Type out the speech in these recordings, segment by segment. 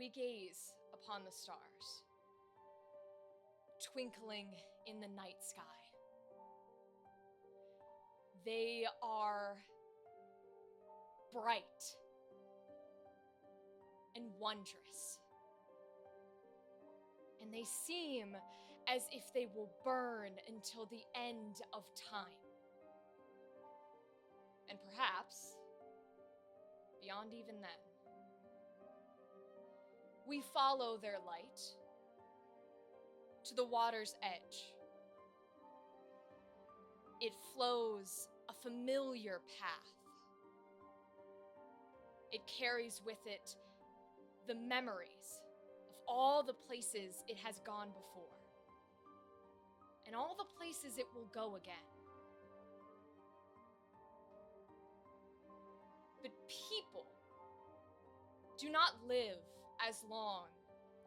We gaze upon the stars, twinkling in the night sky. They are bright and wondrous, and they seem as if they will burn until the end of time, and perhaps beyond even then. We follow their light to the water's edge. It flows a familiar path. It carries with it the memories of all the places it has gone before, and all the places it will go again. But people do not live as long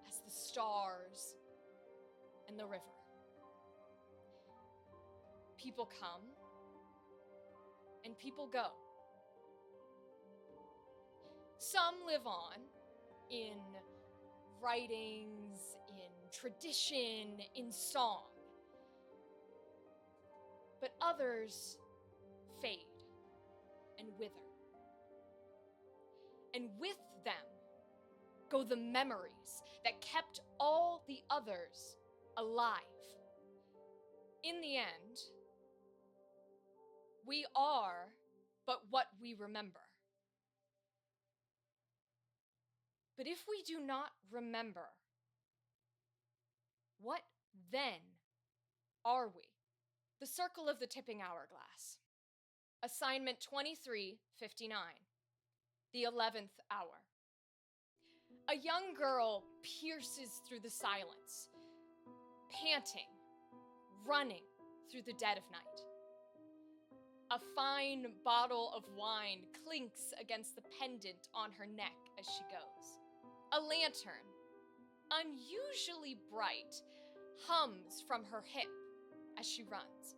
as the stars and the river. People come and people go. Some live on in writings, in tradition, in song. But others fade and wither. And with them go the memories that kept all the others alive. In the end, we are but what we remember. But if we do not remember, what then are we? The Circle of the Tipping Hourglass. Assignment 2359. The 11th hour. A young girl pierces through the silence, panting, running through the dead of night. A fine bottle of wine clinks against the pendant on her neck as she goes. A lantern, unusually bright, hums from her hip as she runs.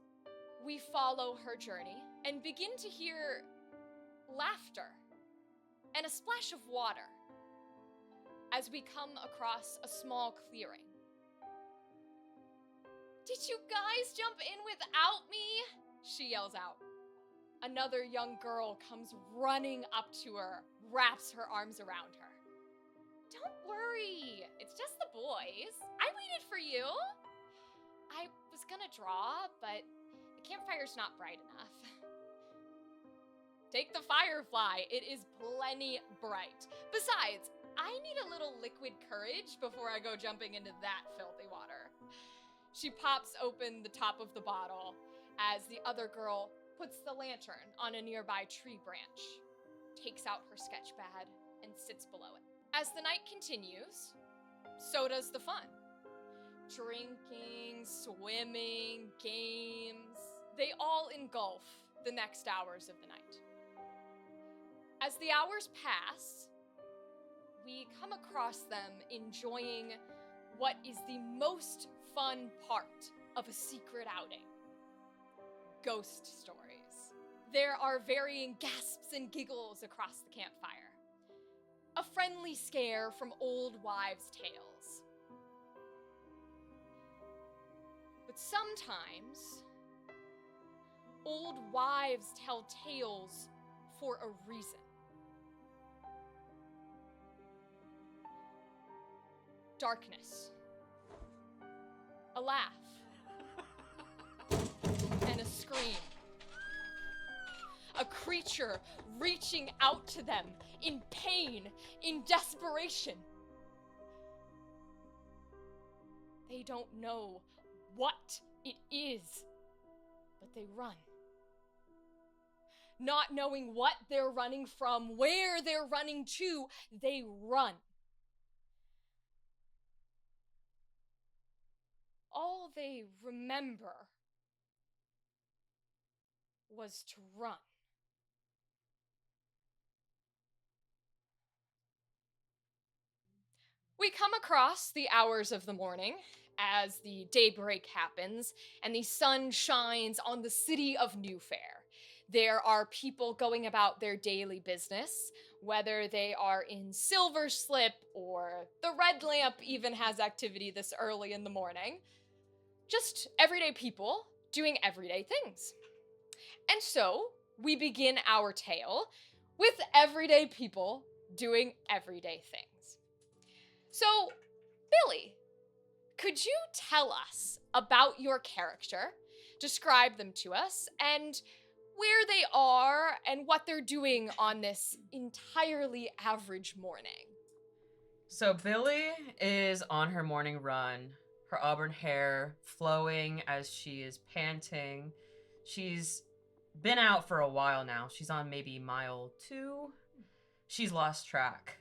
We follow her journey and begin to hear laughter and a splash of water as we come across a small clearing. "Did you guys jump in without me?" she yells out. Another young girl comes running up to her, wraps her arms around her. "Don't worry, it's just the boys. I waited for you. I was gonna draw, but the campfire's not bright enough." "Take the firefly, it is plenty bright. Besides, I need a little liquid courage before I go jumping into that filthy water." She pops open the top of the bottle as the other girl puts the lantern on a nearby tree branch, takes out her sketch pad, and sits below it. As the night continues, so does the fun. Drinking, swimming, games, they all engulf the next hours of the night. As the hours pass, we come across them enjoying what is the most fun part of a secret outing: ghost stories. There are varying gasps and giggles across the campfire. A friendly scare from old wives' tales. But sometimes, old wives tell tales for a reason. Darkness. A laugh. And a scream. A creature reaching out to them in pain, in desperation. They don't know what it is, but they run. Not knowing what they're running from, where they're running to, they run. All they remember was to run. We come across the hours of the morning as the daybreak happens and the sun shines on the city of New Fair. There are people going about their daily business, whether they are in Silver Slip or the Red Lamp even has activity this early in the morning. Just everyday people doing everyday things. And so we begin our tale with everyday people doing everyday things. So, Billie, could you tell us about your character, describe them to us, and where they are and what they're doing on this entirely average morning? So Billie is on her morning run, her auburn hair flowing as she is panting. She's been out for a while now. She's on maybe mile 2. She's lost track.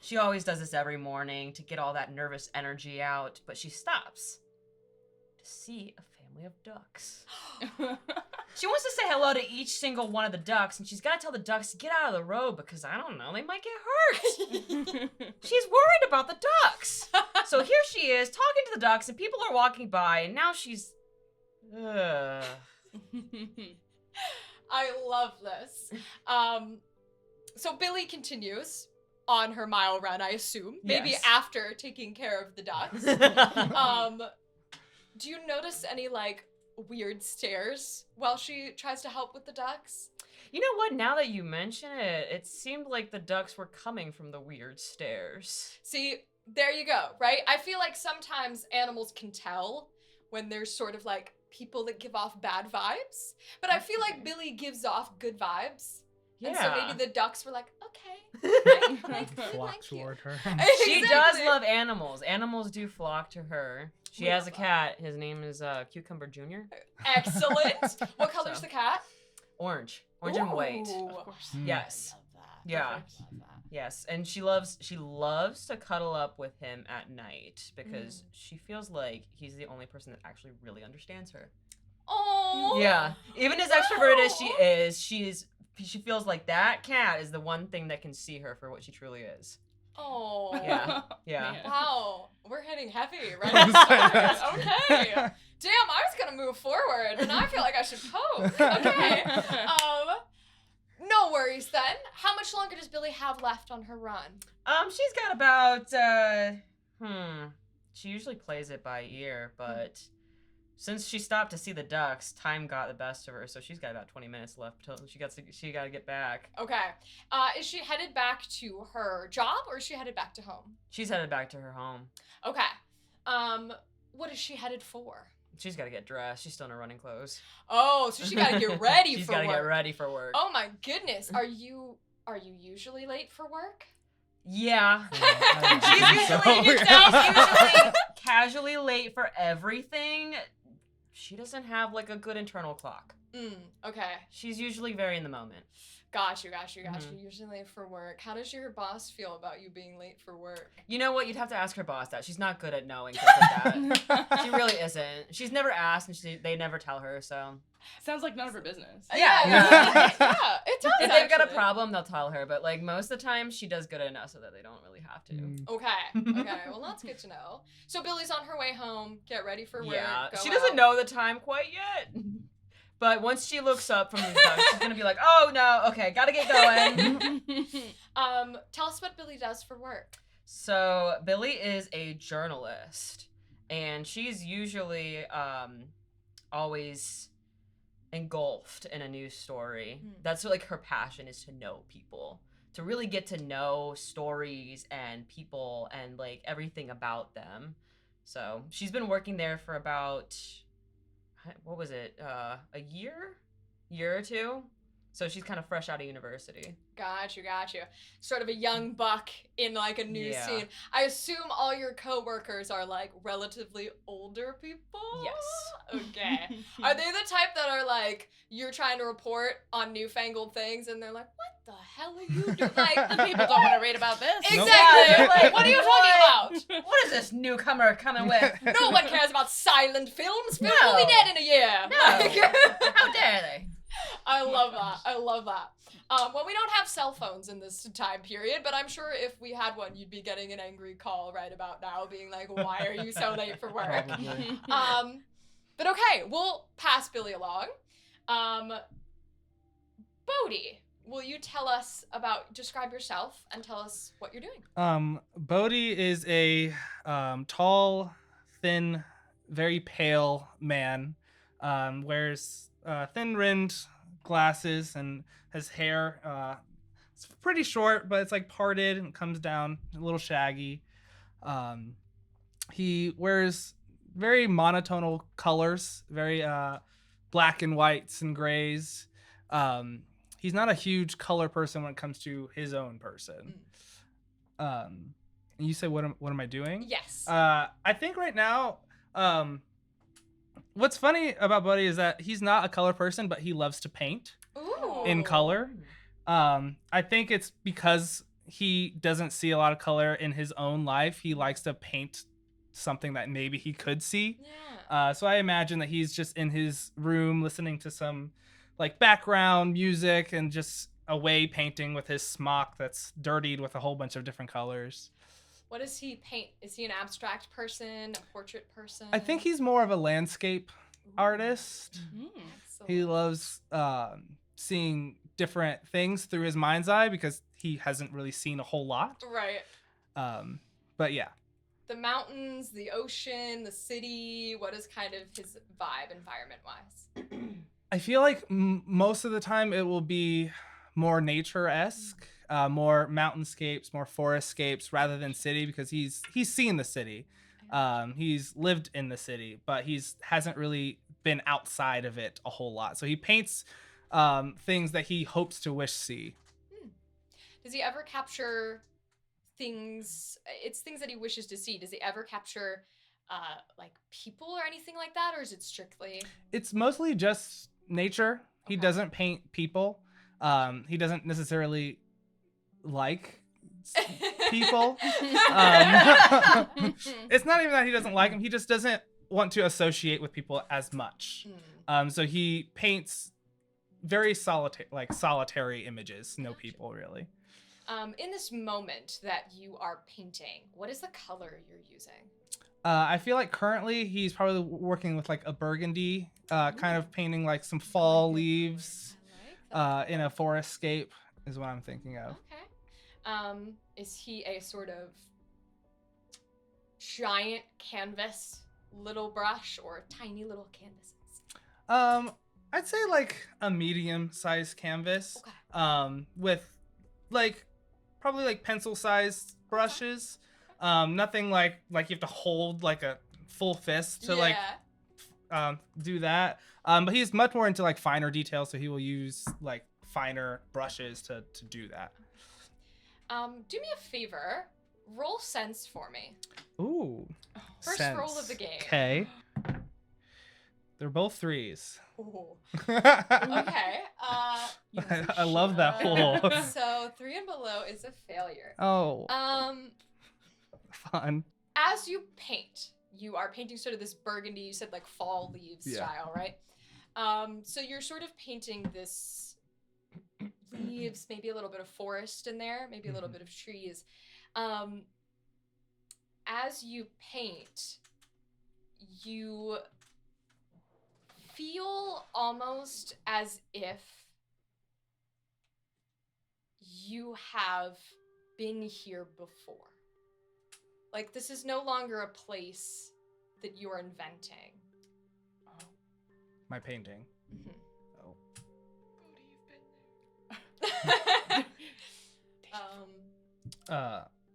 She always does this every morning to get all that nervous energy out, but she stops to see a family of ducks. She wants to say hello to each single one of the ducks, and she's got to tell the ducks to get out of the road because, I don't know, they might get hurt. She's worried about the ducks. So here she is talking to the ducks, and people are walking by, and now she's... I love this. So Billie continues on her mile run, I assume. Maybe Yes. after taking care of the ducks. Do you notice any, like, weird stares while she tries to help with the ducks? You know what? Now that you mention it, it seemed like the ducks were coming from the weird stares. See, there you go, right? I feel like sometimes animals can tell when there's sort of, like, people that give off bad vibes. But I feel like Billie gives off good vibes. And so maybe the ducks were like, okay, I flock like you. toward her. She does love animals. Animals do flock to her. She has a cat. His name is Cucumber Jr. Excellent. What color's the cat? Orange. Orange and white. Of course. Yes. I love that. Yeah. I love that. Yes, and she loves to cuddle up with him at night because she feels like he's the only person that actually really understands her. Oh. Yeah. Even as extroverted as she is, she feels like that cat is the one thing that can see her for what she truly is. Oh. Yeah. Yeah. Wow. We're hitting heavy right at the start. Okay. Damn, I was gonna move forward, and I feel like I should poke. Okay. No worries then. How much longer does Billie have left on her run? She's got about she usually plays it by ear, but since she stopped to see the ducks, time got the best of her, so she's got about 20 minutes left till she got to get back. Okay. Is she headed back to her job, or is she headed back to home? She's headed back to her home. Okay. What is she headed for? She's got to get dressed. She's still in her running clothes. Oh, so she gotta get ready She's for got to work. get ready for work. Oh my goodness. Are you usually late for work? Yeah. She's usually casually late for everything. She doesn't have like a good internal clock. Okay. She's usually very in the moment. Got you. Usually late for work. How does your boss feel about you being late for work? You know what? You'd have to ask her boss that. She's not good at knowing things like that. She really isn't. She's never asked, and they never tell her, so. Sounds like none of her business. Yeah, it does. If they've got a problem, they'll tell her, but like most of the time, she does good enough so that they don't really have to. Okay. Well, that's good to know. So Billie's on her way home. Get ready for work. Yeah, go she doesn't out. know the time quite yet. But once she looks up from the ducks, she's gonna be like, "Oh no, okay, gotta get going." Tell us what Billie does for work. So Billie is a journalist, and she's usually always engulfed in a news story. That's like her passion is to know people, to really get to know stories and people and like everything about them. So she's been working there for about, what was it, a year or two? So she's kind of fresh out of university. Got you. Sort of a young buck in like a news scene. I assume all your coworkers are like relatively older people? Yes. Okay. Are they the type that are like, you're trying to report on newfangled things and they're like, what the hell are you doing? Like, The people don't want to read about this. exactly. Like, what are you talking about? What is this newcomer coming with? No one cares about silent films. Film No. will be dead in a year. No. Like, How dare they? I love that. Well, we don't have cell phones in this time period, but I'm sure if we had one, you'd be getting an angry call right about now, being like, why are you so late for work? Probably. But okay, we'll pass Billie along. Bohdi, will you describe yourself and tell us what you're doing? Bohdi is a tall, thin, very pale man. Wears thin-rimmed glasses and has hair. It's pretty short, but it's like parted and comes down a little shaggy. He wears very monotonal colors, very black and whites and grays. He's not a huge color person when it comes to his own person. And you say, what am I doing? Yes. I think right now, what's funny about Bohdi is that he's not a color person, but he loves to paint Ooh. in color. I think it's because he doesn't see a lot of color in his own life. He likes to paint something that maybe he could see. Yeah. So I imagine that he's just in his room listening to some like background music and just away painting with his smock that's dirtied with a whole bunch of different colors. What does he paint? Is he an abstract person, a portrait person? I think he's more of a landscape artist. Excellent. He loves seeing different things through his mind's eye because he hasn't really seen a whole lot. Right. But yeah. The mountains, the ocean, the city. What is kind of his vibe, environment-wise? I feel like most of the time it will be more nature-esque, more mountainscapes, more forestscapes rather than city because he's seen the city. He's lived in the city, but hasn't really been outside of it a whole lot. So he paints things that he hopes to see. Does he ever capture things? It's things that he wishes to see. Does he ever capture like people or anything like that, or is it strictly? It's mostly just nature. He Okay. doesn't paint people. He doesn't necessarily like people. It's not even that he doesn't like them. He just doesn't want to associate with people as much. So he paints very solitary images. No people really. In this moment that you are painting, what is the color you're using? I feel like currently he's probably working with like a burgundy, kind of painting like some fall leaves I like that. in a forestscape is what I'm thinking of. Okay. Is he a sort of giant canvas little brush or tiny little canvases? I'd say like a medium-sized canvas. Okay. With like probably like pencil-sized brushes. Nothing like you have to hold like a full fist to do that. But he's much more into like finer details, so he will use like finer brushes to do that. Do me a favor. Roll sense for me. Ooh. First sense. roll of the game. Okay. They're both 3s. Ooh. Okay. Okay. I love that hole. So 3 and below is a failure. Oh. Fun. As you paint, you are painting sort of this burgundy, you said like fall leaves style, right? So you're sort of painting this leaves, maybe a little bit of forest in there, maybe a little bit of trees. As you paint, you feel almost as if you have been here before. Like, this is no longer a place that you're inventing. My painting. Mhm. Oh.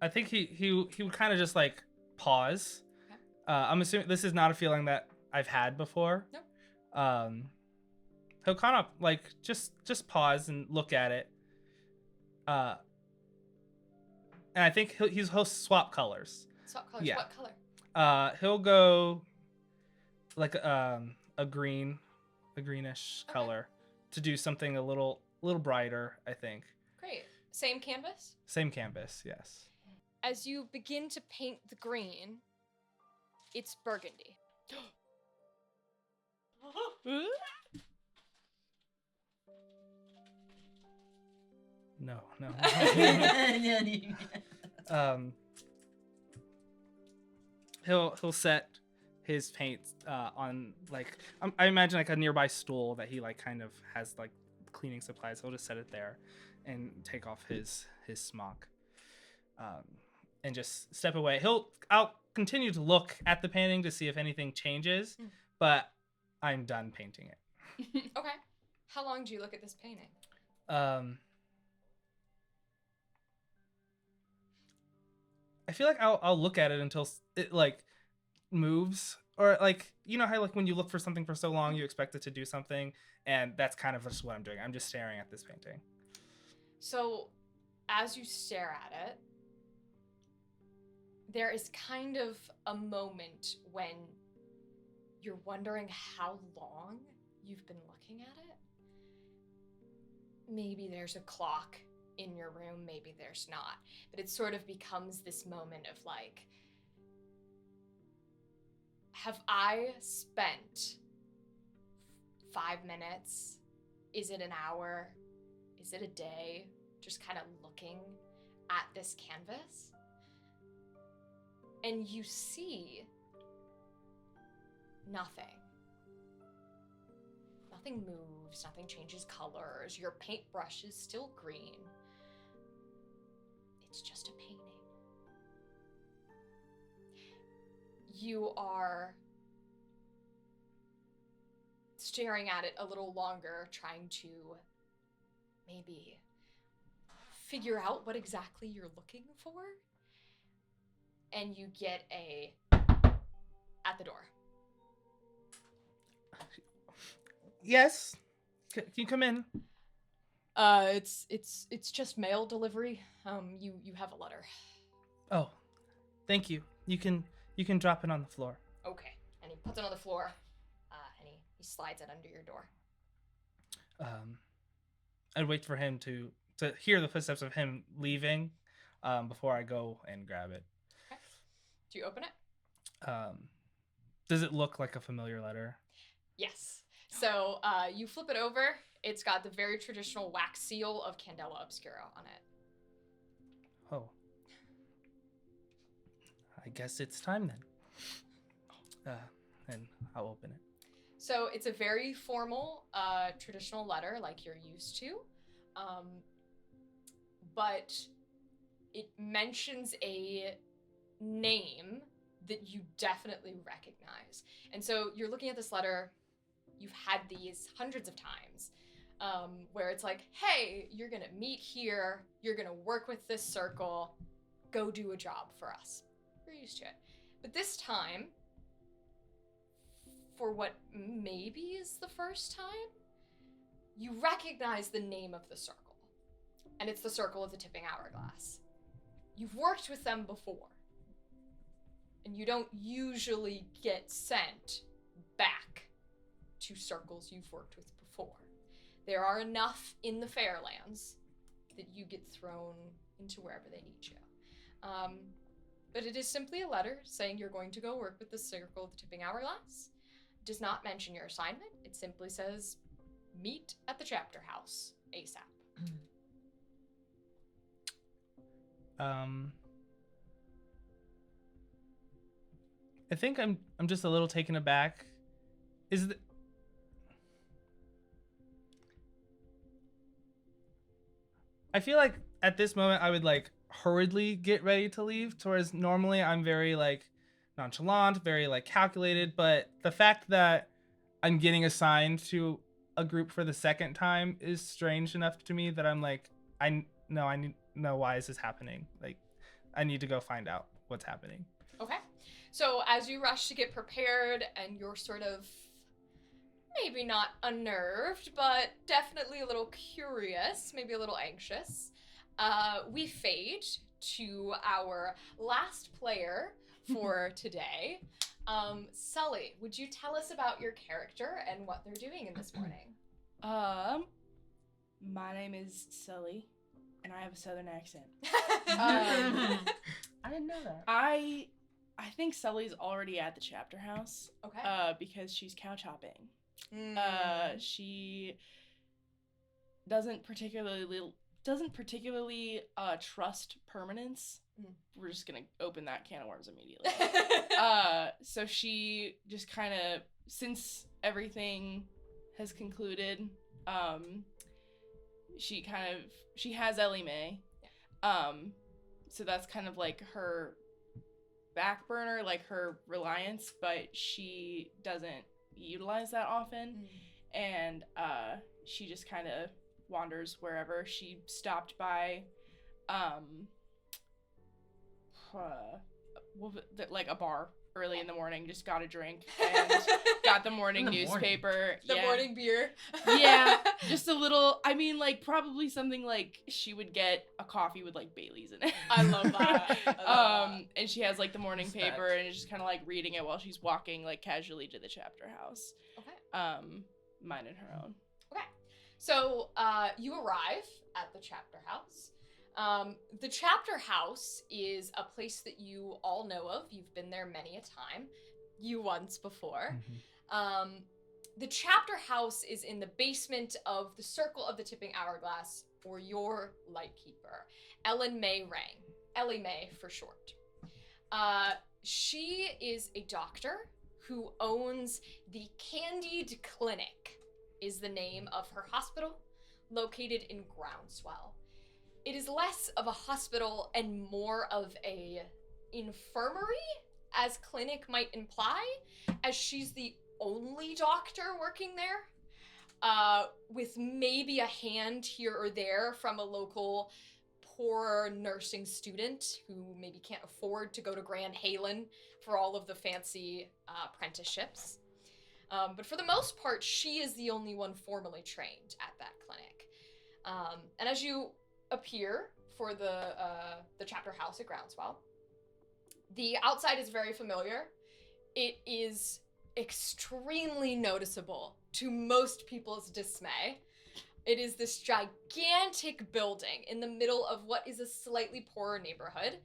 I think he would kind of just like pause. Okay. I'm assuming this is not a feeling that I've had before. Nope. He'll kind of like just pause and look at it. And I think he'll swap colors. Swap colors. Yeah. What color? He'll go like a greenish Okay. color to do something a little brighter, I think. Great. Same canvas? Same canvas, yes. As you begin to paint the green, it's burgundy. No. He'll set his paint on like I imagine like a nearby stool that he like kind of has like cleaning supplies. He'll just set it there and take off his smock, and just step away. I'll continue to look at the painting to see if anything changes, but I'm done painting it. Okay. How long do you look at this painting? I feel like I'll look at it until it like moves, or like, you know how like when you look for something for so long you expect it to do something, and that's kind of just what I'm doing. I'm just staring at this painting. So, as you stare at it, there is kind of a moment when you're wondering how long you've been looking at it. Maybe there's a clock in your room, maybe there's not. But it sort of becomes this moment of like, have I spent 5 minutes? Is it an hour? Is it a day? Just kind of looking at this canvas? And you see nothing. Nothing moves, nothing changes colors. Your paintbrush is still green. It's just a painting. You are staring at it a little longer, trying to maybe figure out what exactly you're looking for. And you get a at the door. Yes. Can you come in? It's just mail delivery. You have a letter. Oh, thank you. You can drop it on the floor. Okay. And he puts it on the floor, and he slides it under your door. I'd wait for him to hear the footsteps of him leaving, before I go and grab it. Okay. Do you open it? Does it look like a familiar letter? Yes. So you flip it over. It's got the very traditional wax seal of Candela Obscura on it. Oh. I guess it's time then. And I'll open it. So it's a very formal, traditional letter like you're used to. But it mentions a name that you definitely recognize. And so you're looking at this letter, you've had these hundreds of times, where it's like, hey, you're gonna meet here, you're gonna work with this circle, go do a job for us. We're used to it. But this time, for what maybe is the first time, you recognize the name of the circle. And it's the Circle of the Tipping Hourglass. You've worked with them before. And you don't usually get sent back to circles you've worked with before. There are enough in the Fairlands that you get thrown into wherever they need you. But it is simply a letter saying you're going to go work with the Circle of the Tipping Hourglass. It does not mention your assignment. It simply says, meet at the chapter house ASAP. I think I'm just a little taken aback. I feel like at this moment I would like hurriedly get ready to leave, whereas normally I'm very like nonchalant, very like calculated, but the fact that I'm getting assigned to a group for the second time is strange enough to me that I'm like, I need to know, why is this happening? Like, I need to go find out what's happening. Okay. So as you rush to get prepared and you're sort of maybe not unnerved, but definitely a little curious, maybe a little anxious, we fade to our last player for today. Sully, would you tell us about your character and what they're doing in this morning? My name is Sully, and I have a southern accent. I didn't know that. I think Sully's already at the chapter house. Okay. Because she's couch hopping. Mm. She doesn't particularly trust permanence. We're just gonna open that can of worms immediately. So she just kind of, since everything has concluded, she has Ellie Mae. So that's kind of like her back burner, like her reliance, but she doesn't utilize that often. And she just kind of wanders wherever. She stopped by like a bar early in the morning, just got a drink and got the morning newspaper. The morning beer. Yeah, just a little, I mean, like, probably something like she would get a coffee with, like, Bailey's in it. I love that. And she has, like, the morning Respect. paper and is just kind of, like, reading it while she's walking, like, casually to the chapter house. Okay. Minding her own. Okay. So, you arrive at the chapter house. The chapter house is a place that you all know of. You've been there many a time. You once before. The chapter house is in the basement of the Circle of the Tipping Hourglass, or your lightkeeper, Ellen May Rang. Ellie Mae for short. She is a doctor who owns the Candied Clinic, is the name of her hospital, located in Groundswell. It is less of a hospital and more of a infirmary, as clinic might imply, as she's the only doctor working there, with maybe a hand here or there from a local poor nursing student who maybe can't afford to go to Grand Halen for all of the fancy apprenticeships. But for the most part, she is the only one formally trained at that clinic. And as you appear for the chapter house at Groundswell, the outside is very familiar. It is extremely noticeable to most people's dismay. It is this gigantic building in the middle of what is a slightly poorer neighborhood,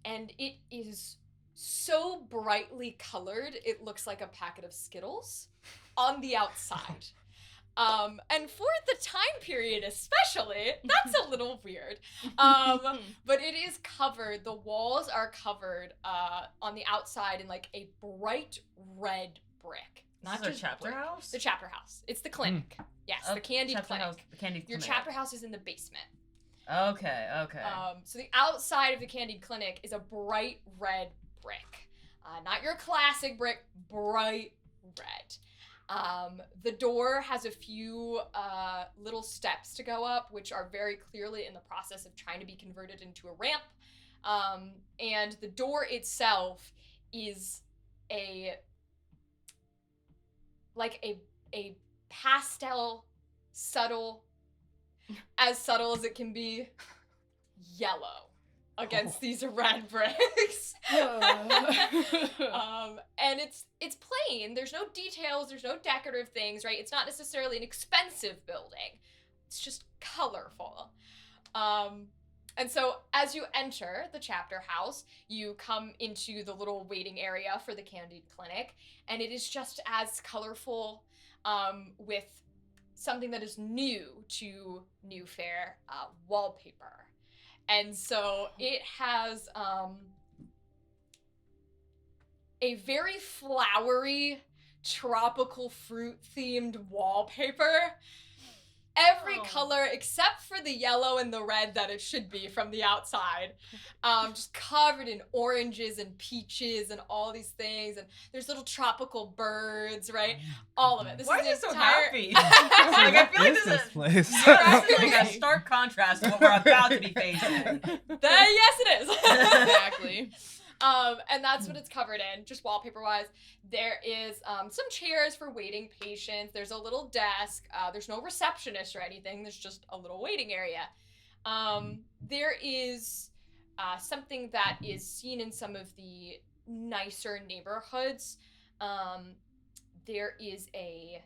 and it is so brightly colored it looks like a packet of Skittles on the outside. And for the time period especially, that's a little weird. But it is covered, the walls are covered on the outside in like a bright red brick. Not just chapter brick. house? The chapter house. It's the clinic. Yes, the Candied Clinic. House, the Candied Your Clinic. chapter house is in the basement. Okay. So the outside of the Candied Clinic is a bright red brick. Not your classic brick, bright red. The door has a few little steps to go up, which are very clearly in the process of trying to be converted into a ramp. And the door itself is a pastel, subtle as it can be, yellow against these red bricks. And it's plain. There's no details. There's no decorative things, right? It's not necessarily an expensive building. It's just colorful. And so as you enter the chapter house, you come into the little waiting area for the Candied Clinic, and it is just as colorful, with something that is new to New Fair, wallpaper. And so it has a very flowery, tropical fruit-themed wallpaper. Every color except for the yellow and the red that it should be from the outside. Just covered in oranges and peaches and all these things. And there's little tropical birds, right? All of it. Why are you so entire... happy? Like, I feel like this is place. like a stark contrast to what we're about to be facing. Yes, it is. Exactly. And that's what it's covered in, just wallpaper-wise. There is some chairs for waiting patients. There's a little desk. There's no receptionist or anything. There's just a little waiting area. There is something that is seen in some of the nicer neighborhoods. There is I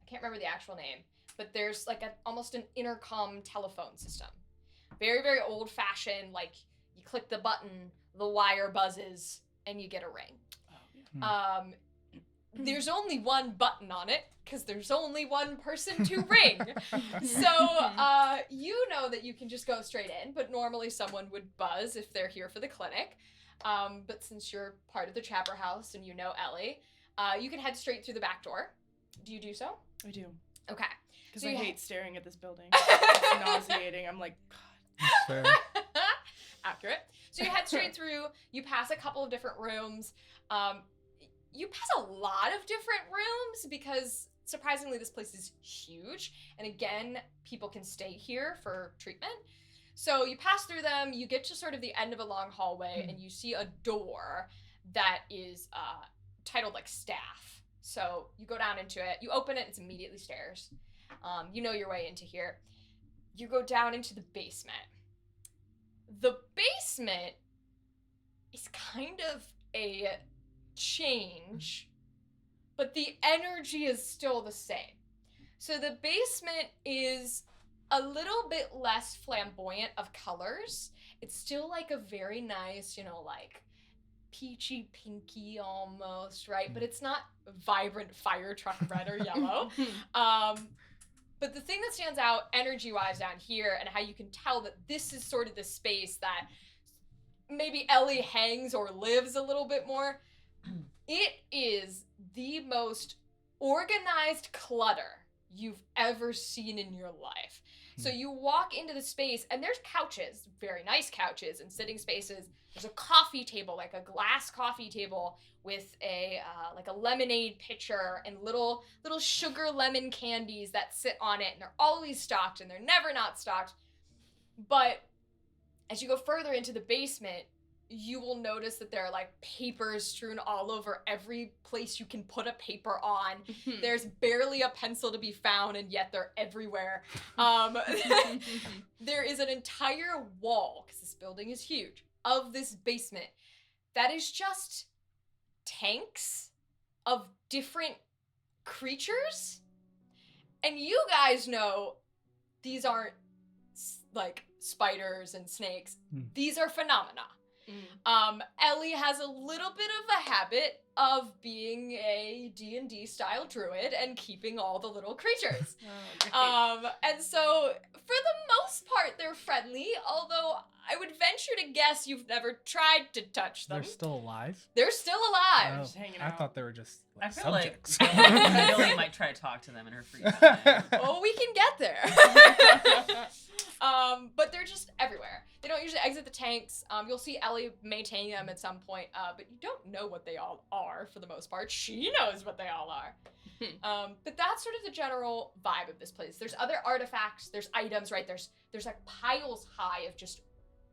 can't remember the actual name, but there's like almost an intercom telephone system. Very, very old-fashioned, like, you click the button, the wire buzzes, and you get a ring. There's only one button on it, because there's only one person to ring. So, you know that you can just go straight in, but normally someone would buzz if they're here for the clinic. But since you're part of the chapter house and you know Ellie, you can head straight through the back door. Do you do so? I do. Okay. Because So I you hate staring at this building. It's nauseating. I'm like, God. Fair. Accurate. So you head straight through. You pass a couple of different rooms. You pass a lot of different rooms because surprisingly this place is huge. And again, people can stay here for treatment. So you pass through them. You get to sort of the end of a long hallway, and you see a door that is titled like staff. So you go down into it. You open it. It's immediately stairs. You know your way into here. You go down into the basement. The basement is kind of a change, but the energy is still the same. So the basement is a little bit less flamboyant of colors. It's still like a very nice, like peachy pinky almost, right? But it's not vibrant fire truck red or yellow. But the thing that stands out energy-wise down here, and how you can tell that this is sort of the space that maybe Ellie hangs or lives a little bit more, it is the most organized clutter you've ever seen in your life. So you walk into the space, and there's couches, very nice couches and sitting spaces. There's a coffee table, like a glass coffee table with a like a lemonade pitcher and little sugar lemon candies that sit on it, and they're always stocked, and they're never not stocked. But as you go further into the basement, you will notice that there are like papers strewn all over every place you can put a paper on. There's barely a pencil to be found, and yet they're everywhere. There is an entire wall, because this building is huge, of this basement that is just tanks of different creatures. And you guys know these aren't like spiders and snakes. These are phenomena. Ellie has a little bit of a habit of being a D&D style druid and keeping all the little creatures. And so for the most part they're friendly, although I would venture to guess you've never tried to touch them. They're still alive? They're still alive. Oh, Just hanging I out. thought they were just I like, feel subjects. like Billie might try to talk to them in her free time. Oh, we can get there. But they're just everywhere. They don't usually exit the tanks. You'll see Ellie maintaining them at some point, but you don't know what they all are for the most part. She knows what they all are. But that's sort of the general vibe of this place. There's other artifacts, there's items, right? There's like piles high of just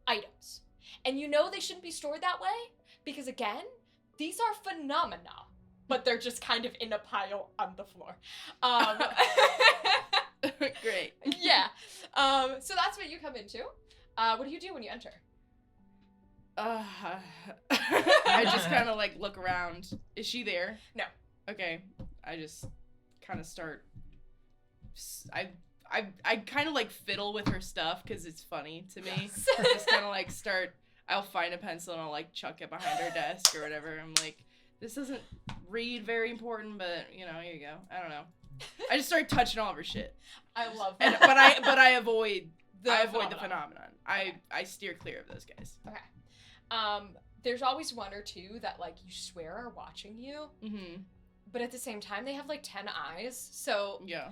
items. And you know they shouldn't be stored that way because, again, these are phenomena, but they're just kind of in a pile on the floor. Great. Yeah. So that's what you come into. What do you do when you enter? I just kind of like look around. Is she there? No. Okay. I just kind of start. I kind of like fiddle with her stuff because it's funny to me. Just kind of like start. I'll find a pencil and I'll like chuck it behind her desk or whatever. I'm like, this doesn't read very important, but here you go. I don't know. I just start touching all of her shit. I love that. But I avoid the phenomenon. I steer clear of those guys. Okay. There's always one or two that like you swear are watching you. Mm-hmm. But at the same time they have like 10 eyes. So yeah.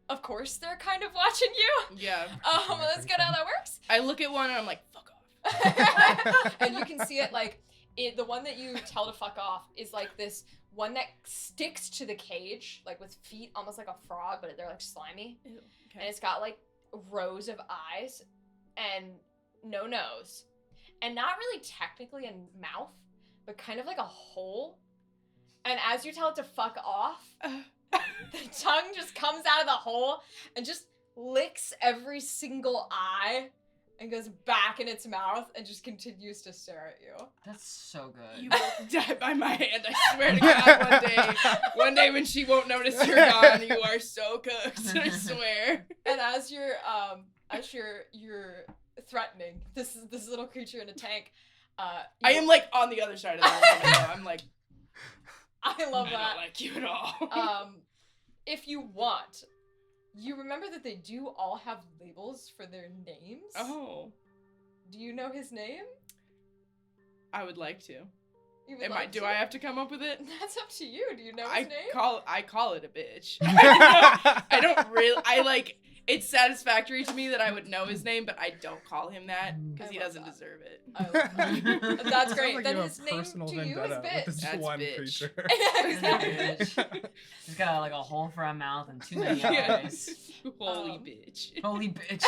Of course they're kind of watching you. Yeah. That's good how that works. I look at one and I'm like, fuck off. And you can see it like the one that you tell to fuck off is like this one that sticks to the cage, like with feet, almost like a frog, but they're like slimy. Ew, okay. And it's got like rows of eyes and no nose. And not really technically a mouth, but kind of like a hole. And as you tell it to fuck off, the tongue just comes out of the hole and just licks every single eye and goes back in its mouth and just continues to stare at you. That's so good. You will die by my hand, I swear to God, one day when she won't notice you're gone, you are so cooked, I swear. And as you're threatening this little creature in a tank, I am like on the other side of the room. I'm like, I love that. I don't like you at all. If you want, you remember that they do all have labels for their names? Oh. Do you know his name? I would like to. You would like Do to? I have to come up with it? That's up to you. Do you know his name? I call it a bitch. I don't really. It's satisfactory to me that I would know his name, but I don't call him that because he doesn't deserve it. I love that. That's great. Like then you his have a name personal to you is vendetta bitch. with this That's one bitch. creature. Exactly. He's got like a hole for a mouth and too many Yeah. eyes. Holy bitch. Holy bitch.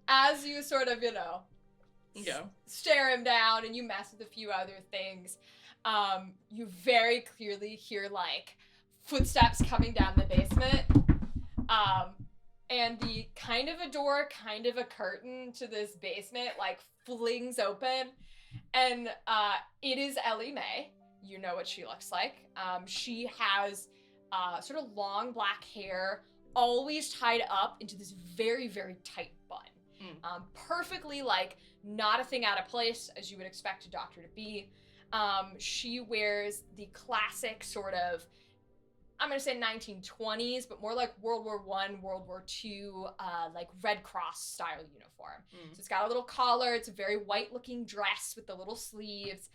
As you sort of, Yeah. stare him down and you mess with a few other things, you very clearly hear like footsteps coming down the basement. And the kind of a door, kind of a curtain to this basement like flings open. And it is Ellie Mae. You know what she looks like. She has sort of long black hair, always tied up into this very, very tight bun. Perfectly like not a thing out of place as you would expect a doctor to be. She wears the classic sort of, I'm gonna say 1920s, but more like World War I, World War II, like Red Cross style uniform. So it's got a little collar. It's a very white looking dress with the little sleeves.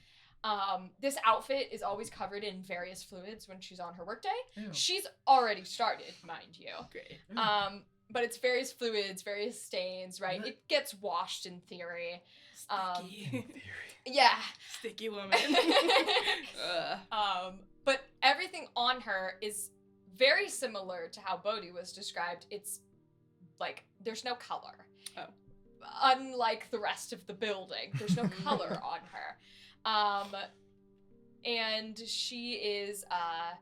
This outfit is always covered in various fluids when she's on her workday. Ew. She's already started, mind you. Great. But it's various fluids, various stains, right? It gets washed in theory. Sticky. Yeah. Sticky woman. But everything on her is very similar to how Bohdi was described. It's like there's no color. Oh. Unlike the rest of the building, there's no color on her. And she is a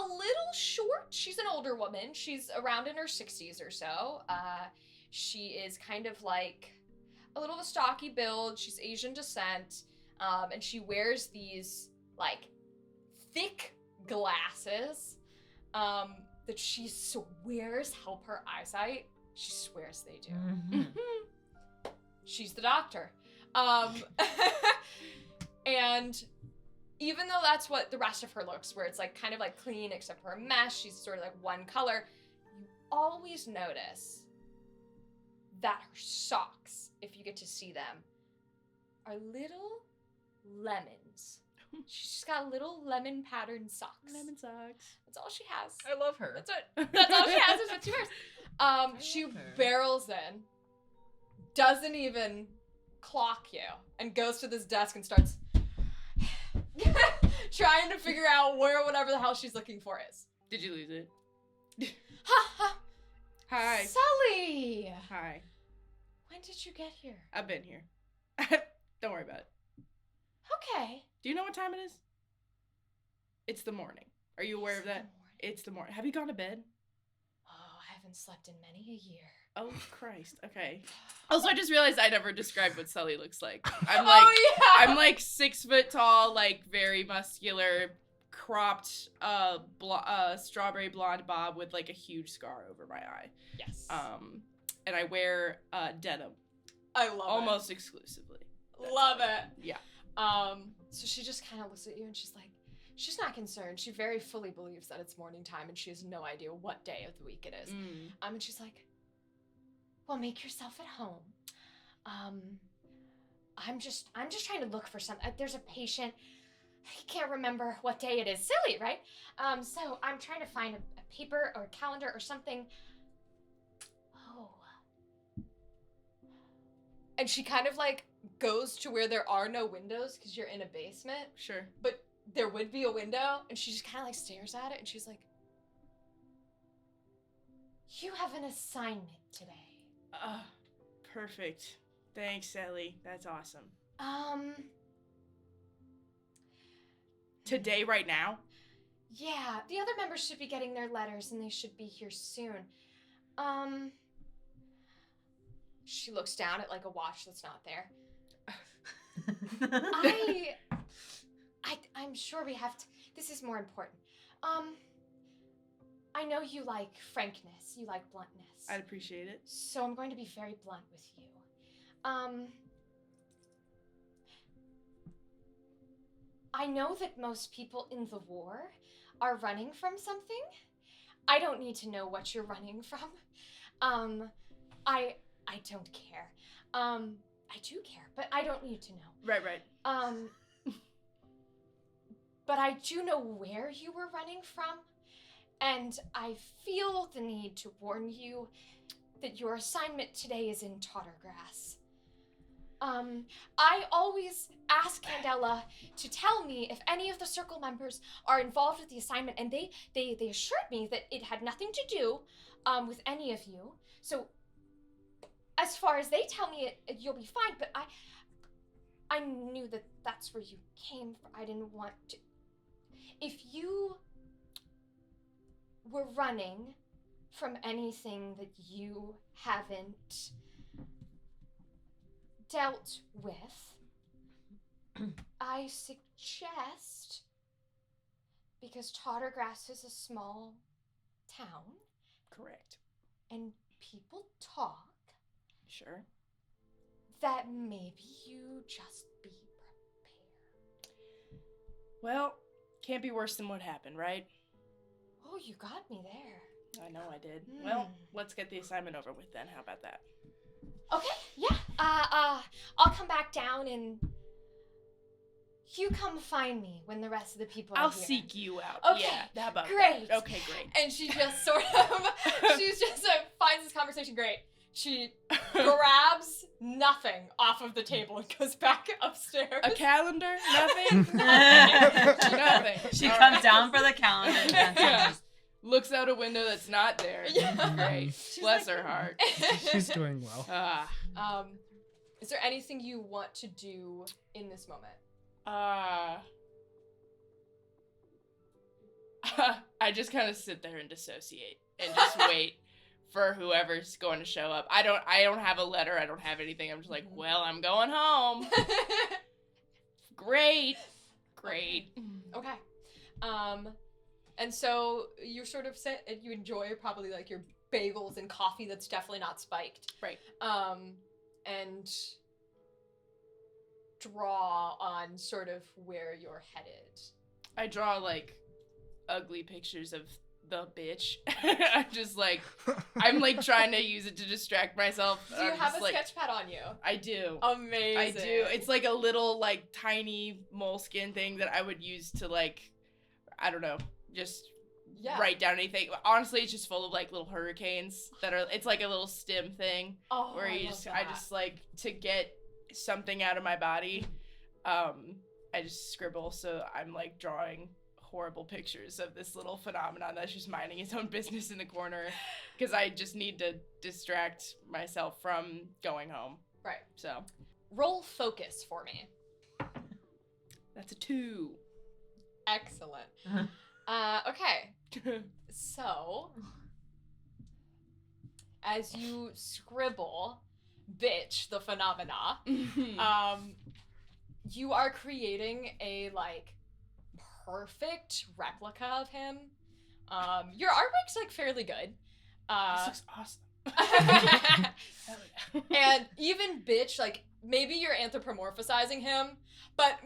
little short. She's an older woman. She's around in her 60s or so. She is kind of like a little of a stocky build. She's Asian descent. And she wears these like thick glasses that she swears help her eyesight. She swears they do. Mm-hmm. She's the doctor. And even though that's what the rest of her looks, where it's like kind of like clean except for a mesh, she's sort of like one color, you always notice that her socks, if you get to see them, are little lemons. She's just got little lemon patterned socks. Lemon socks. That's all she has. I love her. That's all she has is what she wears. She love her. barrels in, doesn't even clock you, and goes to this desk and starts trying to figure out where whatever the hell she's looking for is. Did you lose it? Ha ha! Hi. Sully! Hi. When did you get here? I've been here. Don't worry about it. Okay. Do you know what time it is? It's the morning. Are you aware of that? It's the morning. Have you gone to bed? Oh, I haven't slept in many a year. Oh, Christ. Okay. Also, I just realized I never described what Sully looks like. I'm like, I'm like 6 foot tall, like very muscular, cropped, strawberry blonde bob with like a huge scar over my eye. Yes. And I wear denim I love almost exclusively. it. Love it. Yeah. So she just kind of looks at you and she's like, she's not concerned. She very fully believes that it's morning time and she has no idea what day of the week it is. And she's like, well, make yourself at home. I'm just trying to look for something. There's a patient. I can't remember what day it is. Silly, right? So I'm trying to find a paper or a calendar or something. Oh. And she kind of like goes to where there are no windows because you're in a basement, Sure. but there would be a window, and she just kind of like stares at it and she's like, you have an assignment today. Perfect. Thanks, Sally. That's awesome. Today, right now? Yeah, the other members should be getting their letters and they should be here soon. She looks down at like a watch that's not there. I'm sure we have to, this is more important. I know you like frankness, you like bluntness. I'd appreciate it. So I'm going to be very blunt with you. I know that most people in the war are running from something. I don't need to know what you're running from. I don't care. I I do care, but I don't need to know. Right. But I do know where you were running from, and I feel the need to warn you that your assignment today is in Tottergrass. I always ask Candela to tell me if any of the Circle members are involved with the assignment, and they assured me that it had nothing to do with any of you. So, as far as they tell me, you'll be fine, but I knew that that's where you came from. I didn't want to... If you were running from anything that you haven't dealt with, I suggest, because Tottergrass is a small town, Correct. and people talk, Sure. that maybe you just be prepared. Well, can't be worse than what happened, right? Oh, you got me there. I know I did. Well, let's get the assignment over with then. How about that? Okay, yeah. I'll come back down and you come find me when the rest of the people are I'll here. seek you out. Okay, Yeah, how about great. that? Okay, great. And she just sort of, finds this conversation great. She grabs nothing off of the table and goes back upstairs. A calendar? Nothing? Nothing. She All comes right. down for the calendar. And Yeah. Looks out a window that's not there. Yeah. Great. Bless her heart. She's doing well. Is there anything you want to do in this moment? I just kind of sit there and dissociate and just wait for whoever's going to show up. I don't have a letter. I don't have anything. I'm just like, well, I'm going home. Great. Okay. And so you sort of sit and you enjoy probably like your bagels and coffee that's definitely not spiked. Right. And draw on sort of where you're headed. I draw like ugly pictures of the bitch. I'm just like, I'm like trying to use it to distract myself. Do you I'm have just a like, sketch pad on you? I do. Amazing. I do. It's like a little like tiny moleskin thing that I would use to like, I don't know, just write down anything. Honestly, it's just full of like little hurricanes that are, it's like a little stim thing where you I just like to get something out of my body. I just scribble. So I'm like drawing horrible pictures of this little phenomenon that's just minding its own business in the corner because I just need to distract myself from going home. Right. So roll focus for me. that's a 2. Excellent. Okay. So, as you scribble, bitch, the phenomena, you are creating a, like, perfect replica of him. Your artwork's, like, fairly good. This looks awesome. And even bitch, like, maybe you're anthropomorphizing him, but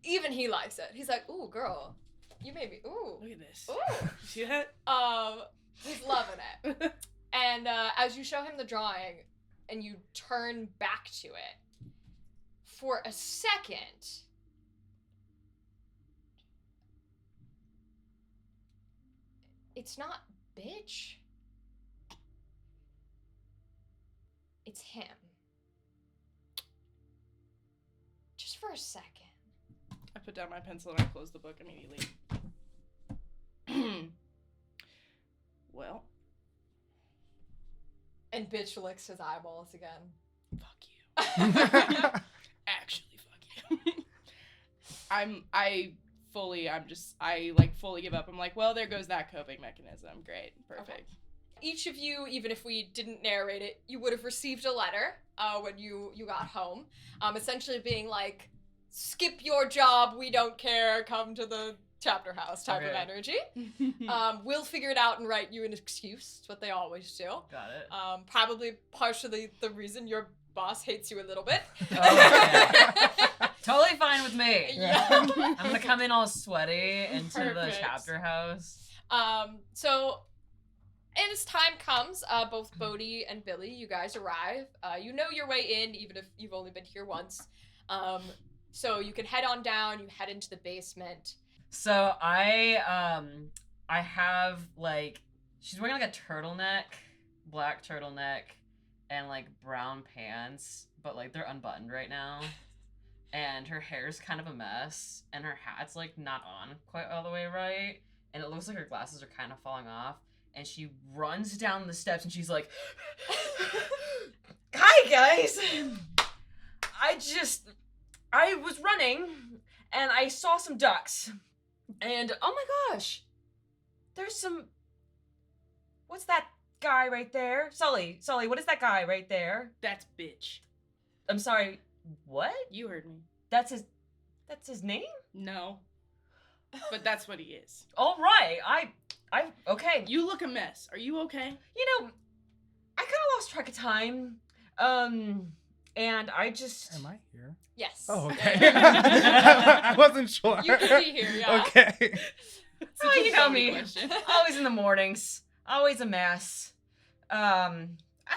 even he likes it. He's like, ooh, girl, you made me, ooh. Look at this. Ooh. You see that? He's loving it. And as you show him the drawing and you turn back to it, for a second, it's not bitch. It's him. Just for a second. I put down my pencil and I close the book immediately. Well. And bitch licks his eyeballs again. Fuck you. Actually, fuck you. I fully give up. I'm like, well, there goes that coping mechanism. Great. Perfect. Okay. Each of you, even if we didn't narrate it, you would have received a letter when you got home, essentially being like, skip your job, we don't care, come to the chapter house type of energy. We'll figure it out and write you an excuse. It's what they always do. Got it. Probably partially the reason your boss hates you a little bit. Totally fine with me. Yeah. I'm gonna come in all sweaty into the Perfect. chapter house. So And as time comes, both Bohdi and Billie, you guys arrive. You know your way in, even if you've only been here once. So you can head on down. You head into the basement. So I have like, she's wearing like a turtleneck, black turtleneck, and like brown pants, but like they're unbuttoned right now. And her hair's kind of a mess, and her hat's like not on quite all the way right, and it looks like her glasses are kind of falling off. And she runs down the steps, and she's like, "Hi guys, I was running, and I saw some ducks, and oh my gosh, there's some. What's that guy right there? Sully, what is that guy right there? That's bitch. I'm sorry, what? You heard me. That's his name? No. But that's what he is. All right, I okay. You look a mess. Are you okay? You know, I kind of lost track of time. And I just... Am I here? Yes. Oh, okay. I wasn't sure. You could be here, yeah. Okay. Oh, you know me. Question. Always in the mornings. Always a mess. I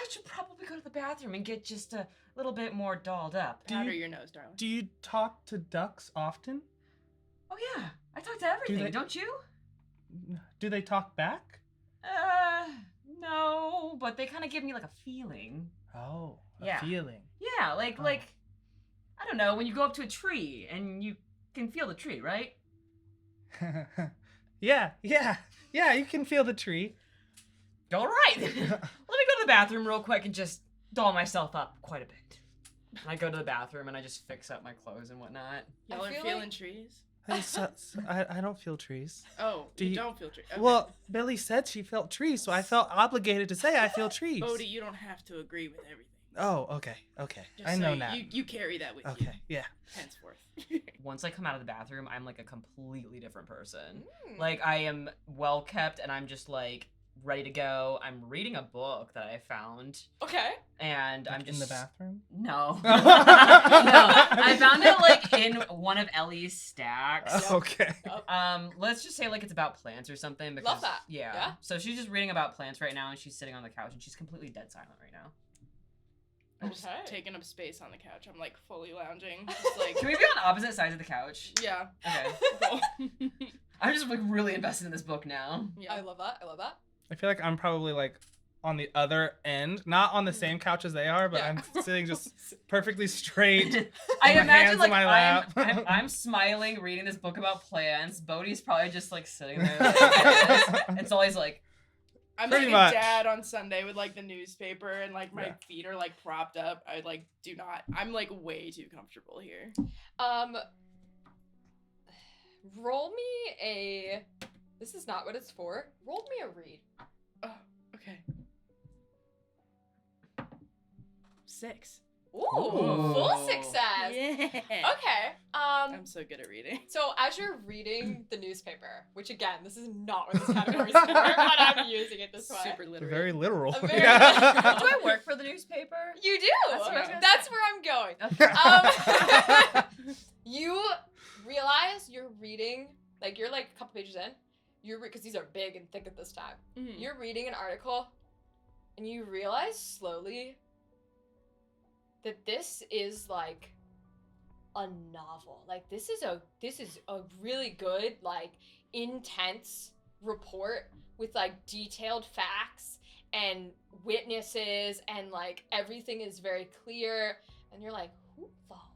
should probably go to the bathroom and get just a little bit more dolled up. Powder your nose, darling. Do you talk to ducks often? Oh, yeah. I talk to everything, don't you? Do they talk back? No, but they kind of give me like a feeling. Oh, a Yeah. feeling. Yeah, like, I don't know, when you go up to a tree and you can feel the tree, right? Yeah, you can feel the tree. All right. Let me go to the bathroom real quick and just doll myself up quite a bit. I go to the bathroom and I just fix up my clothes and whatnot. Y'all are feel feeling like- trees? I don't feel trees. Oh, Do you you- don't feel trees. Okay. Well, Billie said she felt trees, so I felt obligated to say I feel trees. Bohdi, you don't have to agree with everything. Oh, okay. Just I so know now. You carry that with you. Okay, yeah. Henceforth. Once I come out of the bathroom, I'm like a completely different person. Mm. Like, I am well kept and I'm just like ready to go. I'm reading a book that I found Okay. and I'm just in the bathroom. No. No. I found it like in one of Ellie's stacks. Okay. Let's just say like it's about plants or something because Love that. Yeah. So she's just reading about plants right now and she's sitting on the couch and she's completely dead silent right now. I'm just Okay. taking up space on the couch. I'm like fully lounging. Just like, Can we be on opposite sides of the couch? yeah. Okay. Cool. I'm just like really invested in this book now. yeah. I love that. I love that. I feel like I'm probably like on the other end, not on the same couch as they are, but Yeah. I'm sitting just perfectly straight. I my imagine hands in like my lap. I'm smiling reading this book about plants. Bodhi's probably just like sitting there like this. It's always like, I'm Pretty like much. a dad on Sunday with like the newspaper and like my Yeah. feet are like propped up. I like do not. I'm like way too comfortable here. Roll me a. This is not what it's for. Roll me a read. Oh, okay. 6. Ooh, Ooh. full success. Yeah. Okay. I'm so good at reading. So as you're reading the newspaper, which again, this is not what this category is for, but I'm using it this way. Super literate. Very literal. A very Yeah. literal. do I work for the newspaper? You do. That's what I was gonna That's say. where I'm going. You realize you're reading, like you're like a couple pages in. Because these are big and thick at this time. Mhm. You're reading an article, and you realize slowly that this is like a novel. Like this is a really good, like intense report with like detailed facts and witnesses, and like everything is very clear, and you're like, who the fuck?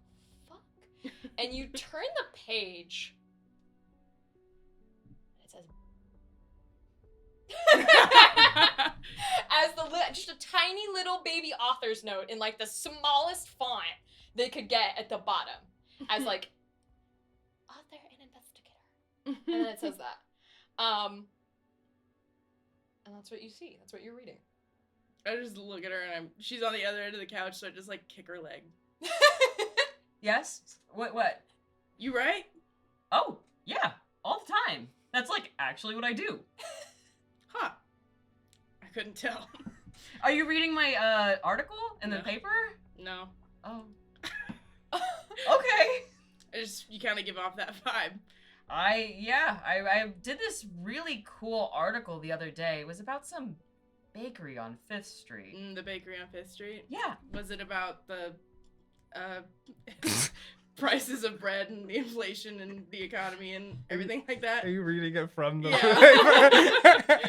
And you turn the page, and it says as just a tiny little baby author's note in like the smallest font they could get at the bottom, as like author and investigator, and then it says that, and that's what you see. That's what you're reading. I just look at her and she's on the other end of the couch, so I just like kick her leg. Yes? What? You right? Oh, yeah, all the time. That's like actually what I do. Huh. I couldn't tell. Are you reading my article in the No. paper? No. Oh. Okay. You kind of give off that vibe. I did this really cool article the other day. It was about some bakery on 5th Street. The bakery on 5th Street? Yeah. Was it about the prices of bread and the inflation and the economy and everything like that? Are you reading it from the Yeah. paper?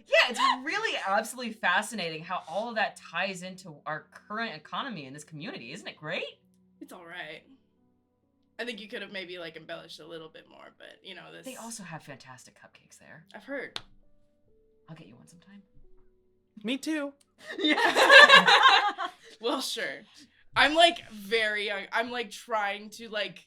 Yeah, it's really absolutely fascinating how all of that ties into our current economy in this community. Isn't it great? It's all right. I think you could have maybe like embellished a little bit more, but you know this. They also have fantastic cupcakes there. I've heard. I'll get you one sometime. Me too. Yeah. Well, sure. I'm like very young. I'm like trying to like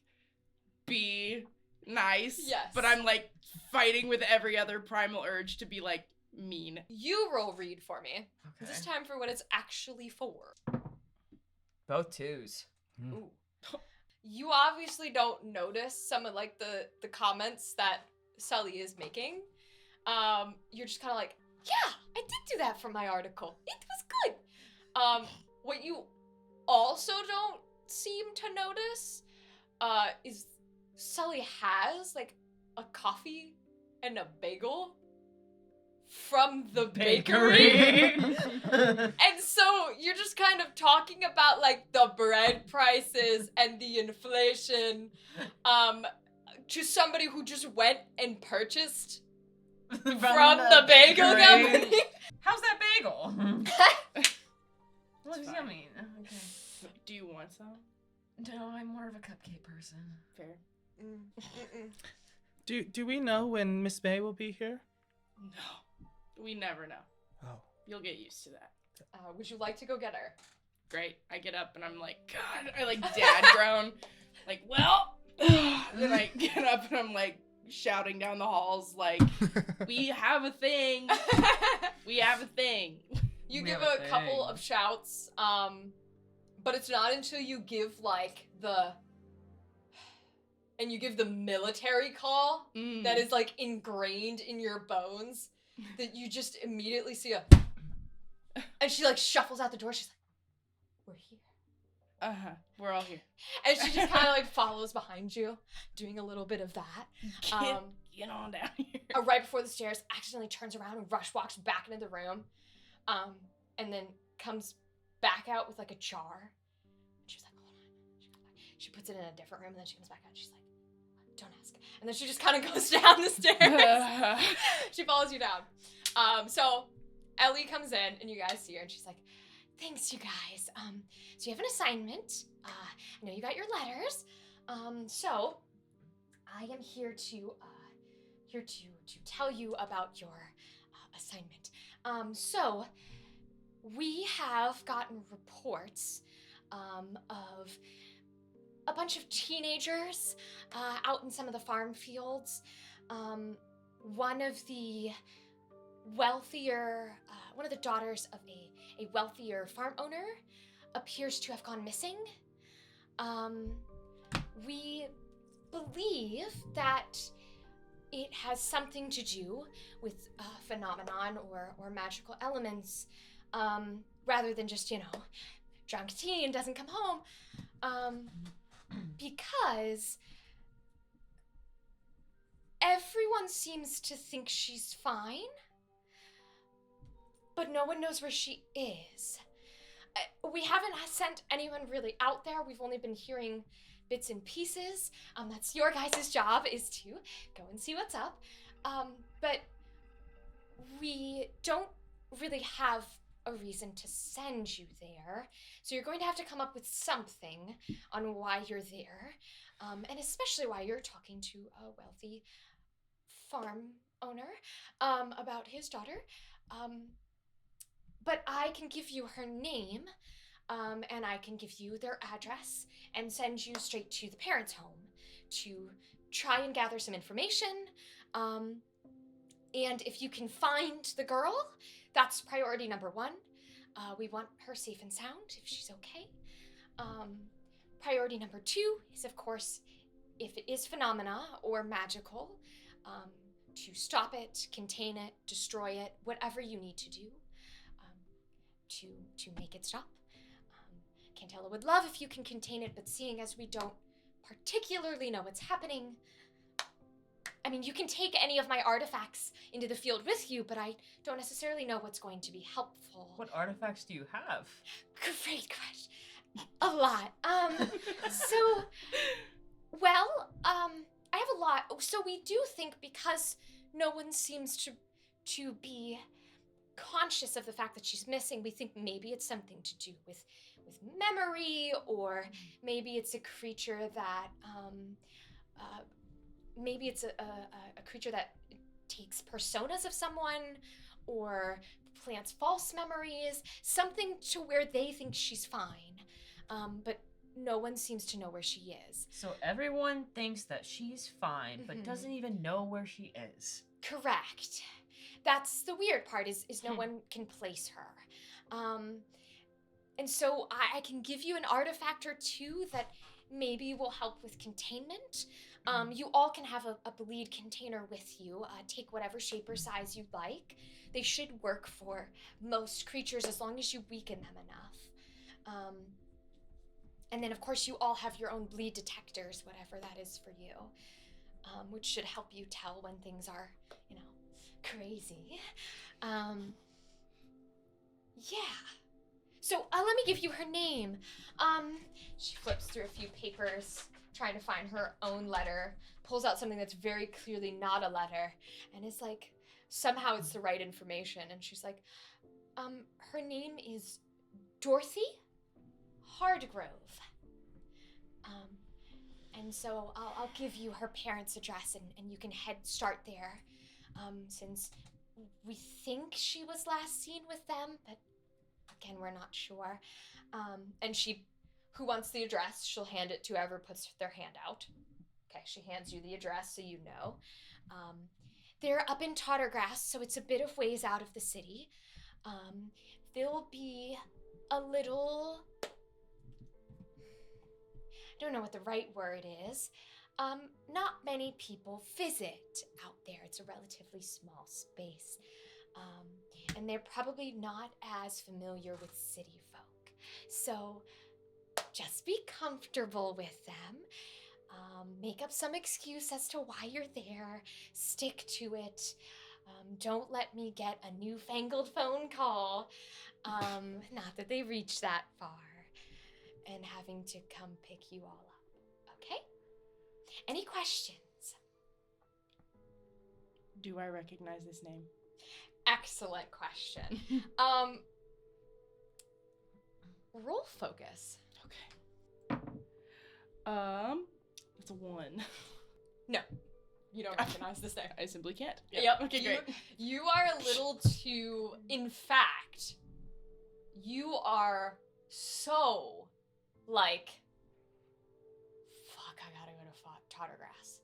be nice. Yes. But I'm like fighting with every other primal urge to be like mean. You roll read for me. Okay. This time for what it's actually for. Both 2s. Ooh. You obviously don't notice some of like the comments that Sully is making. You're just kind of like, yeah, I did do that for my article. It was good. What you also don't seem to notice is Sully has like a coffee and a bagel from the bakery. And so you're just kind of talking about like the bread prices and the inflation to somebody who just went and purchased from the bagel bakery. company. How's that bagel? Looks fine. yummy. Okay. Do you want some? No, I'm more of a cupcake person. Fair. Do we know when Miss May will be here? No. We never know. Oh. You'll get used to that. Would you like to go get her? Great. I get up and I'm like, God, I like dad groan. Like, well, then I get up and I'm like shouting down the halls like, we have a thing. We have a thing. You We give have a a couple thing. of shouts, but it's not until you give like and you give the military call that is like ingrained in your bones that you just immediately see and she like shuffles out the door. She's like, we're here. Uh-huh. We're all here. And she just kind of like follows behind you, doing a little bit of that. Get on down here. Right before the stairs, accidentally turns around and rush walks back into the room, and then comes back out with like a jar. She's like, hold on. She puts it in a different room, and then she comes back out. And she's like, don't ask. And then she just kind of goes down the stairs. She follows you down. So Ellie comes in, and you guys see her, and she's like, thanks, you guys. So you have an assignment. I know you got your letters. So I am here to tell you about your assignment. So we have gotten reports of a bunch of teenagers out in some of the farm fields. One of the wealthier, one of the daughters of a wealthier farm owner appears to have gone missing. We believe that it has something to do with phenomenon or magical elements, rather than just, drunk teen doesn't come home, because everyone seems to think she's fine, but no one knows where she is. We haven't sent anyone really out there. We've only been hearing bits and pieces. That's your guys' job, is to go and see what's up. But we don't really have a reason to send you there. So you're going to have to come up with something on why you're there. And especially why you're talking to a wealthy farm owner about his daughter. But I can give you her name, and I can give you their address and send you straight to the parents' home to try and gather some information. And if you can find the girl, that's priority number one. We want her safe and sound, if she's okay. Priority number two is, of course, if it is phenomena or magical, to stop it, contain it, destroy it, whatever you need to do to make it stop. Candela would love if you can contain it, but seeing as we don't particularly know what's happening, I mean, you can take any of my artifacts into the field with you, but I don't necessarily know what's going to be helpful. What artifacts do you have? Great question. A lot. I have a lot. So we do think, because no one seems to be conscious of the fact that she's missing, we think maybe it's something to do with memory, or maybe it's a creature that maybe it's a creature that takes personas of someone, or plants false memories, something to where they think she's fine, but no one seems to know where she is. So everyone thinks that she's fine, but doesn't even know where she is. Correct. That's the weird part, is no one can place her. And so I can give you an artifact or two that maybe will help with containment. You all can have a bleed container with you. Take whatever shape or size you'd like. They should work for most creatures as long as you weaken them enough. And then, of course, you all have your own bleed detectors, whatever that is for you, which should help you tell when things are, crazy. Yeah. So let me give you her name. She flips through a few papers, trying to find her own letter, pulls out something that's very clearly not a letter, and is like, somehow it's the right information. And she's like, her name is Dorothy Hardgrove. And so I'll give you her parents' address, and you can start there, since we think she was last seen with them, but again, we're not sure. And who wants the address? She'll hand it to whoever puts their hand out. Okay, she hands you the address so you know. They're up in Tottergrass, so it's a bit of ways out of the city. There'll be a little... I don't know what the right word is. Not many people visit out there. It's a relatively small space. And they're probably not as familiar with city folk. So just be comfortable with them. Make up some excuse as to why you're there. Stick to it. Don't let me get a newfangled phone call. Not that they reach that far. And having to come pick you all up. Okay? Any questions? Do I recognize this name? Excellent question. Roll focus. Okay. It's a 1. No, you don't recognize this name. I simply can't. Yep. Okay, great. You are a little too... In fact, you are so... Like, fuck, I gotta go to Tottergrass.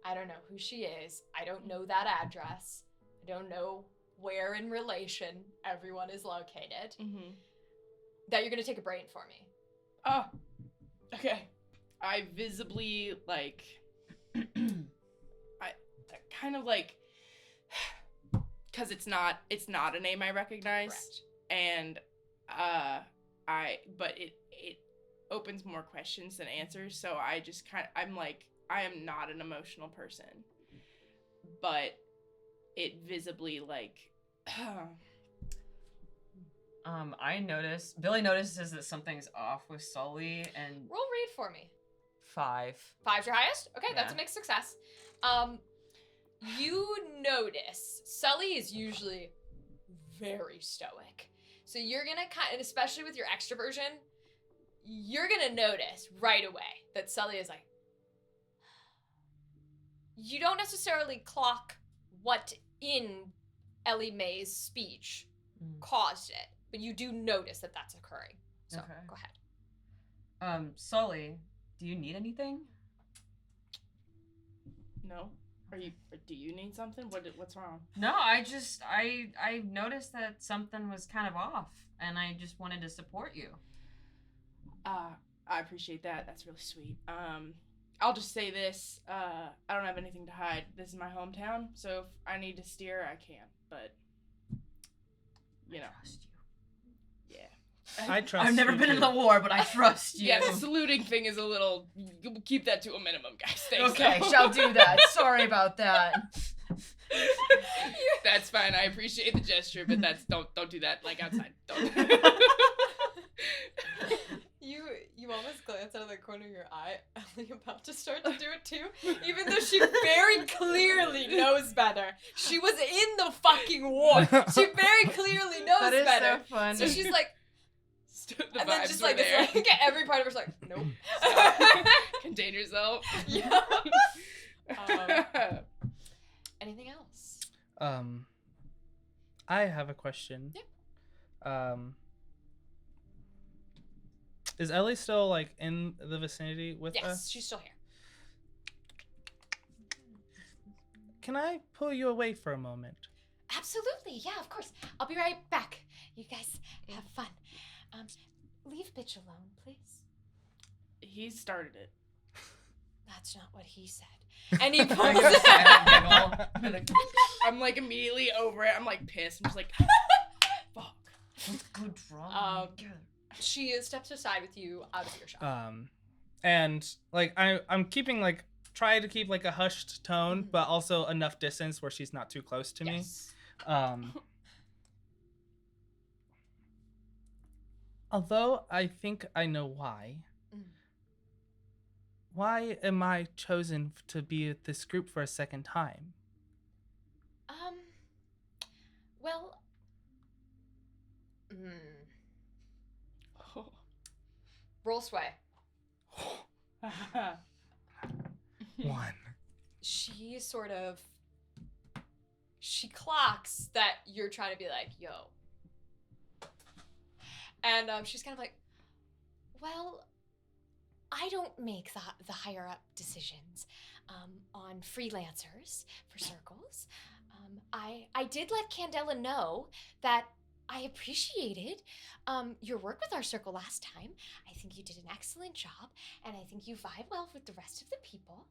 I don't know who she is. I don't know that address. I don't know where in relation everyone is located. Mm-hmm. That you're gonna take a brain for me. Oh, okay. I visibly, like, I kind of like, because it's not a name I recognize. Correct. And, but it opens more questions than answers, so I'm like, I am not an emotional person, but it visibly, like, Billie notices that something's off with Sully, and Roll read for me. 5. 5's your highest? Okay, that's a Yeah. mixed success. You notice Sully is usually very stoic. So you're gonna and especially with your extroversion, you're gonna notice right away that Sully is like, you don't necessarily clock what in Ellie Mae's speech caused it, but you do notice that that's occurring. So Okay. Go ahead. Sully, do you need anything? no. Do you need something? What's wrong? No, I noticed that something was kind of off, and I just wanted to support you. I appreciate that. That's really sweet. I'll just say this. I don't have anything to hide. This is my hometown, so if I need to steer, I can. But, I trust you. yeah. I trust I've never you been in too. the war, but I trust you. Yeah, the saluting thing is a little. Keep that to a minimum, guys. Thanks. Okay, though. shall do that. Sorry about that. That's fine. I appreciate the gesture, but don't do that like outside. Don't. You almost glance out of the corner of your eye, Ellie about to start to do it too, even though she very clearly knows better. She was in the fucking war. She very clearly knows That is better. so funny. So she's like, The and then vibes just were like there. it's like every part of her's like, nope. Contain yourself. Yeah. Anything else? I have a question. Yeah. Is Ellie still like in the vicinity with Yes, us? she's still here. Can I pull you away for a moment? Absolutely, yeah, of course. I'll be right back. You guys have fun. Leave bitch alone, please. He started it. That's not what he said. And he pulls I got a silent giggle. I'm like immediately over it. I'm like pissed. I'm just like, fuck. Let's go draw together. She steps aside with you out of earshot. And like I'm keeping like try to keep like a hushed tone, but also enough distance where she's not too close to Yes. me. Although I think I know why. Why am I chosen to be with this group for a second time? Well, roll sway. 1. She clocks that you're trying to be like, yo. And she's kind of like, well, I don't make the higher up decisions on freelancers for circles. I did let Candela know that I appreciated your work with our circle last time. I think you did an excellent job, and I think you vibe well with the rest of the people.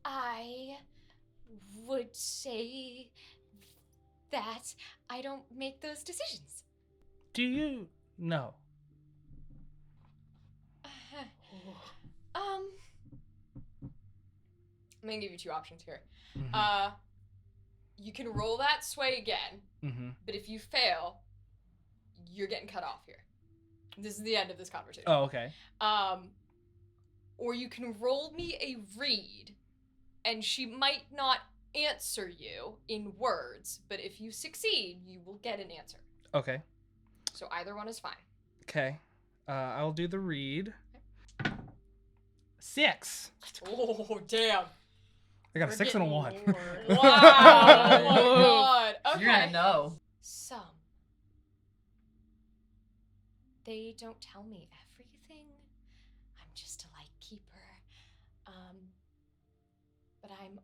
I would say that I don't make those decisions. Do you know? I'm gonna give you 2 options here. Mm-hmm. You can roll that sway again, Mm-hmm. but if you fail, you're getting cut off here. This is the end of this conversation. Oh, okay. Or you can roll me a read, and she might not answer you in words, but if you succeed, you will get an answer. Okay. So either one is fine. Okay. I'll do the read. 6. Oh, damn. I got a 6 and a 1. Wow. Oh my god. Okay. You're gonna know. Some. They don't tell me everything. I'm just a light keeper. But I'm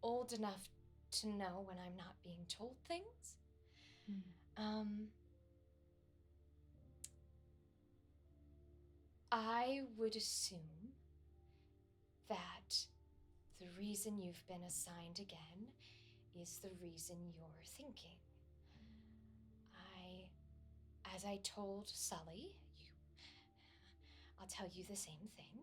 old enough to know when I'm not being told things. I would assume that the reason you've been assigned again is the reason you're thinking. As I told Sully, I'll tell you the same thing.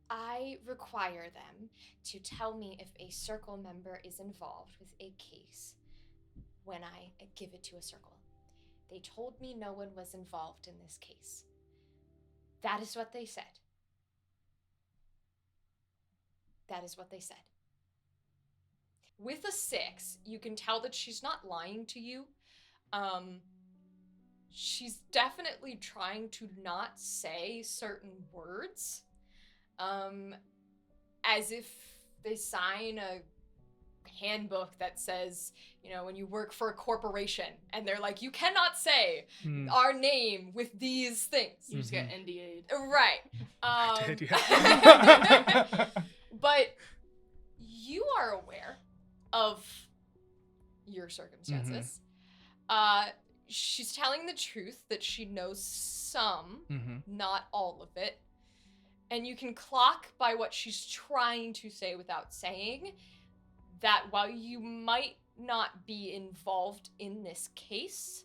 I require them to tell me if a circle member is involved with a case when I give it to a circle. They told me no one was involved in this case. That is what they said. That is what they said. With a 6, you can tell that she's not lying to you. She's definitely trying to not say certain words. As if they sign a handbook that says, when you work for a corporation, and they're like, you cannot say our name with these things. You just get NDA'd. Right. I did, yeah. But you are aware of your circumstances. She's telling the truth that she knows some, not all of it. And you can clock by what she's trying to say without saying that while you might not be involved in this case,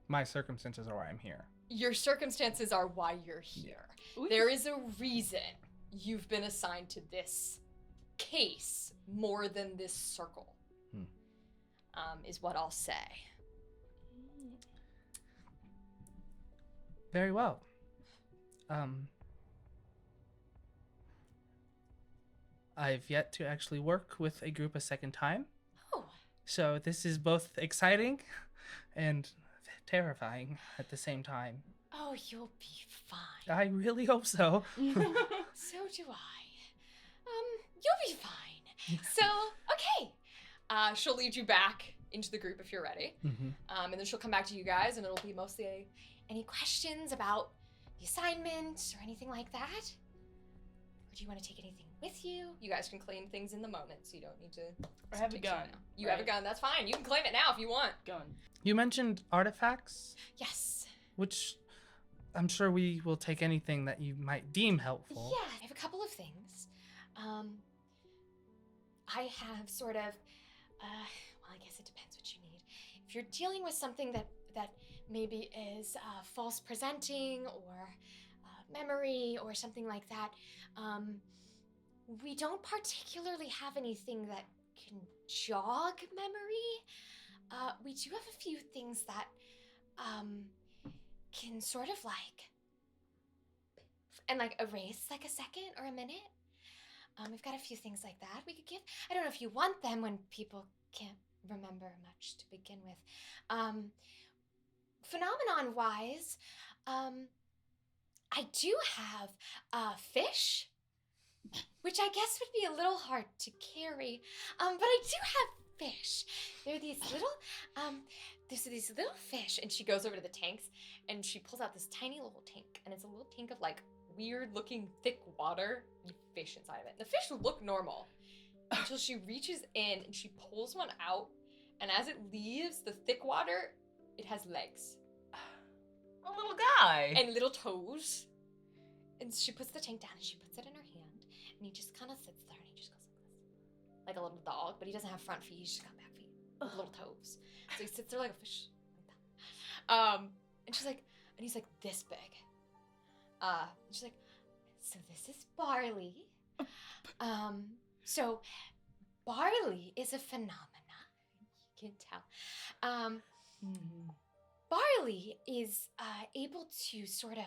My circumstances are why I'm here. your circumstances are why you're here. Ooh. There is a reason you've been assigned to this case more than this circle, is what I'll say. Very well. I've yet to actually work with a group a second time, Oh, so this is both exciting and terrifying at the same time. oh, you'll be fine. I really hope so. So do I. You'll be fine. So, okay. She'll lead you back into the group if you're ready. And then she'll come back to you guys, and it'll be mostly any questions about the assignment or anything like that. Or do you want to take anything with you? You guys can claim things in the moment, so you don't need to. I have a take shit gun. now. You have a gun. That's fine. You can claim it now if you want. Gun. You mentioned artifacts, Yes. which I'm sure we will take anything that you might deem helpful. Yeah, I have a couple of things. I have sort of, well, I guess it depends what you need. If you're dealing with something that maybe is false presenting or memory or something like that, we don't particularly have anything that can jog memory. We do have a few things that can sort of like erase like a second or a minute. We've got a few things like that we could give. I don't know if you want them when people can't remember much to begin with. Phenomenon-wise, I do have fish, which I guess would be a little hard to carry. But I do have fish. They're these little, these little fish. And she goes over to the tanks and she pulls out this tiny little tank. And it's a little tank of like weird looking thick water with fish inside of it. The fish look normal until she reaches in and she pulls one out, and as it leaves the thick water, it has legs A little guy. and little toes. And she puts the tank down and she puts it in her hand, and he just kind of sits there and he just goes like this, like a little dog, but he doesn't have front feet, he's just got back feet with little toes. So he sits there like a fish like that. And she's like, and he's like this big. And she's like, so this is barley. So barley is a phenomena. You can tell. Barley is able to sort of,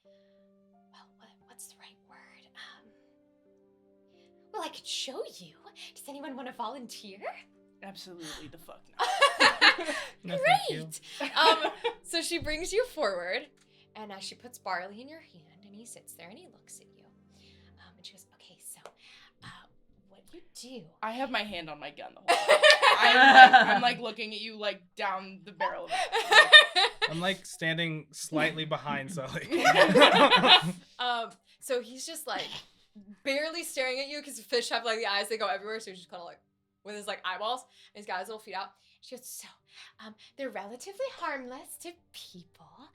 well, what's the right word? Well, I could show you. Does anyone want to volunteer? Absolutely the fuck not. No, thank you. Great. So she brings you forward, and she puts barley in your hand, and he sits there and he looks at you. And she goes, okay, so what you do? I have my hand on my gun the whole time. I'm like looking at you like down the barrel of it. I'm like standing slightly behind Sully. So he's just like barely staring at you because fish have like the eyes, they go everywhere. So he's just kind of like with his like eyeballs and he's got his little feet out. She goes, so they're relatively harmless to people.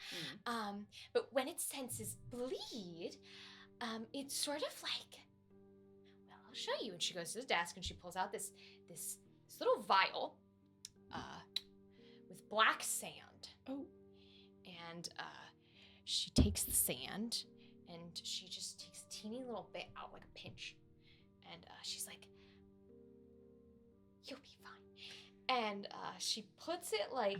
But when it senses bleed, it's sort of like, well, I'll show you. And she goes to the desk and she pulls out this little vial with black sand. Oh. And she takes the sand and she just takes a teeny little bit out, like a pinch. And she's like, you'll be fine. And she puts it like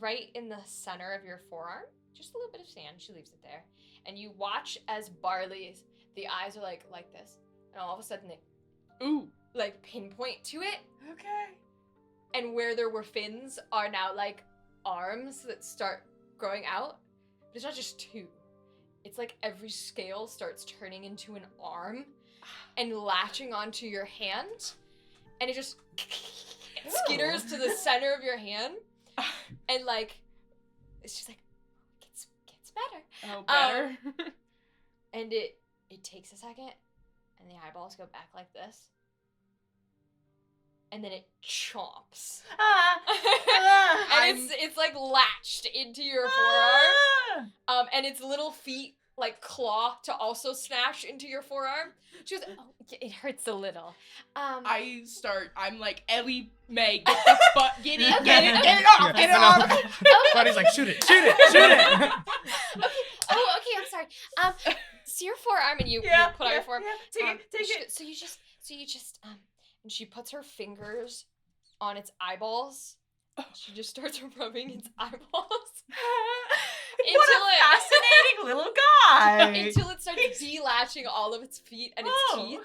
right in the center of your forearm. Just a little bit of sand. She leaves it there. And you watch as Barley's, the eyes are like this. And all of a sudden they like pinpoint to it. Okay. And where there were fins are now like arms that start growing out. But it's not just two. It's like every scale starts turning into an arm and latching onto your hand. And it just skitters to the center of your hand. And like, it's just like, gets better. Oh, better. And it takes a second. And the eyeballs go back like this. And then it chomps. And it's like latched into your forearm. And its little feet like claw to also snatch into your forearm. She goes, "Oh, it hurts a little." I'm like, Ellie Mae, get the fuck, get it off, get it off. Buddy's like, shoot it, shoot it, shoot it. Okay, I'm sorry. So your forearm, and you put out your forearm. Yeah. Take it. So you just, and she puts her fingers on its eyeballs. She just starts rubbing its eyeballs. What a fascinating little guy. Until it starts delatching all of its feet and its teeth.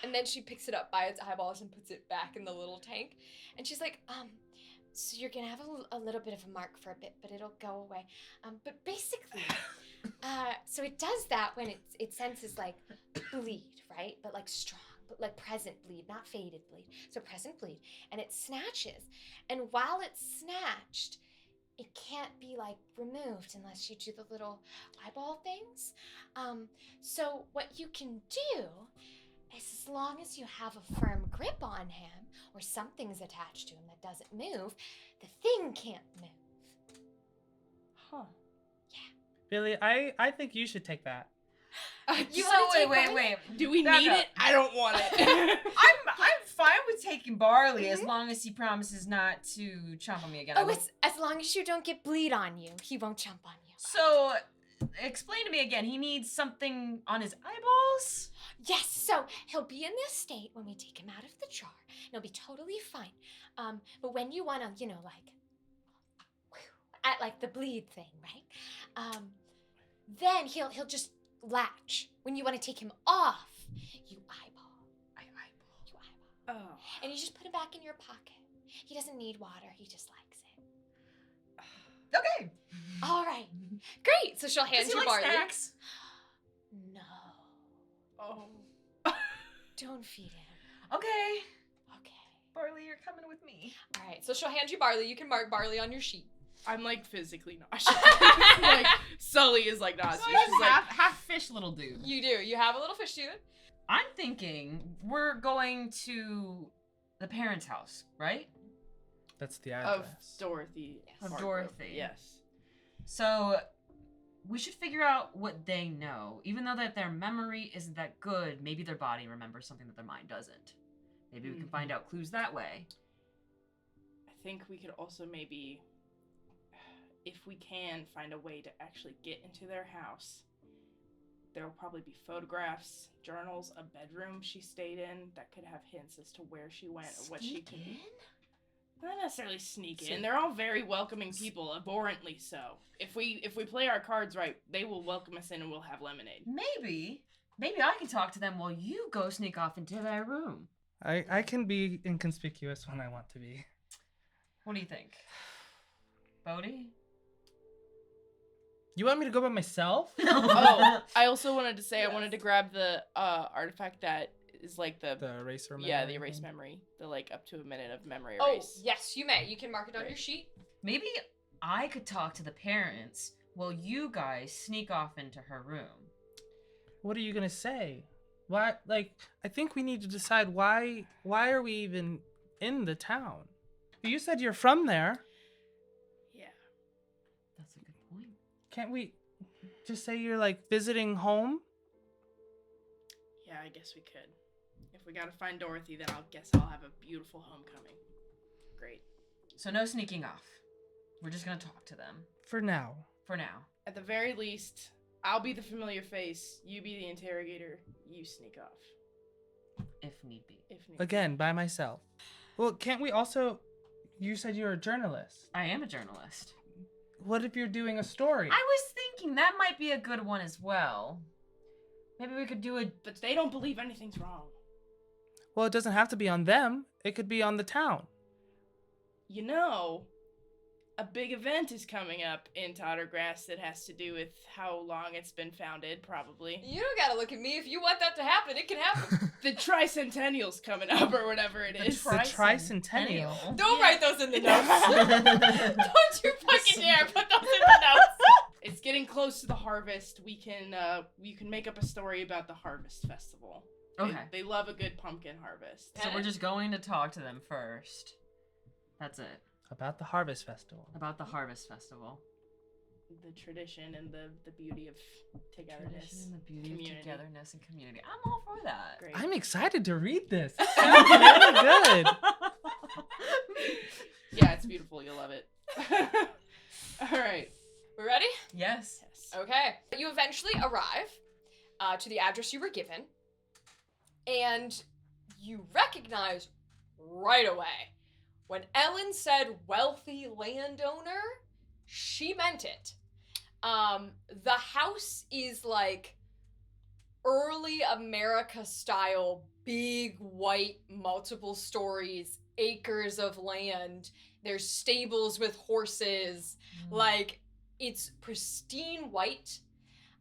And then she picks it up by its eyeballs and puts it back in the little tank. And she's like, so you're gonna have a little bit of a mark for a bit, but it'll go away. But basically, so it does that when it senses like bleed, right? But like strong, but like present bleed, not faded bleed. So present bleed, and it snatches. And while it's snatched, it can't be like removed unless you do the little eyeball things. So what you can do is, as long as you have a firm grip on him or something's attached to him that doesn't move, the thing can't move. Huh. Yeah. Billie, I think you should take that. You wanna take Barley? Wait. Do we need it? I don't want it. I'm fine with taking Barley as long as he promises not to chomp on me again. Oh, it's as long as you don't get bleed on you, he won't jump on you. So, explain to me again. He needs something on his eyeballs? Yes, so he'll be in this state when we take him out of the jar. And he'll be totally fine. But when you want to, like, at like the bleed thing, right? Then he'll just latch. When you want to take him off, you eyeball. You eyeball. Oh. And you just put him back in your pocket. He doesn't need water. He just likes it. Okay. All right. Great. So she'll hand Does he you like Barley. snacks? No. Oh. Don't feed him. Okay. Okay. Barley, you're coming with me. All right. So she'll hand you Barley. You can mark Barley on your sheet. I'm like physically nauseous. Like Sully is like nauseous. So She's like, half fish little dude. You do. You have a little fish dude. I'm thinking we're going to the parents' house, right? That's the address. of Dorothy. Of Mark Dorothy. Roper. Yes. So we should figure out what they know. Even though that their memory isn't that good, maybe their body remembers something that their mind doesn't. Maybe we can find out clues that way. I think we could also maybe, if we can, find a way to actually get into their house. There will probably be photographs, journals, a bedroom she stayed in that could have hints as to where she went or what she could do. Not necessarily sneak in. They're all very welcoming people, abhorrently so. If we play our cards right, they will welcome us in and we'll have lemonade. Maybe I can talk to them while you go sneak off into their room. I can be inconspicuous when I want to be. What do you think? Bohdi? You want me to go by myself? Oh, I also wanted to say I wanted to grab the artifact that is like the eraser memory. yeah, the erase memory. The like up to a minute of memory Oh, erase. yes, you may. You can mark it on your sheet. Maybe I could talk to the parents while you guys sneak off into her room. What are you gonna say? Why? Like, I think we need to decide why are we even in the town? You said you're from there. Yeah. That's a good point. Can't we just say you're like visiting home? Yeah, I guess we could. If we gotta find Dorothy, then I'll have a beautiful homecoming. Great. So no sneaking off. We're just gonna talk to them. For now. For now. At the very least, I'll be the familiar face, you be the interrogator, you sneak off. If need be. If need be. Again, by myself. Well, can't we also... You said you're a journalist. I am a journalist. What if you're doing a story? I was thinking that might be a good one as well. Maybe we could do a... But they don't believe anything's wrong. Well, it doesn't have to be on them. It could be on the town. You know, a big event is coming up in Tottergrass that has to do with how long it's been founded, probably. You don't gotta look at me. If you want that to happen, it can happen. The Tricentennial's coming up, or whatever it is. The Tricentennial. Don't Yeah. write those in the notes. Don't you fucking dare put those in the notes. It's getting close to the harvest. We can, you can make up a story about the harvest festival. Okay. They love a good pumpkin harvest. So we're just going to talk to them first. That's it. About the Harvest Festival. About the Harvest Festival. the tradition and the beauty of togetherness. Tradition and the beauty community. of togetherness and community. I'm all for that. Great. I'm excited to read this. It sounds really good. Yeah, it's beautiful. You'll love it. All right. We ready? Yes. Okay. You eventually arrive to the address you were given, and you recognize right away when Ellen said wealthy landowner, she meant it. The house is like early America style, big white, multiple stories, acres of land. There's stables with horses. Like, it's pristine white.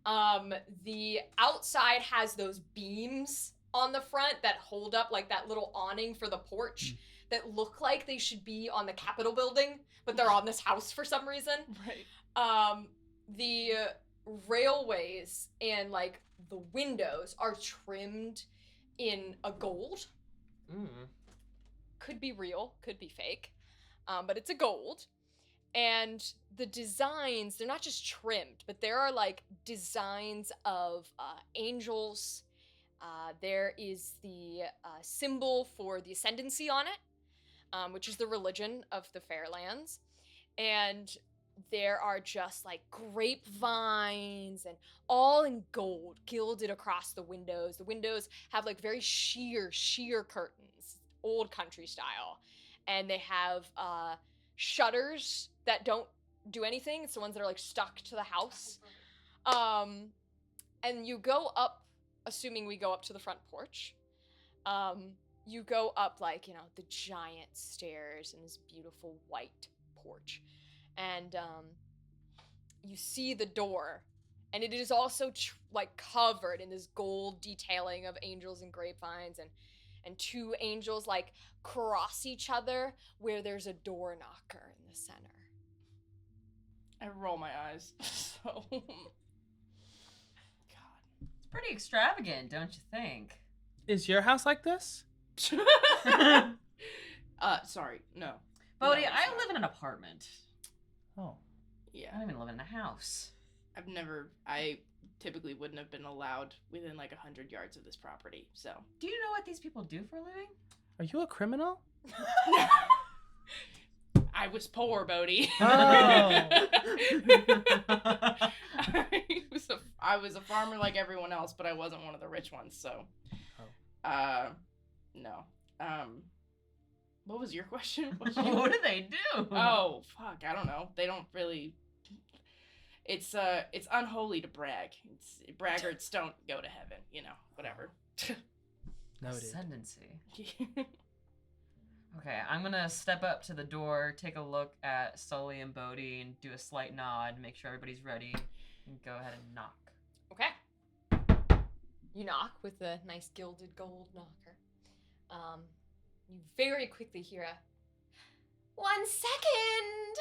The outside has those beams on the front that hold up like that little awning for the porch that look like they should be on the Capitol building, but they're on this house for some reason. Right. The railways and like the windows are trimmed in a gold. Could be real, could be fake, but it's a gold. And the designs, they're not just trimmed, but there are like designs of angels. There is the symbol for the ascendancy on it, which is the religion of the Fairlands. And there are just like grapevines and all in gold, gilded across the windows. The windows have like very sheer curtains, old country style. And they have shutters that don't do anything. It's the ones that are like stuck to the house. And you go up, assuming we go up to the front porch. You go up like, you know, the giant stairs and this beautiful white porch. And you see the door, and it is also like covered in this gold detailing of angels and grapevines, and two angels like cross each other where there's a door knocker in the center. I roll my eyes. So, God, It's pretty extravagant, don't you think? Is your house like this? Sorry, no. Bohdi, No, I it's live not. in an apartment. Oh. I Yeah, don't even live in a house. I typically wouldn't have been allowed within like 100 yards of this property, so. Do you know what these people do for a living? Are you a criminal? I was poor, Bohdi. Oh. I was a farmer like everyone else, but I wasn't one of the rich ones, so. No. What was your question? What do they do? Oh, fuck, I don't know. They don't really. It's unholy to brag. Braggarts don't go to heaven, you know, whatever. Noted. Ascendancy. Okay, I'm gonna step up to the door, take a look at Sully and Bohdi, and do a slight nod, make sure everybody's ready, and go ahead and knock. Okay. You knock with a nice gilded gold knocker. You very quickly hear a 1 second,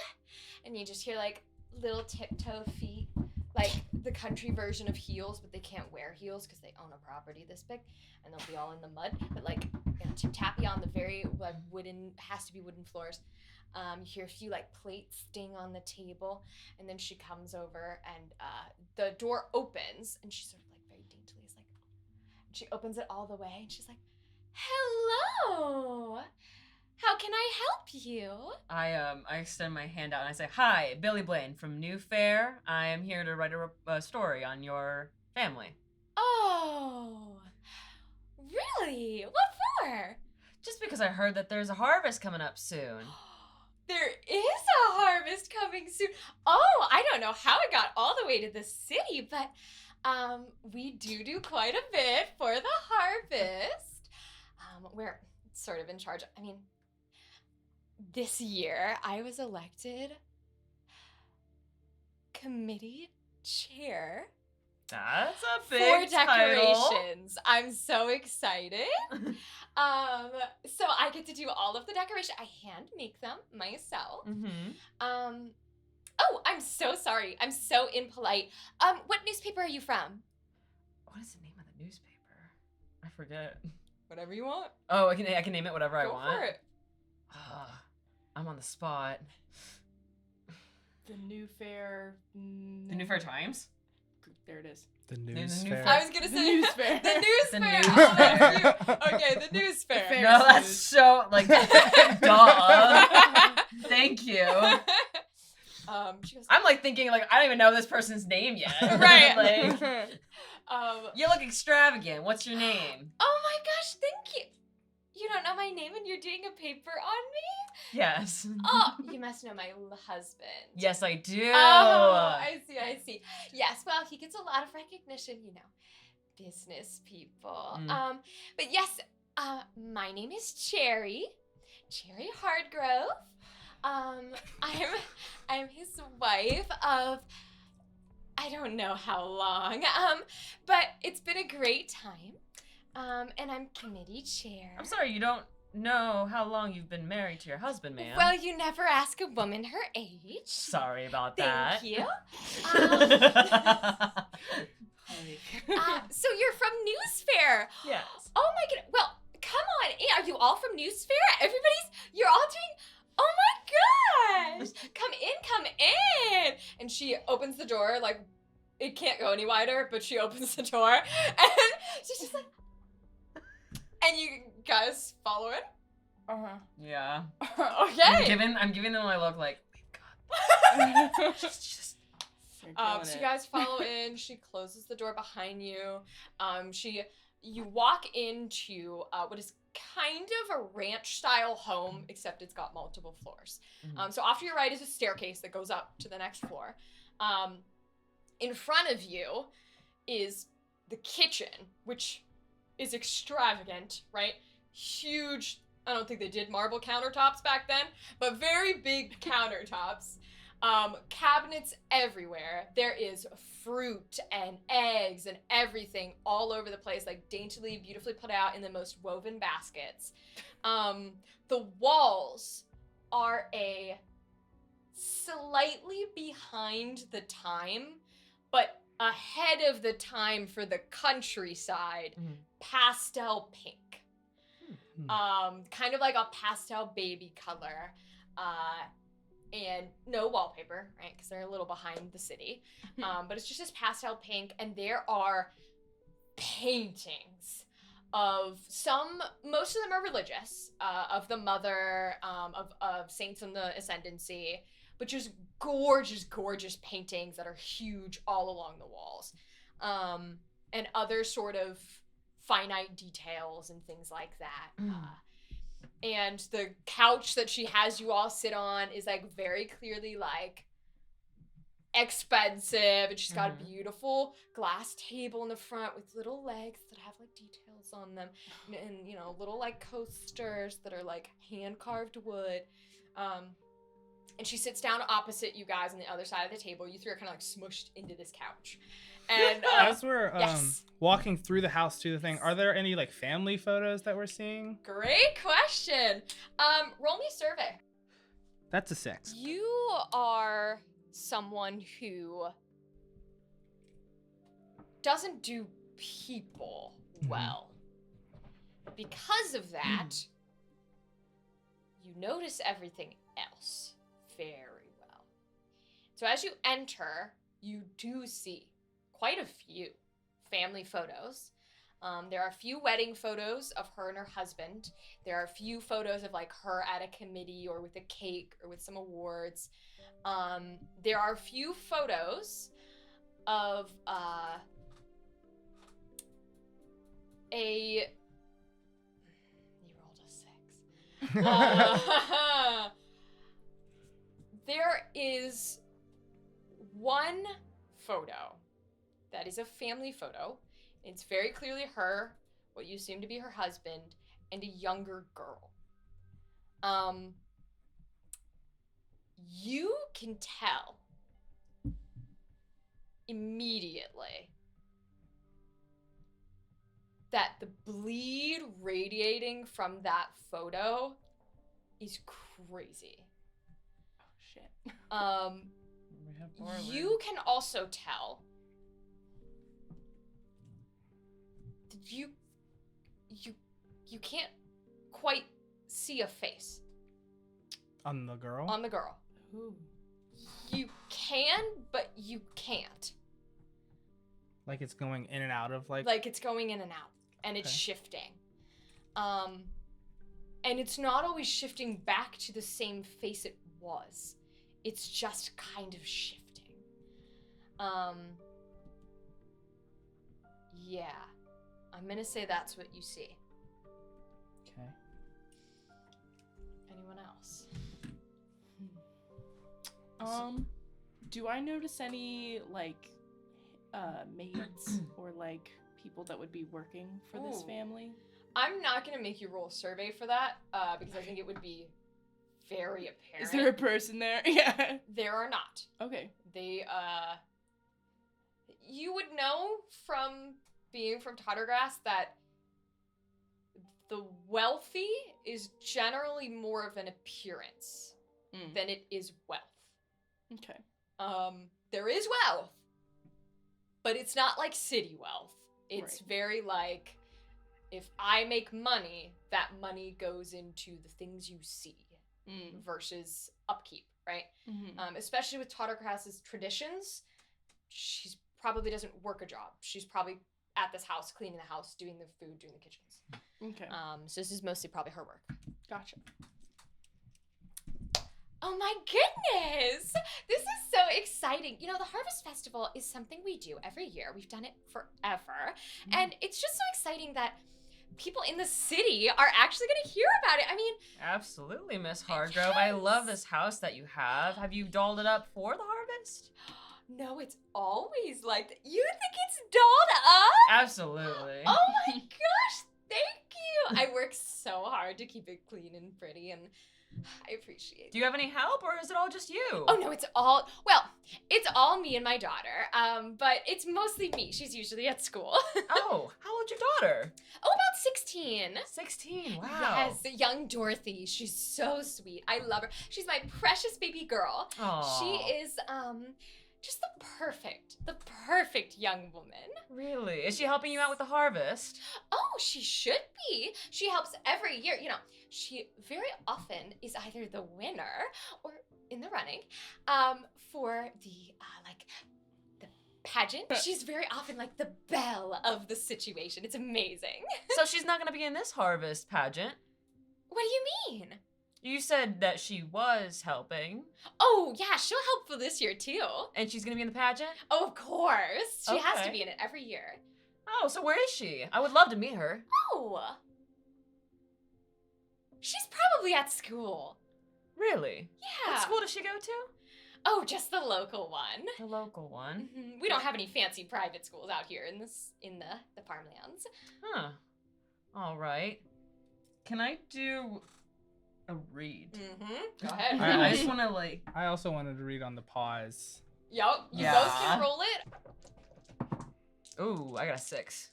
and you just hear like little tiptoe feet, like the country version of heels, but they can't wear heels because they own a property this big, and they'll be all in the mud. But like, you know, tip tappy on the very like wooden, has to be wooden floors. You hear a few like plates ding on the table, and then she comes over, and the door opens, and she sort of like very daintily is like, she opens it all the way, and she's like, "Hello, how can I help you?" I extend my hand out and I say, "Hi, Billie Blaine from New Fair. I am here to write a story on your family." Oh, really? What for? Just because I heard that there's a harvest coming up soon. There is a harvest coming soon. Oh, I don't know how it got all the way to the city, but we do quite a bit for the harvest. We're sort of in charge. I mean, this year I was elected committee chair That's a for big title. decorations. I'm so excited. So I get to do all of the decoration. I hand make them myself. Mm-hmm. Oh, I'm so sorry. I'm so impolite. What newspaper are you from? What is the name of the newspaper? I forget. Whatever you want. Oh, I can name it whatever I Go want. for it. I'm on the spot. The New Fair. The New Fair Times? There it is. The New news fair. fair. I was gonna The say news fair. The news The fair. news Oh, that's fair. cute. Okay, the news fair. fair. No, that's news. so, like, duh. Thank you. She goes, I'm, like, thinking, like, I don't even know this person's name yet. right. Like, um, you look extravagant. What's your name? oh my gosh, thank you. You don't know my name and you're doing a paper on me? Yes. Oh, you must know my husband. Yes, I do. Oh, I see. Yes, well, he gets a lot of recognition, you know, business people. Mm. But yes, my name is Cherry Hardgrove. I'm his wife of I don't know how long. But it's been a great time. And I'm committee chair. I'm sorry, you don't know how long you've been married to your husband, ma'am. Well, you never ask a woman her age. Sorry about that. Thank you. So you're from News Fair. Yes. Oh my goodness. Well, come on. Are you all from News Fair? You're all doing, oh my gosh. Come in. And she opens the door, like, it can't go any wider, but she opens the door. And she's just like, and you guys follow it? Uh-huh. Yeah. Okay. I'm giving them my look like, just So you guys follow in. She closes the door behind you. You walk into what is kind of a ranch-style home, except it's got multiple floors. Mhm. So off to your right is a staircase that goes up to the next floor. In front of you is the kitchen, which is extravagant, right? Huge. I don't think they did marble countertops back then, but very big countertops. Cabinets everywhere. There is fruit and eggs and everything all over the place, like daintily, beautifully put out in the most woven baskets. The walls are a slightly behind the time, but ahead of the time for the countryside, Mhm. pastel pink. Kind of like a pastel baby color. And no wallpaper, right? Because they're a little behind the city. But it's just this pastel pink, and there are paintings of most of them are religious, of the mother, of saints in the ascendancy, but just gorgeous paintings that are huge all along the walls. And other sort of finite details and things like that. And the couch that she has you all sit on is like very clearly like expensive, and she's got a beautiful glass table in the front with little legs that have like details on them, and you know, little like coasters that are like hand carved wood. And she sits down opposite you guys on the other side of the table. You three are kind of like smushed into this couch. And as we're yes. walking through the house to the thing, are there any like family photos that we're seeing? Great question. Roll me a survey. That's a 6. You are someone who doesn't do people well. Because of that, you notice everything else very well. So as you enter, you do see quite a few family photos. There are a few wedding photos of her and her husband. There are a few photos of like her at a committee or with a cake or with some awards. There are a few photos of you rolled a 6. There is one photo that is a family photo. It's very clearly her, what you assume to be her husband, and a younger girl. You can tell immediately that the bleed radiating from that photo is crazy. Oh, shit. You can also tell that you can't quite see a face On the girl? on the girl. Ooh. You can, but you can't. Like it's going in and out of like. Like it's going in and out, and it's Okay. shifting. And it's not always shifting back to the same face it was. It's just kind of shifting. Yeah. I'm gonna say that's what you see. Okay. Anyone else? Do I notice any like maids or like people that would be working for this Ooh. family? I'm not gonna make you roll a survey for that, because I think it would be very apparent. Is there a person there? Yeah. There are not. Okay. They, you would know from being from Tottergrass that the wealthy is generally more of an appearance than it is wealth. Okay. There is wealth, but it's not like city wealth. It's Right. very like, if I make money, that money goes into the things you see versus upkeep, right? Mm-hmm. Especially with Tottergrass's traditions, she's probably doesn't work a job. She's probably at this house, cleaning the house, doing the food, doing the kitchens. Okay. So this is mostly probably her work. Gotcha. Oh my goodness! This is so exciting. You know, the Harvest Festival is something we do every year. We've done it forever. And it's just so exciting that people in the city are actually going to hear about it. I mean... Absolutely, Miss Hargrove. I love this house that you have. Have you dolled it up for the harvest? No, it's always like that. You think it's dolled up? Absolutely. Oh my gosh, thank you. I work so hard to keep it clean and pretty, and I appreciate it. Do you have any help, or is it all just you? Oh no, it's all me and my daughter. But it's mostly me. She's usually at school. Oh, how old's your daughter? Oh, about 16. 16, wow. Yes, young Dorothy. She's so sweet. I love her. She's my precious baby girl. Aw. She is just the perfect young woman. Really? Is she helping you out with the harvest? Oh, she should be. She helps every year. You know, she very often is either the winner or in the running for the the pageant. She's very often like the belle of the situation. It's amazing. So she's not gonna be in this harvest pageant. What do you mean? You said that she was helping. Oh, yeah, she'll help for this year too. And she's gonna be in the pageant? Oh, of course. She has to Okay. be in it every year. Oh, so where is she? I would love to meet her. Oh. She's probably at school. Really? Yeah. What school does she go to? Oh, just the local one. The local one. We don't have any fancy private schools out here in the farmlands. Huh. All right. Can I do a read? Go ahead. I just want to like. I also wanted to read on the pause. Yo, you Yeah. both can roll it. Ooh, I got a 6.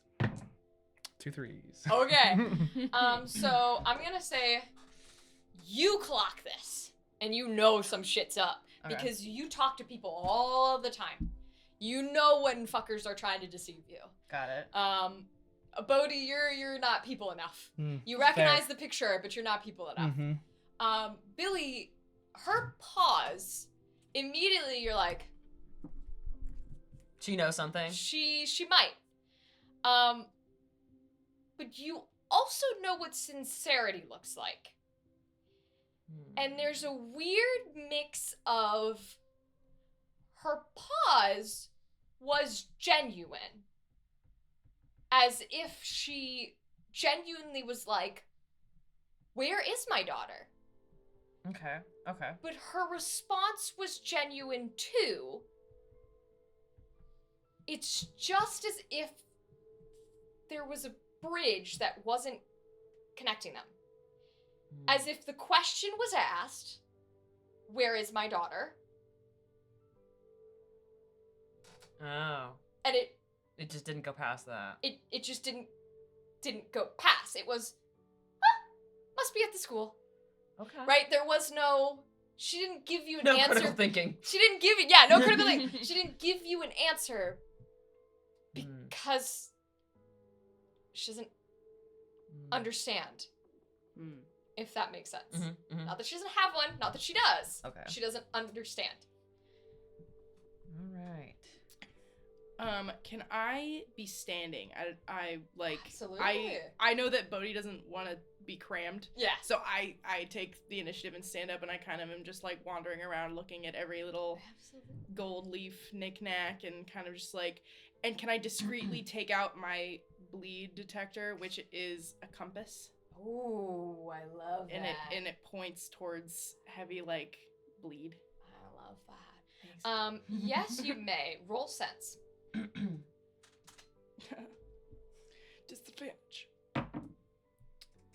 2 threes. Okay. So I'm gonna say you clock this, and you know some shit's up Okay. because you talk to people all the time. You know when fuckers are trying to deceive you. Got it. Bohdi, you're not people enough. Mm, You recognize the picture, but you're not people enough. Mm-hmm. Billie, her pause, immediately you're like, She knows something. she might. But you also know what sincerity looks like. And there's a weird mix of her pause was genuine. As if she genuinely was like, where is my daughter? Okay. Okay. But her response was genuine too. It's just as if there was a bridge that wasn't connecting them. As if the question was asked, where is my daughter? Oh. And It just didn't go past that. it just didn't go past. It was, must be at the school. Okay. Right? There was no, she didn't give you an No answer. critical thinking. She didn't give you, no critical thinking. She didn't give you an answer because she doesn't understand. If that makes sense. Not that she doesn't have one, not that she does. Okay. She doesn't understand. All right. Can I be standing? I like. Absolutely. I know that Bohdi doesn't want to be crammed. Yeah. So I take the initiative and stand up, and I kind of am just like wandering around, looking at every little gold leaf knickknack, and kind of just like. And can I discreetly take out my bleed detector, which is a compass? Ooh, I love that. And it points towards heavy like bleed. I love that. Yes, you may. Roll sense. Disadvantage.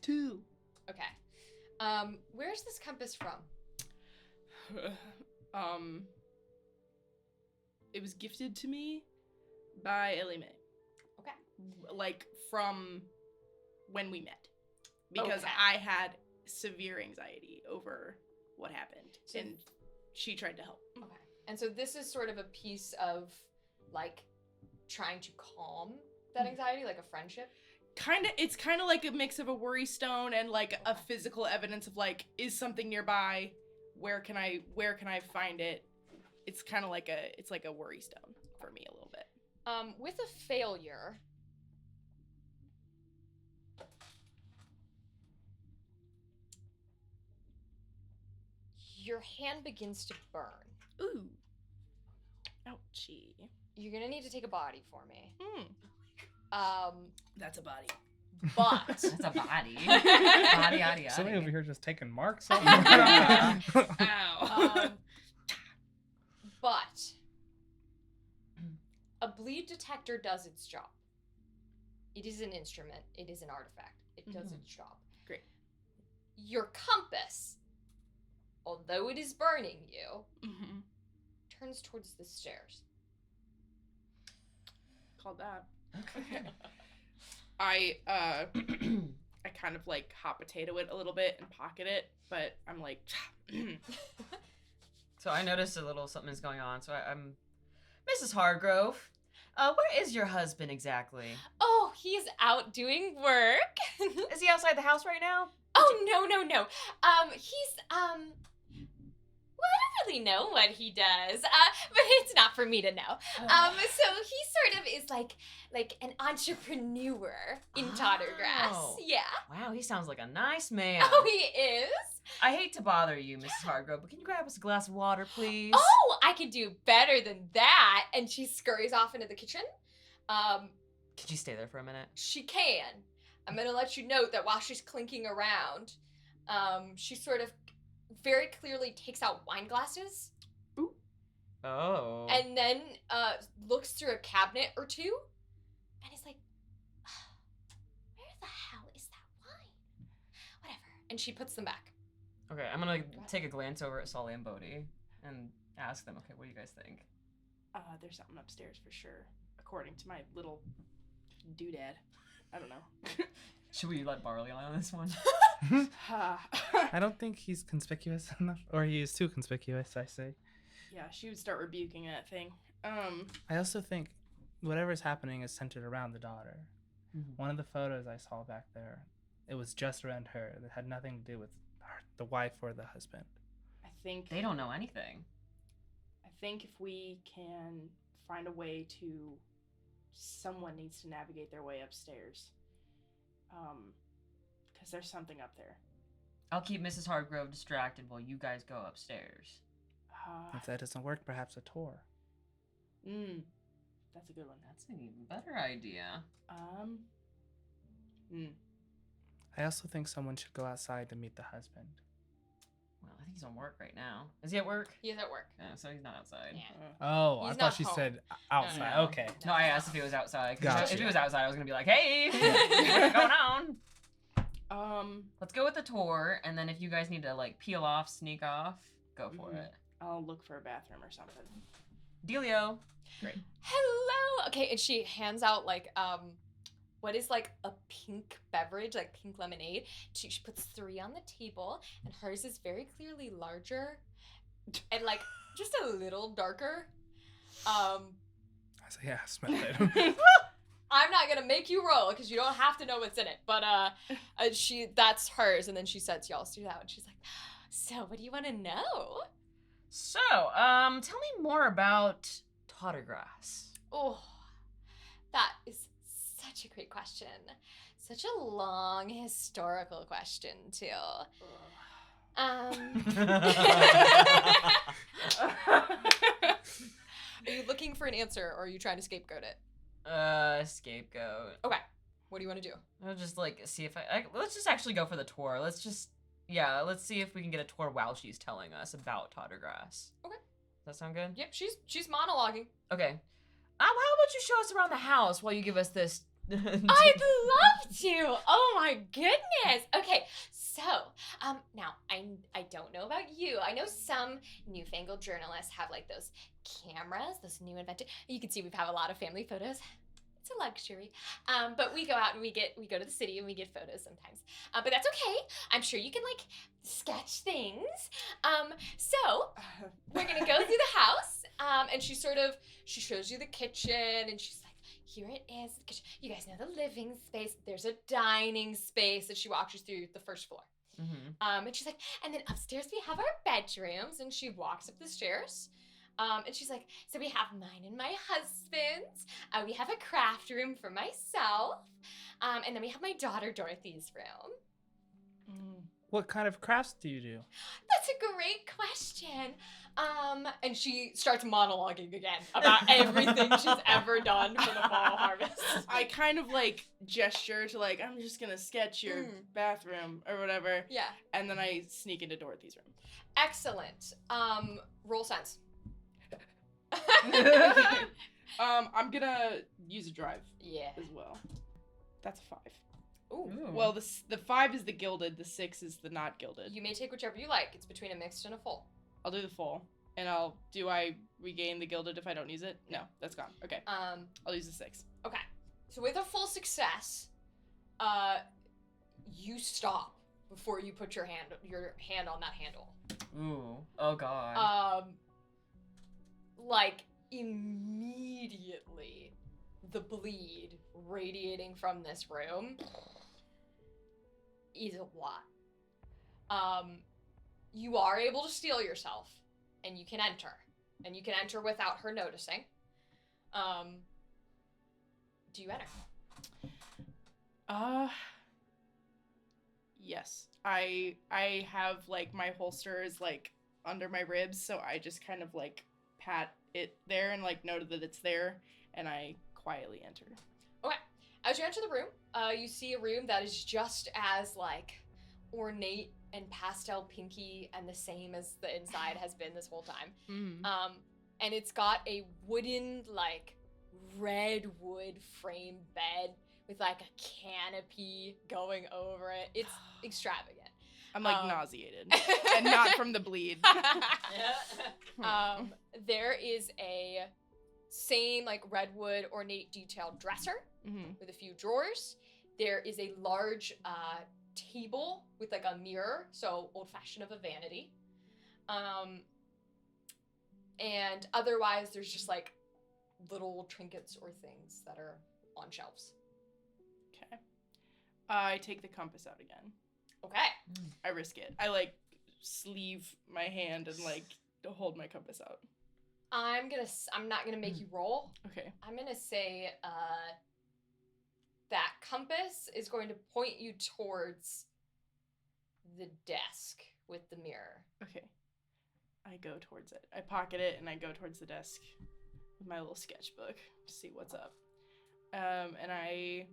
2. Okay. Where's this compass from? It was gifted to me by Ellie Mae. Okay. Like from when we met. Because Okay. I had severe anxiety over what happened. So- and she tried to help. Okay. And so this is sort of a piece of, like, trying to calm that anxiety, like a friendship? It's kind of like a mix of a worry stone and like a physical evidence of like, is something nearby? Where can I find it? It's kind of like a worry stone for me a little bit. With a failure, your hand begins to burn. Ooh. Ouchie. You're gonna need to take a body for me. That's a body. But That's a body. Body. Somebody over here just taking marks. Ow. But a bleed detector does its job. It is an instrument. It is an artifact. It does its job. Great. Your compass, although it is burning you, turns towards the stairs. Called that. Okay. I kind of like hot potato it a little bit and pocket it, but I'm like, So I noticed a little something is going on. So I'm Mrs. Hargrove. Where is your husband exactly? Oh, he's out doing work. Is he outside the house right now? Oh, no. He's, well, I don't really know what he does, but it's not for me to know. So he sort of is like an entrepreneur in Tottergrass. Oh. Yeah. Wow, he sounds like a nice man. Oh, he is? I hate to bother you, Mrs. Hargrove, but can you grab us a glass of water, please? Oh, I can do better than that. And she scurries off into the kitchen. Could you stay there for a minute? She can. I'm gonna let you know that while she's clinking around, she sort of very clearly takes out wine glasses. Ooh. Oh. And then looks through a cabinet or two and is like, where the hell is that wine? Whatever. And she puts them back. Okay, I'm gonna take a glance over at Sully and Bohdi and ask them, okay, what do you guys think? There's something upstairs for sure, according to my little doodad. I don't know. Should we let Barley on this one? I don't think he's conspicuous enough, or he is too conspicuous, I say. Yeah, she would start rebuking that thing. I also think whatever's happening is centered around the daughter. Mhm. One of the photos I saw back there, it was just around her. It had nothing to do with her, the wife or the husband. I think They don't know anything. I think if we can find a way to, someone needs to navigate their way upstairs. Because there's something up there. I'll keep Mrs. Hargrove distracted while you guys go upstairs. If that doesn't work, perhaps a tour. That's a good one. That's an even better idea. I also think someone should go outside to meet the husband. Well, I think he's on work right now. Is he at work? He's at work. Yeah, so he's not outside. Yeah. Oh, He's I not thought she home. said outside. No. Okay. No, I asked if he was outside. 'Cause Gotcha. if he was outside, I was gonna be like, "Hey, what's going on?" Let's go with the tour, and then if you guys need to like peel off, sneak off, go for it. I'll look for a bathroom or something. Dealio. Great. Hello. Okay, and she hands out like what is like a pink beverage, like pink lemonade. She puts 3 on the table, and hers is very clearly larger and like just a little darker. I say, yeah, smell it. I'm not gonna make you roll because you don't have to know what's in it. But that's hers, and then she sets y'all through that, and she's like, "So, what do you want to know?" So, tell me more about Tottergrass? Oh, that is such a great question. Such a long historical question, too. Are you looking for an answer, or are you trying to scapegoat it? Scapegoat. Okay. What do you want to do? I'll just see if let's just actually go for the tour. Let's see if we can get a tour while she's telling us about Tottergrass. Okay. Does that sound good? Yep, she's monologuing. Okay. How about you show us around the house while you give us this? I'd love to. Oh my goodness. Okay, so now I don't know about you. I know some newfangled journalists have like those cameras, those new invented. You can see we have a lot of family photos. It's a luxury. But we go out and we go to the city and we get photos sometimes. But that's okay. I'm sure you can like sketch things. So we're gonna go through the house. And she shows you the kitchen and she's like, here it is, the kitchen. You guys know the living space. There's a dining space, and she walks you through the first floor. Mm-hmm. And she's like, and then upstairs we have our bedrooms, and she walks up the stairs. And she's like, so we have mine and my husband's. We have a craft room for myself. And then we have my daughter Dorothy's room. What kind of crafts do you do? That's a great question. And she starts monologuing again about everything she's ever done for the fall harvest. I kind of like gesture to like, I'm just gonna sketch your bathroom or whatever. Yeah. And then I sneak into Dorothy's room. Excellent. Roll sense. I'm gonna use a drive. Yeah. As well. That's a 5. Ooh. Well, the 5 is the gilded, the 6 is the not gilded. You may take whichever you like. It's between a mixed and a full. I'll do the full. And do I regain the gilded if I don't use it? No, that's gone. Okay. I'll use the 6. Okay. So with a full success, you stop before you put your hand on that handle. Ooh. Oh god. Like immediately the bleed radiating from this room is a lot. You are able to steel yourself, and you can enter without her noticing. Do you enter? Yes. I have like my holster is like under my ribs, so I just kind of like pat it there and like note that it's there, and I quietly enter. Okay. As you enter the room, you see a room that is just as like ornate and pastel pinky and the same as the inside has been this whole time. Mm-hmm. And it's got a wooden, like, red wood frame bed with like a canopy going over it. It's extravagant. I'm like nauseated, and not from the bleed. There is a same like redwood ornate detailed dresser with a few drawers. There is a large table with like a mirror, so old-fashioned of a vanity. And otherwise there's just like little trinkets or things that are on shelves. Okay. I take the compass out again. Okay. I risk it. I like sleeve my hand and like hold my compass out. I'm not gonna make you roll. Okay. I'm gonna say that compass is going to point you towards the desk with the mirror. Okay. I go towards it. I pocket it and I go towards the desk with my little sketchbook to see what's up. And I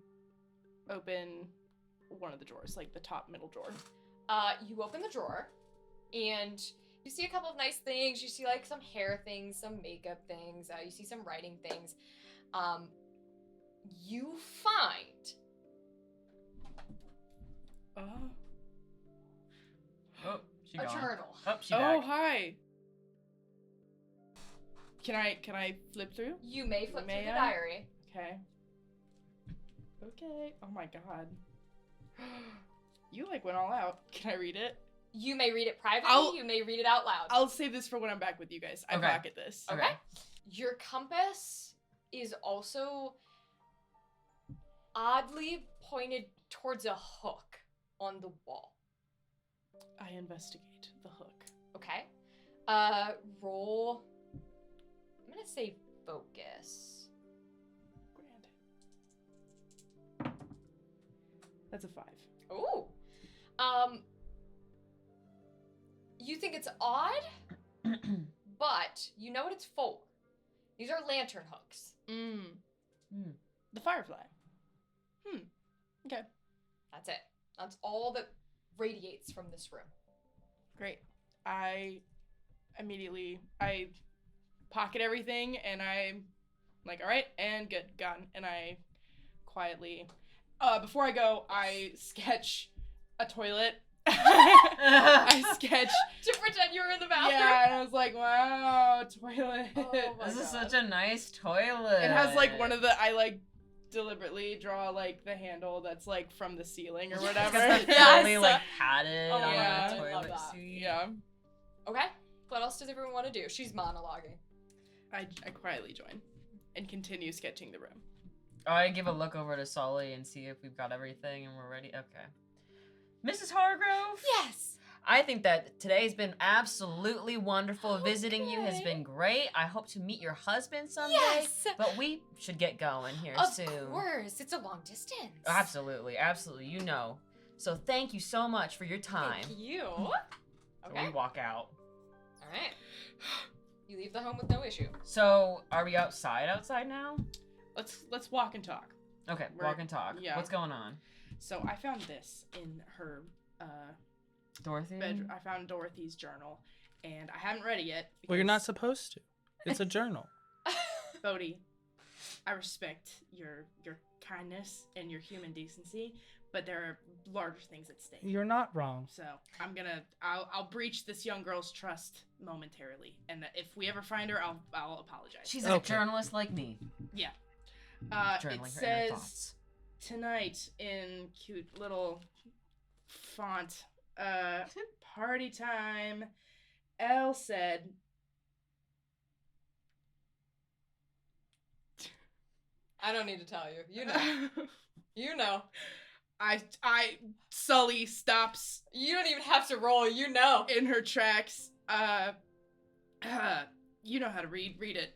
open one of the drawers, like the top middle drawer. You open the drawer and you see a couple of nice things. You see like some hair things, some makeup things. You see some writing things. You find Oh, she a gone. journal. Oh, she Oh, back. hi. Can I flip through? You may flip May through the I? diary. Okay. Okay. Oh my god. You like went all out. Can I read it? You may read it privately. I'll- You may read it out loud. I'll save this for when I'm back with you guys. I Okay. pocket this. Okay. Your compass is also oddly pointed towards a hook on the wall. I investigate the hook. Okay. Roll. I'm gonna say focus. Grand. That's a 5. Ooh. You think it's odd, but you know what it's for. These are lantern hooks. The firefly. Okay. That's it. That's all that radiates from this room. Great. I pocket everything and I'm like, all right, and good, gone. And I quietly, before I go, I sketch a toilet. I sketch to pretend you were in the bathroom. Yeah, and I was like, wow, toilet. Oh my This is God. such a nice toilet. It has like one of the deliberately draw like the handle that's like from the ceiling or whatever. It's Yes. fully like padded Oh on yeah, the I love toilet that. seat. Yeah. Okay. What else does everyone want to do? She's monologuing. I quietly join and continue sketching the room. I give a look over to Sully and see if we've got everything and we're ready. Okay. Mrs. Hargrove? Yes. I think that today's been absolutely wonderful. Visiting you has Okay. been great. I hope to meet your husband someday. Yes. But we should get going here Of soon. course. It's a long distance. Absolutely, absolutely. You know. So thank you so much for your time. Thank you. So Okay. we walk out. All right. You leave the home with no issue. So are we outside now? Let's walk and talk. Okay, We're- walk and talk. yeah. What's going on? So I found this in her Dorothy? bedroom. I found Dorothy's journal, and I haven't read it yet. Well, you're not because- supposed to. It's a journal. Bohdi, I respect your kindness and your human decency, but there are larger things at stake. You're not wrong. So I'll breach this young girl's trust momentarily, and if we ever find her, I'll apologize. She's like a journalist like me. It Journaling her inner says thoughts. tonight in cute little font, party time. Elle said. I don't need to tell you. You know. You know. Sully stops You don't even have to roll. You know. in her tracks. You know how to read it.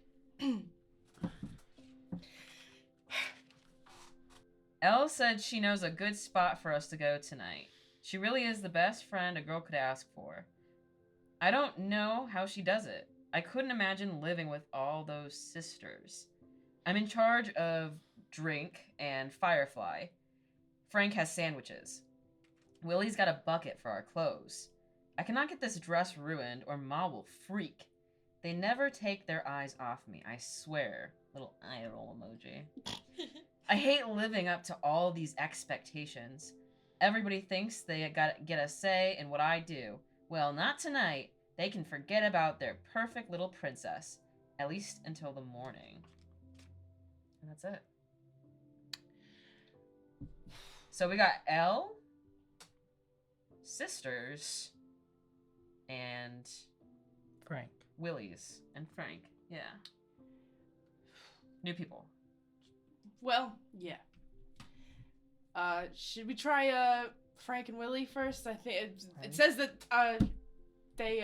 Elle said she knows a good spot for us to go tonight. She really is the best friend a girl could ask for. I don't know how she does it. I couldn't imagine living with all those sisters. I'm in charge of drink and Firefly. Frank has sandwiches. Willie's got a bucket for our clothes. I cannot get this dress ruined or Ma will freak. They never take their eyes off me, I swear. Little eye roll emoji. I hate living up to all these expectations. Everybody thinks they get a say in what I do. Well, not tonight. They can forget about their perfect little princess. At least until the morning. And that's it. So we got Elle, sisters, and Frank. Willie's, and Frank. Yeah. New people. Well, yeah. Should we try Frank and Willie first? I think it says that they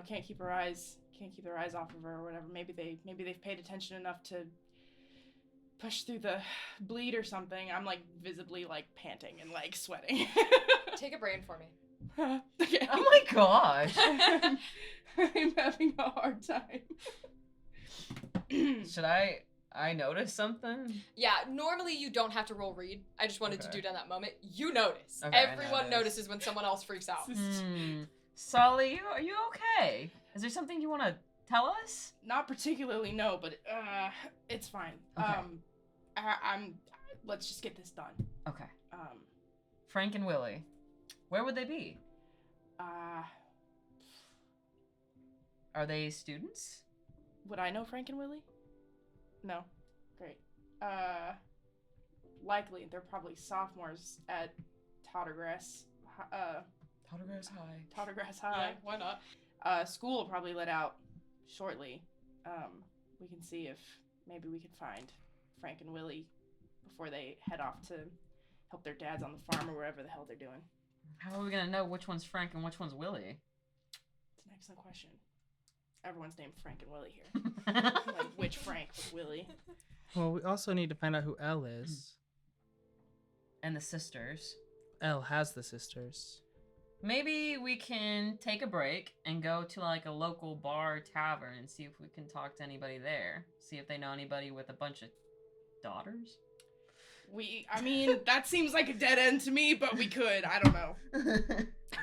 can't keep their eyes off of her or whatever. Maybe they've paid attention enough to push through the bleed or something. I'm like visibly like panting and like sweating. Take a brain for me. Okay. Oh my gosh. I'm having a hard time. Should I notice something? Yeah, normally you don't have to roll read. I just wanted to Okay. do it in that moment. You notice. Okay, I Everyone notice. notices when someone else freaks out. Sully, are you okay? Is there something you want to tell us? Not particularly, no, but it's fine. Okay. I'm. Let's just get this done. Okay. Frank and Willie, where would they be? Are they students? Would I know Frank and Willie? No. Great. Likely they're probably sophomores at Tottergrass. Tottergrass High. Tottergrass High. why not? School will probably let out shortly. We can see if maybe we can find Frank and Willie before they head off to help their dads on the farm or wherever the hell they're doing. How are we gonna know which one's Frank and which one's Willie? It's an excellent question. Everyone's named Frank and Willie here. Like, which Frank was Willie? Well, we also need to find out who Elle is. And the sisters. Elle has the sisters. Maybe we can take a break and go to like a local bar tavern and see if we can talk to anybody there. See if they know anybody with a bunch of daughters. I mean, that seems like a dead end to me, but we could. I don't know.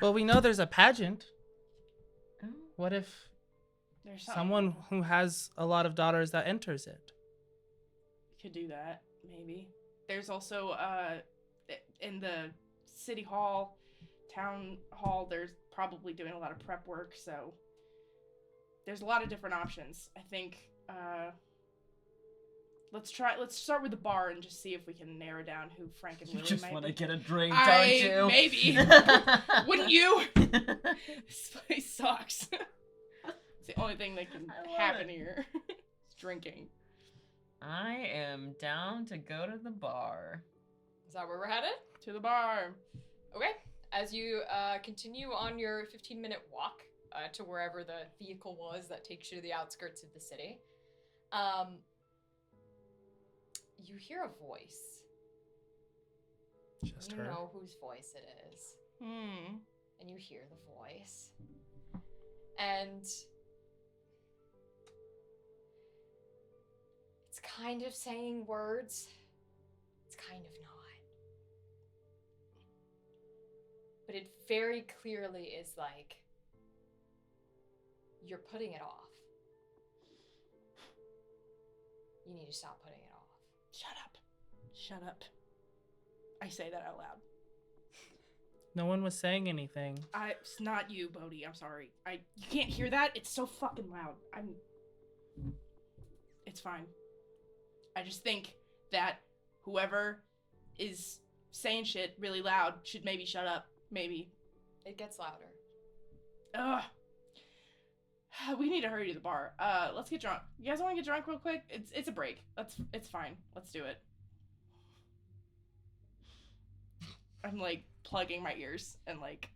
Well, we know there's a pageant. Oh. What if There's someone who has a lot of daughters that enters it? could do that, maybe. There's also, in the city hall, town hall, there's probably doing a lot of prep work, so there's a lot of different options. I think, let's start with the bar and just see if we can narrow down who Frank and Willie You just might want to be. get a drink, don't you? Maybe. Wouldn't you? This place sucks. It's the only thing that can happen here. It's drinking. I am down to go to the bar. Is that where we're headed? To the bar. Okay. As you continue on your 15-minute walk to wherever the vehicle was that takes you to the outskirts of the city, you hear a voice. Just You her. know whose voice it is. And you hear the voice. And it's kind of saying words. It's kind of not. But it very clearly is like, you're putting it off. You need to stop putting it off. Shut up. Shut up. I say that out loud. No one was saying anything. It's not you, Bohdi. I'm sorry. You can't hear that? It's so fucking loud. It's fine. I just think that whoever is saying shit really loud should maybe shut up. Maybe. It gets louder. Ugh. We need to hurry to the bar. Let's get drunk. You guys want to get drunk real quick? It's a break. It's fine. Let's do it. I'm like plugging my ears and like.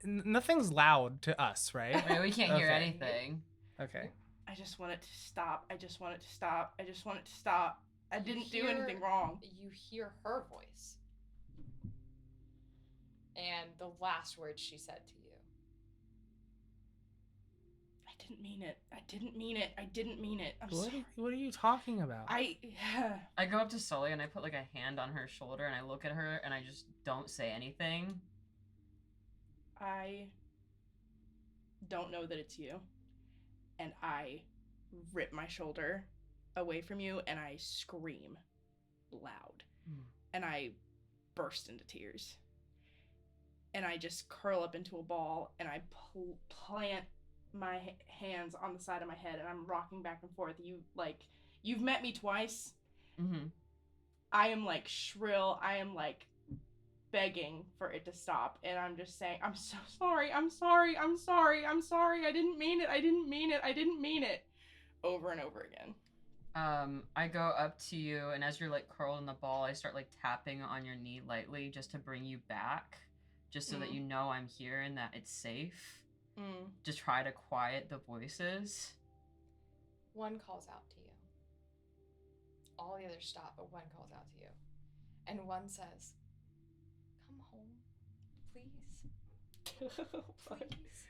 Nothing's loud to us, right? I mean, we can't hear Okay. anything. Okay. I just want it to stop. I just want it to stop. I just want it to stop. I didn't do hear- anything wrong. You hear her voice. And the last words she said to you. I didn't mean it. I didn't mean it. I didn't mean it. I'm sorry. What are you talking about? I go up to Sully and I put like a hand on her shoulder and I look at her and I just don't say anything. I don't know that it's you. And I rip my shoulder away from you and I scream loud. And I burst into tears. And I just curl up into a ball and I plant my hands on the side of my head and I'm rocking back and forth. You've met me twice. Mm-hmm. I am like shrill. I am like begging for it to stop. And I'm just saying, I'm so sorry. I'm sorry. I'm sorry. I'm sorry. I didn't mean it. I didn't mean it. I didn't mean it. Over and over again. I go up to you and as you're like curled in the ball, I start like tapping on your knee lightly just to bring you back. Just so that you know I'm here and that it's safe. To try to quiet the voices. One calls out to you. All the others stop, but one calls out to you. And one says, "Come home, please." Please.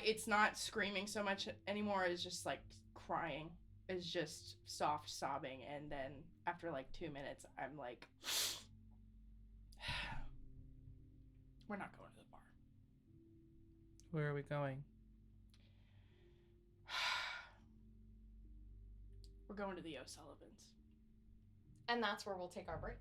It's not screaming so much anymore. It's just like crying. It's just soft sobbing. And then after like 2 minutes, I'm like, we're not going to the bar. Where are we going? We're going to the O'Sullivans. And that's where we'll take our break.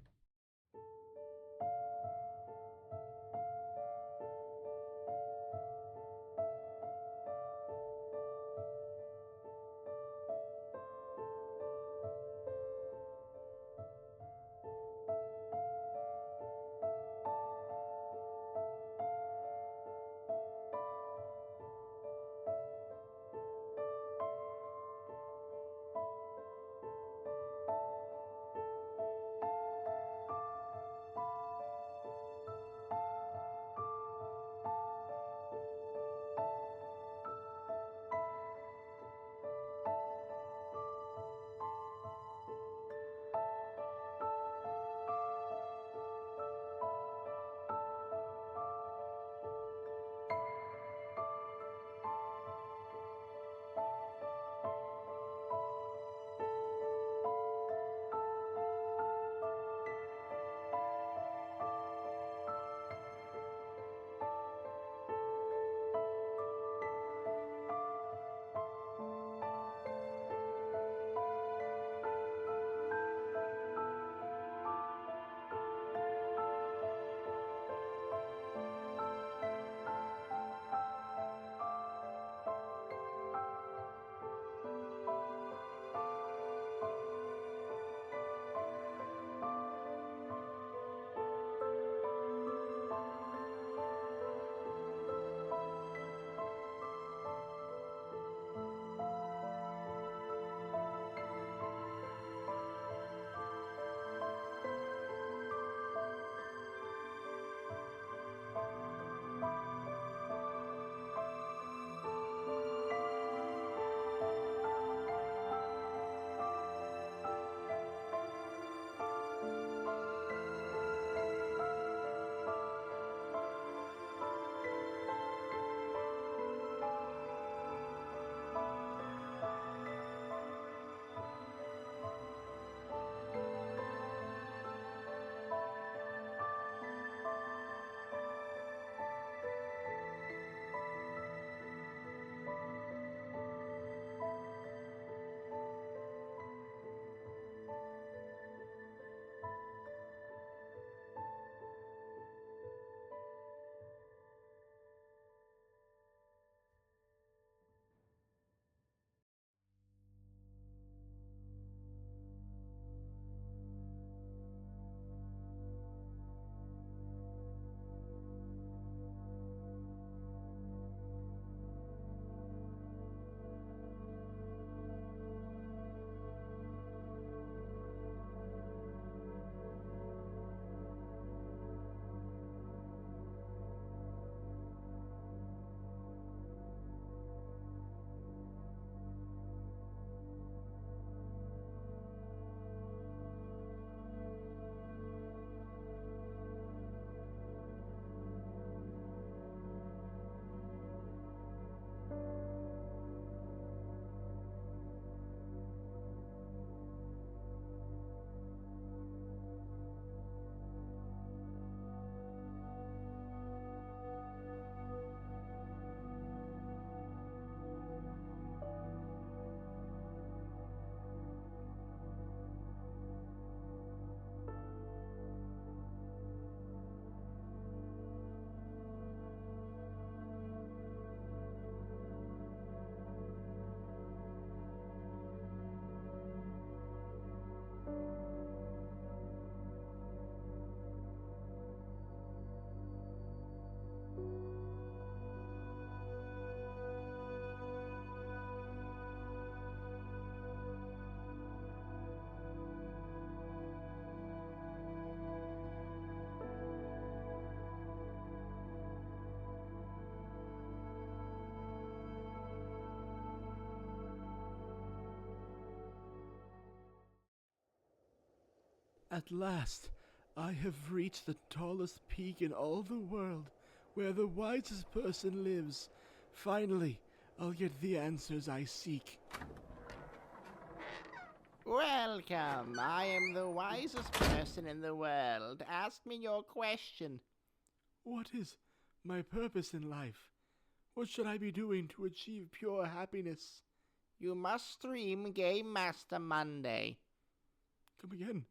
At last, I have reached the tallest peak in all the world, where the wisest person lives. Finally, I'll get the answers I seek. Welcome. I am the wisest person in the world. Ask me your question. What is my purpose in life? What should I be doing to achieve pure happiness? You must stream Game Master Monday. Come again.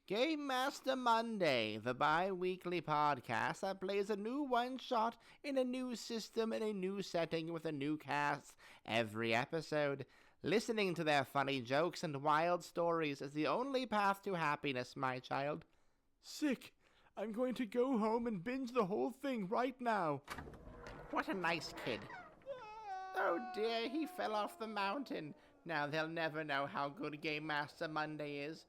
Game Master Monday, the bi-weekly podcast that plays a new one-shot in a new system in a new setting with a new cast every episode. Listening to their funny jokes and wild stories is the only path to happiness, my child. Sick. I'm going to go home and binge the whole thing right now. What a nice kid. Oh dear, he fell off the mountain. Now they'll never know how good Game Master Monday is.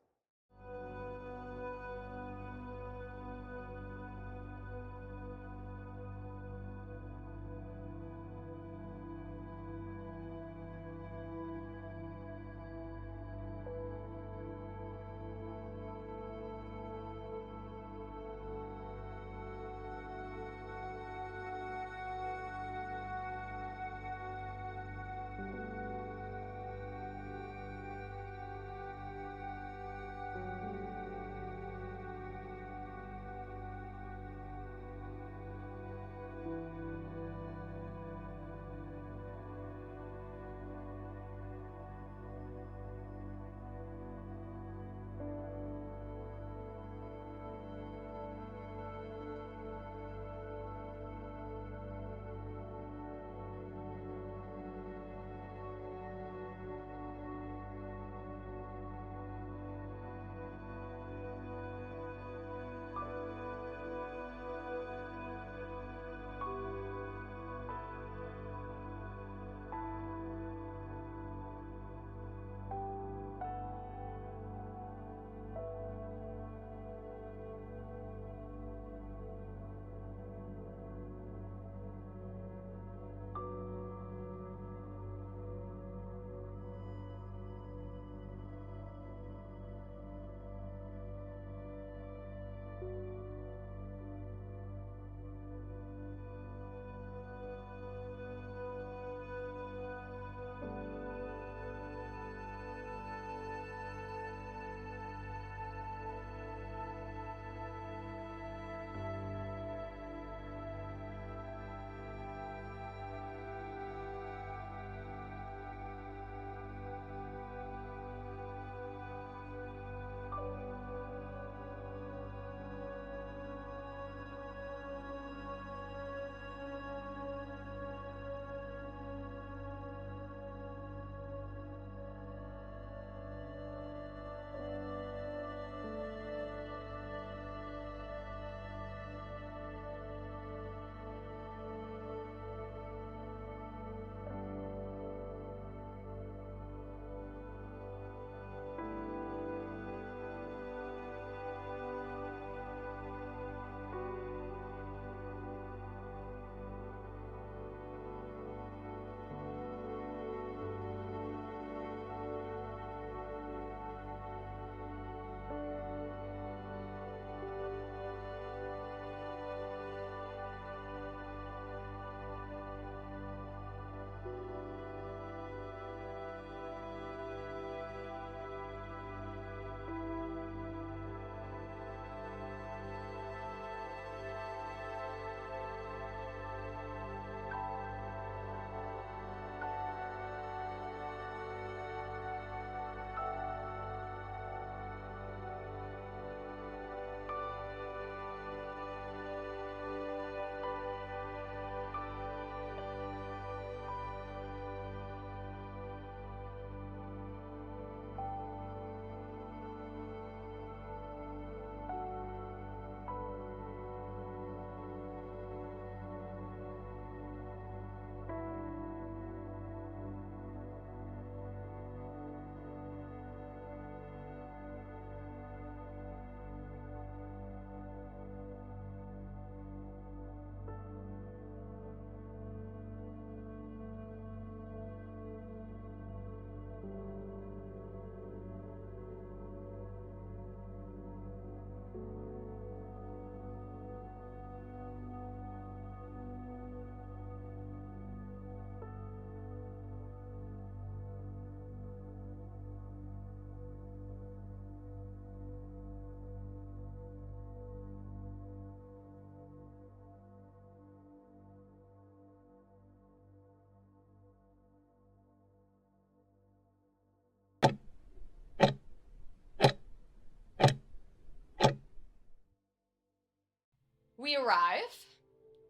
We arrive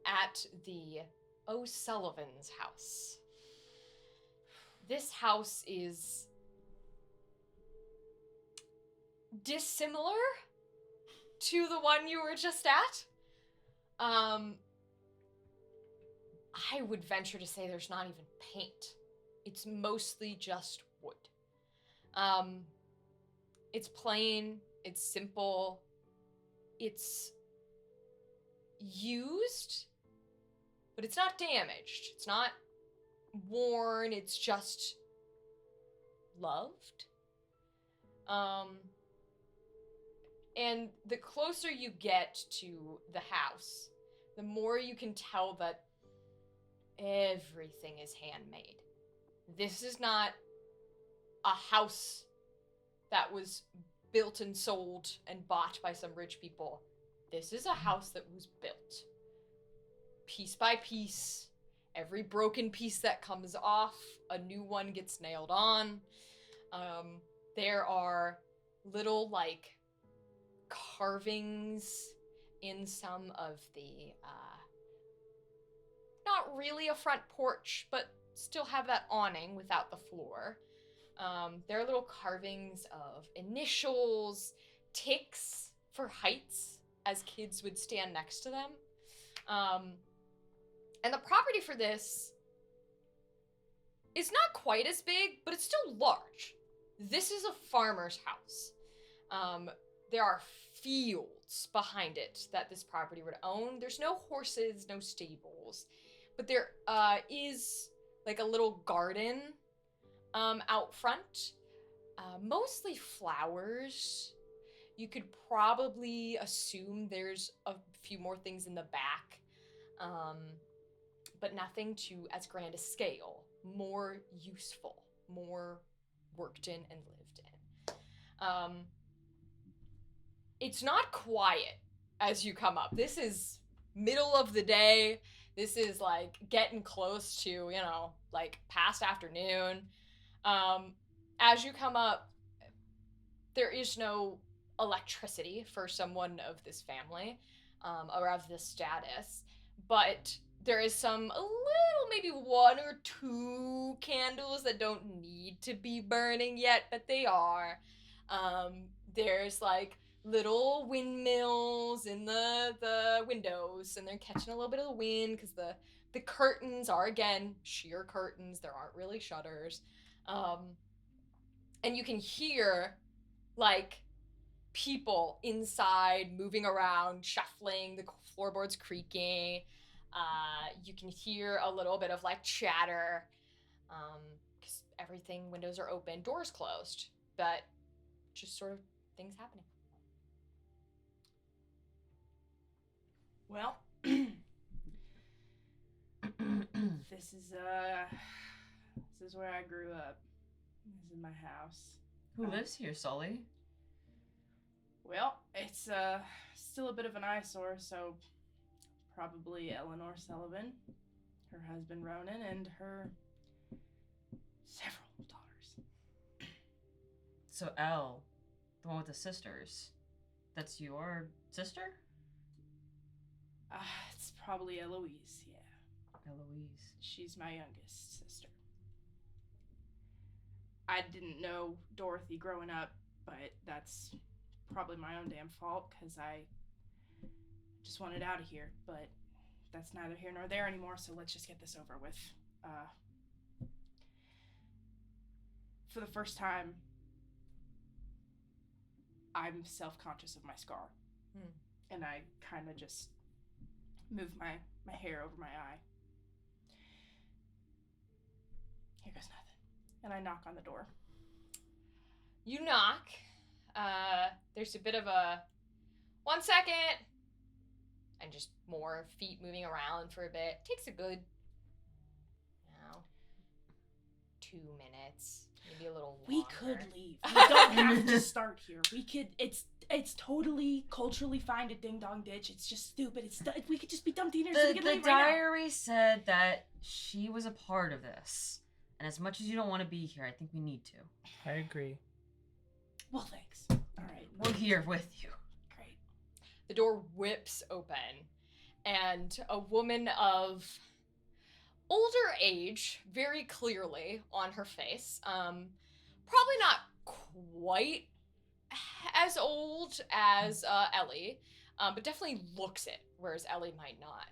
at the O'Sullivan's house. This house is dissimilar to the one you were just at. I would venture to say there's not even paint. It's mostly just wood. It's plain, it's simple, it's used, but it's not damaged. It's not worn, it's just loved. And the closer you get to the house, the more you can tell that everything is handmade. This is not a house that was built and sold and bought by some rich people. This is a house that was built. Piece by piece. Every broken piece that comes off, a new one gets nailed on. There are little, like, carvings in some of the, not really a front porch, but still have that awning without the floor. There are little carvings of initials, ticks for heights, as kids would stand next to them. And the property for this is not quite as big, but it's still large. This is a farmer's house. There are fields behind it that this property would own. There's no horses, no stables, but there is like a little garden out front, mostly flowers. You could probably assume there's a few more things in the back, but nothing to as grand a scale. More useful, more worked in and lived in. It's not quiet as you come up. This is middle of the day. This is like getting close to, you know, like past afternoon. As you come up, there is no electricity for someone of this family, or of this status, but there is a little, maybe 1 or 2 candles that don't need to be burning yet, but they are. There's like little windmills in the windows, and they're catching a little bit of the wind because the curtains are, again, sheer curtains. There aren't really shutters. And you can hear, like, people inside moving around, shuffling, the floorboards creaking. You can hear a little bit of, like, chatter, because everything, windows are open, doors closed, but just sort of things happening. Well, this is where I grew up. This is my house. Who lives here, Sully? Well, it's still a bit of an eyesore, so probably Eleanor Sullivan, her husband Ronan, and her several daughters. So Elle, the one with the sisters, that's your sister? It's probably Eloise, yeah. Eloise. She's my youngest sister. I didn't know Dorothy growing up, but that's probably my own damn fault, because I just wanted out of here, but that's neither here nor there anymore, so let's just get this over with. For the first time, I'm self-conscious of my scar. And I kind of just move my hair over my eye. Here goes nothing. And I knock on the door. You knock. There's a bit of a 1 second, and just more feet moving around for a bit. Takes a good, 2 minutes, maybe a little longer. We could leave. We don't have to start here. We could. It's totally culturally fine to ding dong ditch. It's just stupid. We could just be dumb teenagers. We could leave right now. The diary said that she was a part of this, and as much as you don't want to be here, I think we need to. I agree. Well, thanks. All right. We're here with you. Great. The door whips open, and a woman of older age, very clearly on her face. Probably not quite as old as Ellie, but definitely looks it, whereas Ellie might not.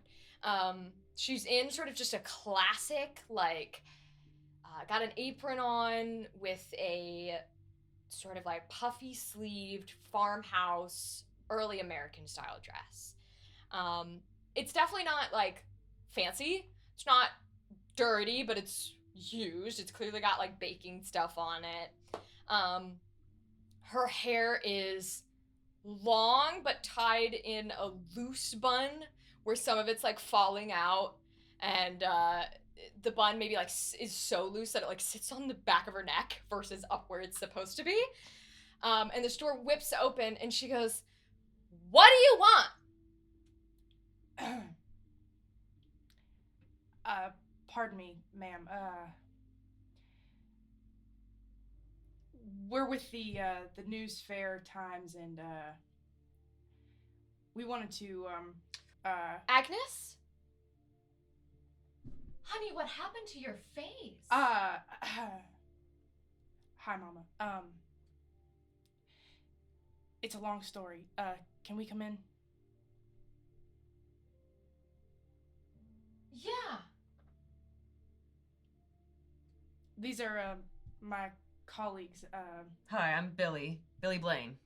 She's in sort of just a classic, like, got an apron on with a sort of like puffy sleeved farmhouse, early American style dress. It's definitely not like fancy. It's not dirty, but it's used. It's clearly got like baking stuff on it. Her hair is long but tied in a loose bun where some of it's like falling out, and the bun maybe like is so loose that it like sits on the back of her neck versus up where it's supposed to be. And the store whips open and she goes, "What do you want?" Pardon me, ma'am. We're with the News Fair Times, and we wanted to Agnes? Honey, what happened to your face? hi, Mama. It's a long story. Can we come in? Yeah. These are my colleagues. Hi, I'm Billie. Billie Blaine.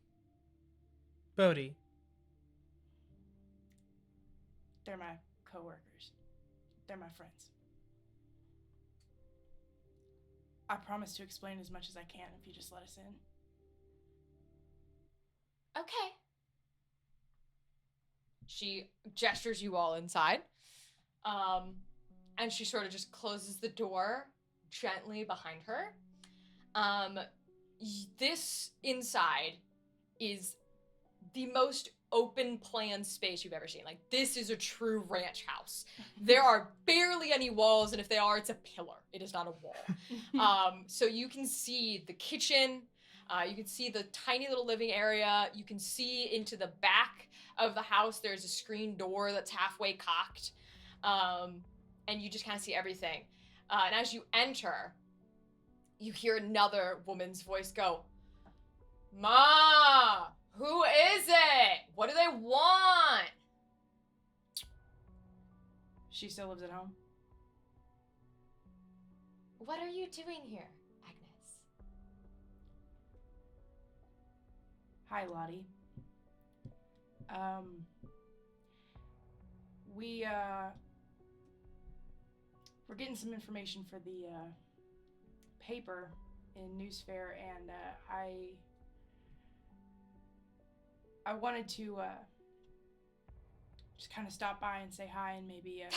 Bohdi. They're my coworkers. They're my friends. I promise to explain as much as I can if you just let us in. Okay. She gestures you all inside. And she sort of just closes the door gently behind her. This inside is the most open plan space you've ever seen. Like, this is a true ranch house. There are barely any walls, and if they are, it's a pillar. It is not a wall. So you can see the kitchen, you can see the tiny little living area, you can see into the back of the house. There's a screen door that's halfway cocked, and you just kind of see everything. And as you enter, you hear another woman's voice go, "Ma! Who is it? What do they want?" She still lives at home? What are you doing here, Agnes? Hi, Lottie. We're getting some information for the paper in News Fair, and I wanted to just kind of stop by and say hi, and maybe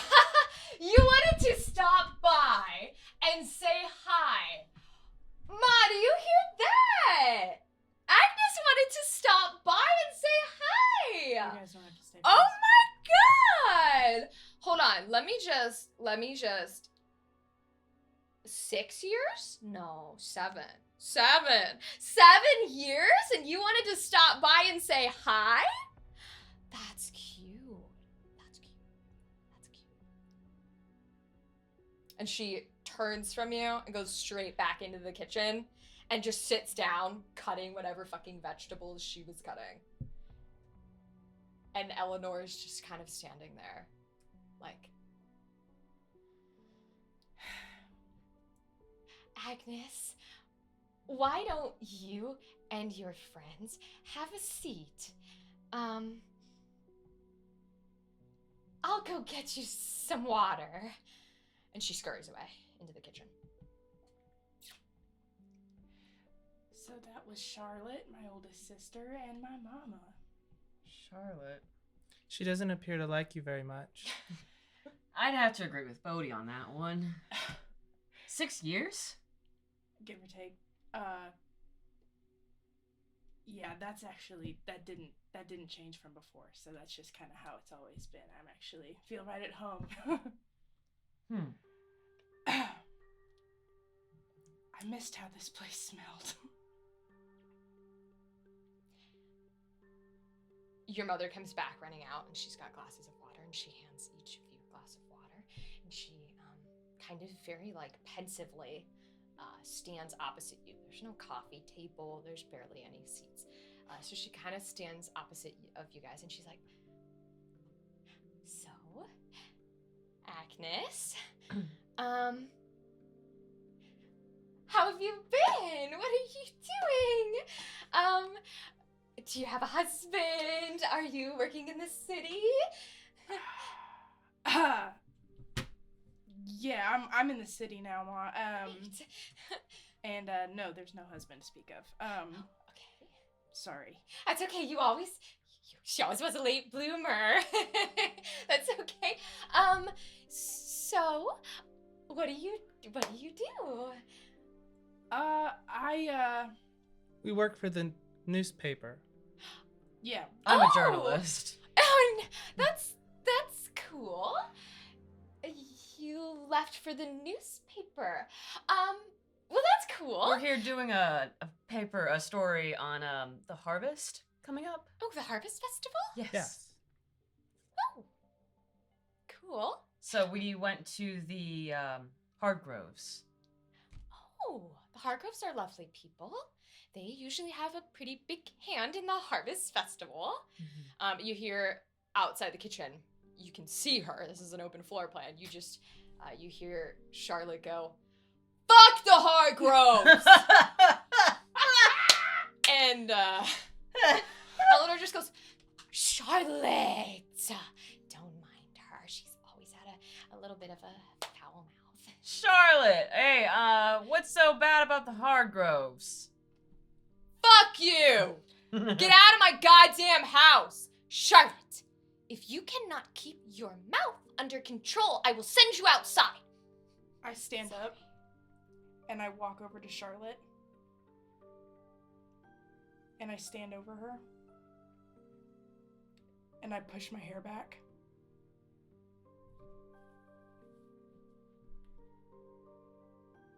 You wanted to stop by and say hi. Ma, do you hear that? Agnes wanted to stop by and say hi. you guys don't have to stay. Oh my god! Hold on, let me just 6 years? No, 7. 7 years, and you wanted to stop by and say hi? That's cute. That's cute. That's cute. And she turns from you and goes straight back into the kitchen and just sits down, cutting whatever fucking vegetables she was cutting. And Eleanor's just kind of standing there, like, Agnes, why don't you and your friends have a seat? I'll go get you some water. And she scurries away into the kitchen. So that was Charlotte, my oldest sister, and my mama. Charlotte. She doesn't appear to like you very much. I'd have to agree with Bohdi on that one. 6 years? Give or take. Yeah, that's actually, that didn't change from before, so that's just kind of how it's always been. I'm actually feel right at home. I missed how this place smelled. your mother comes back running out, and she's got glasses of water, and she hands each of you a glass of water, and she kind of very like pensively stands opposite you. There's no coffee table, there's barely any seats, so she kind of stands opposite of you guys, and she's like, so Agnes, how have you been? What are you doing? Do you have a husband? Are you working in the city? Yeah, I'm in the city now, Ma. Right. And no, there's no husband to speak of. Okay. Sorry. That's okay. She always was a late bloomer. That's okay. So, what do you do? We work for the newspaper. Yeah. I'm a journalist. Oh, that's cool. You left for the newspaper. Well, that's cool. We're here doing a story on the harvest coming up. Oh, the Harvest Festival? Yes. Oh, cool. So we went to the Hardgroves. Oh, the Hargroves are lovely people. They usually have a pretty big hand in the Harvest Festival. Mm-hmm. You hear outside the kitchen, you can see her. This is an open floor plan. You just, you hear Charlotte go, "Fuck the Hargroves!" And Eleanor just goes, "Charlotte, don't mind her. She's always had a little bit of a foul mouth." Charlotte, hey, what's so bad about the Hardgroves? Fuck you! Get out of my goddamn house! Charlotte, if you cannot keep your mouth under control, I will send you outside. I stand up and I walk over to Charlotte and I stand over her and I push my hair back.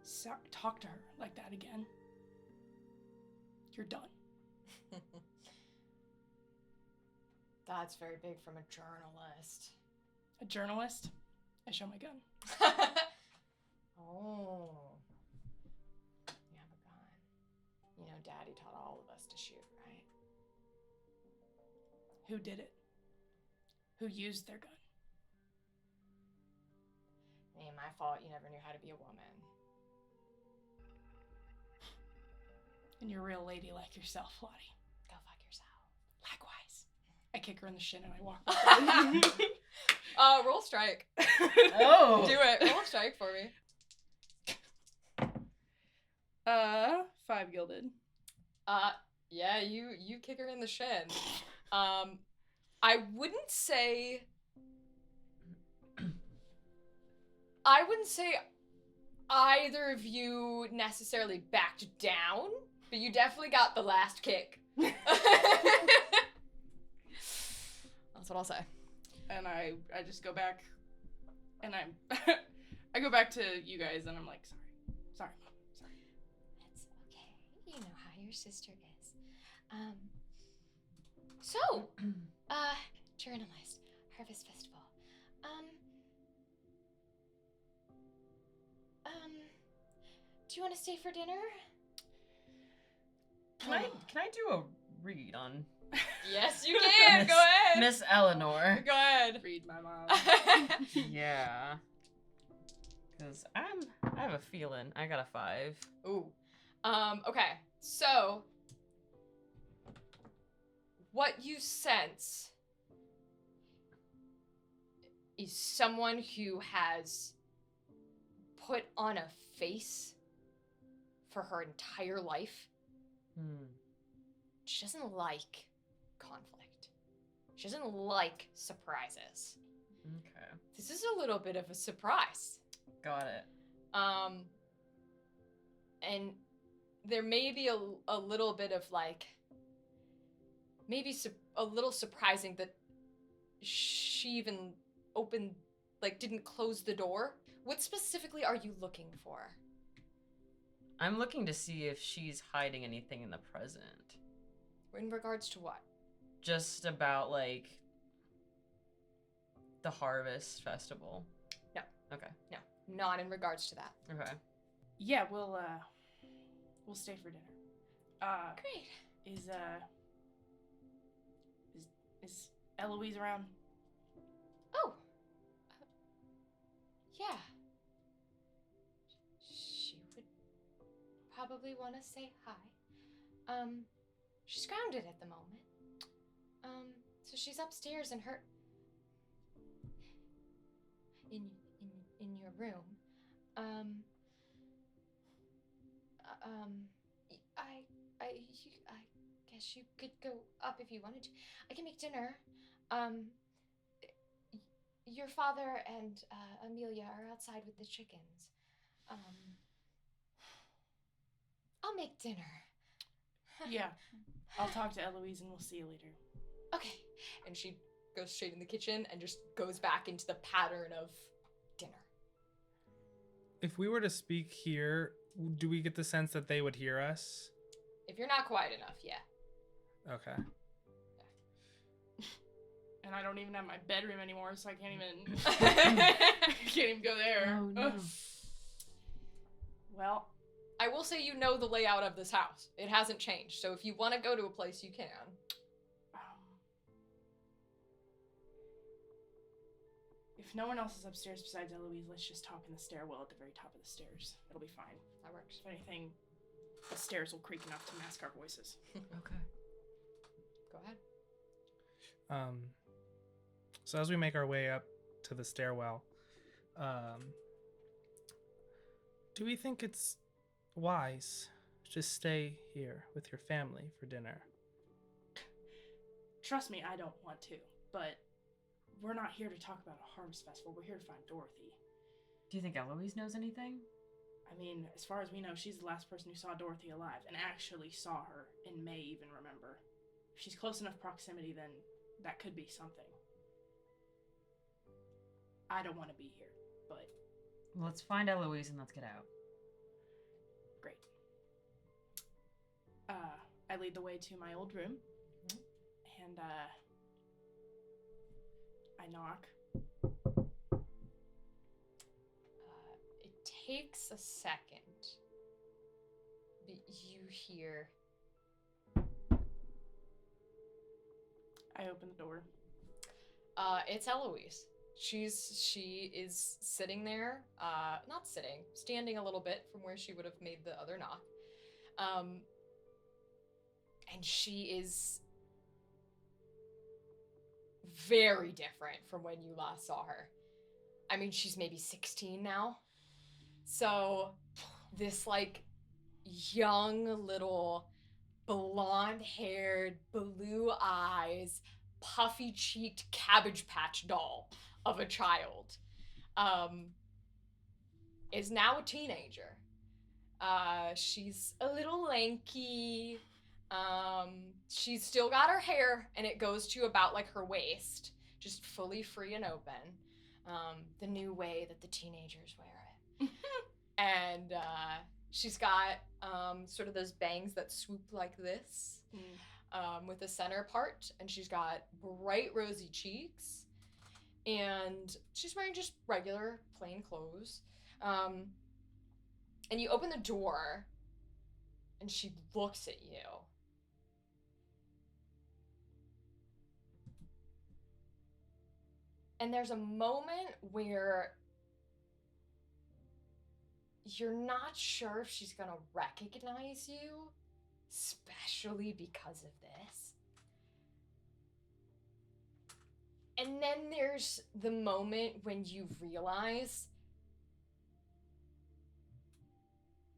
So, talk to her like that again. You're done. That's very big from a journalist. A journalist? I show my gun. Oh. You have a gun. You know, Daddy taught all of us to shoot, right? Who did it? Who used their gun? It ain't my fault you never knew how to be a woman. And you're a real lady like yourself, Lottie. Go fuck yourself. Likewise. I kick her in the shin and I walk back. Roll strike. Oh. Do it. Roll strike for me. 5 gilded. Yeah, you kick her in the shin. I wouldn't say either of you necessarily backed down, but you definitely got the last kick. That's what I'll say. And I just go back and I go back to you guys and I'm like, sorry, Mom, sorry. That's okay. You know how your sister is. So, journalist, Harvest Festival. Do you want to stay for dinner? Can I do a read on Yes, you can. Go ahead. Miss Eleanor? Go ahead. Read my mom. Yeah. Because I have a feeling I got a 5. Ooh. Okay. So, what you sense is someone who has put on a face for her entire life. She doesn't like conflict. She doesn't like surprises. Okay. This is a little bit of a surprise. Got it. And there may be a little bit of like, maybe a little surprising that she even didn't close the door. What specifically are you looking for? I'm looking to see if she's hiding anything in the present. In regards to what? just about, like, the Harvest Festival? No. Okay. No, not in regards to that. Okay. Yeah, we'll stay for dinner. Great. Is Eloise around? Oh. Yeah. She would probably want to say hi. She's grounded at the moment. So she's upstairs in her in your room. I guess you could go up if you wanted to. I can make dinner. Your father and Amelia are outside with the chickens. I'll make dinner. Yeah. I'll talk to Eloise and we'll see you later. Okay. And she goes straight in the kitchen and just goes back into the pattern of dinner. If we were to speak here, do we get the sense that they would hear us? If you're not quiet enough, yeah. Okay. And I don't even have my bedroom anymore, so I can't even go there. Oh, no. Well, I will say you know the layout of this house. It hasn't changed. So if you want to go to a place, you can. if no one else is upstairs besides Eloise, let's just talk in the stairwell at the very top of the stairs. It'll be fine. That works. If anything, the stairs will creak enough to mask our voices. Okay. Go ahead. So as we make our way up to the stairwell, do we think it's wise to just stay here with your family for dinner? Trust me, I don't want to, but we're not here to talk about a harvest festival. We're here to find Dorothy. Do you think Eloise knows anything? I mean, as far as we know, she's the last person who saw Dorothy alive and actually saw her and may even remember. If she's close enough proximity, then that could be something. I don't want to be here, but... Let's find Eloise and let's get out. Great. I lead the way to my old room, and I knock. It takes a second, but you hear... I open the door. It's Eloise. She is sitting there, not sitting, standing a little bit from where she would have made the other knock. And she is very different from when you last saw her. I mean, she's maybe 16 now. So this like young little blonde-haired, blue eyes, puffy-cheeked Cabbage Patch doll of a child is now a teenager. She's a little lanky. She's still got her hair, and it goes to about like her waist, just fully free and open. The new way that the teenagers wear it. And she's got sort of those bangs that swoop like this. With the center part, and she's got bright rosy cheeks, and she's wearing just regular plain clothes. And you open the door, and she looks at you. And there's a moment where you're not sure if she's gonna recognize you, especially because of this. And then there's the moment when you realize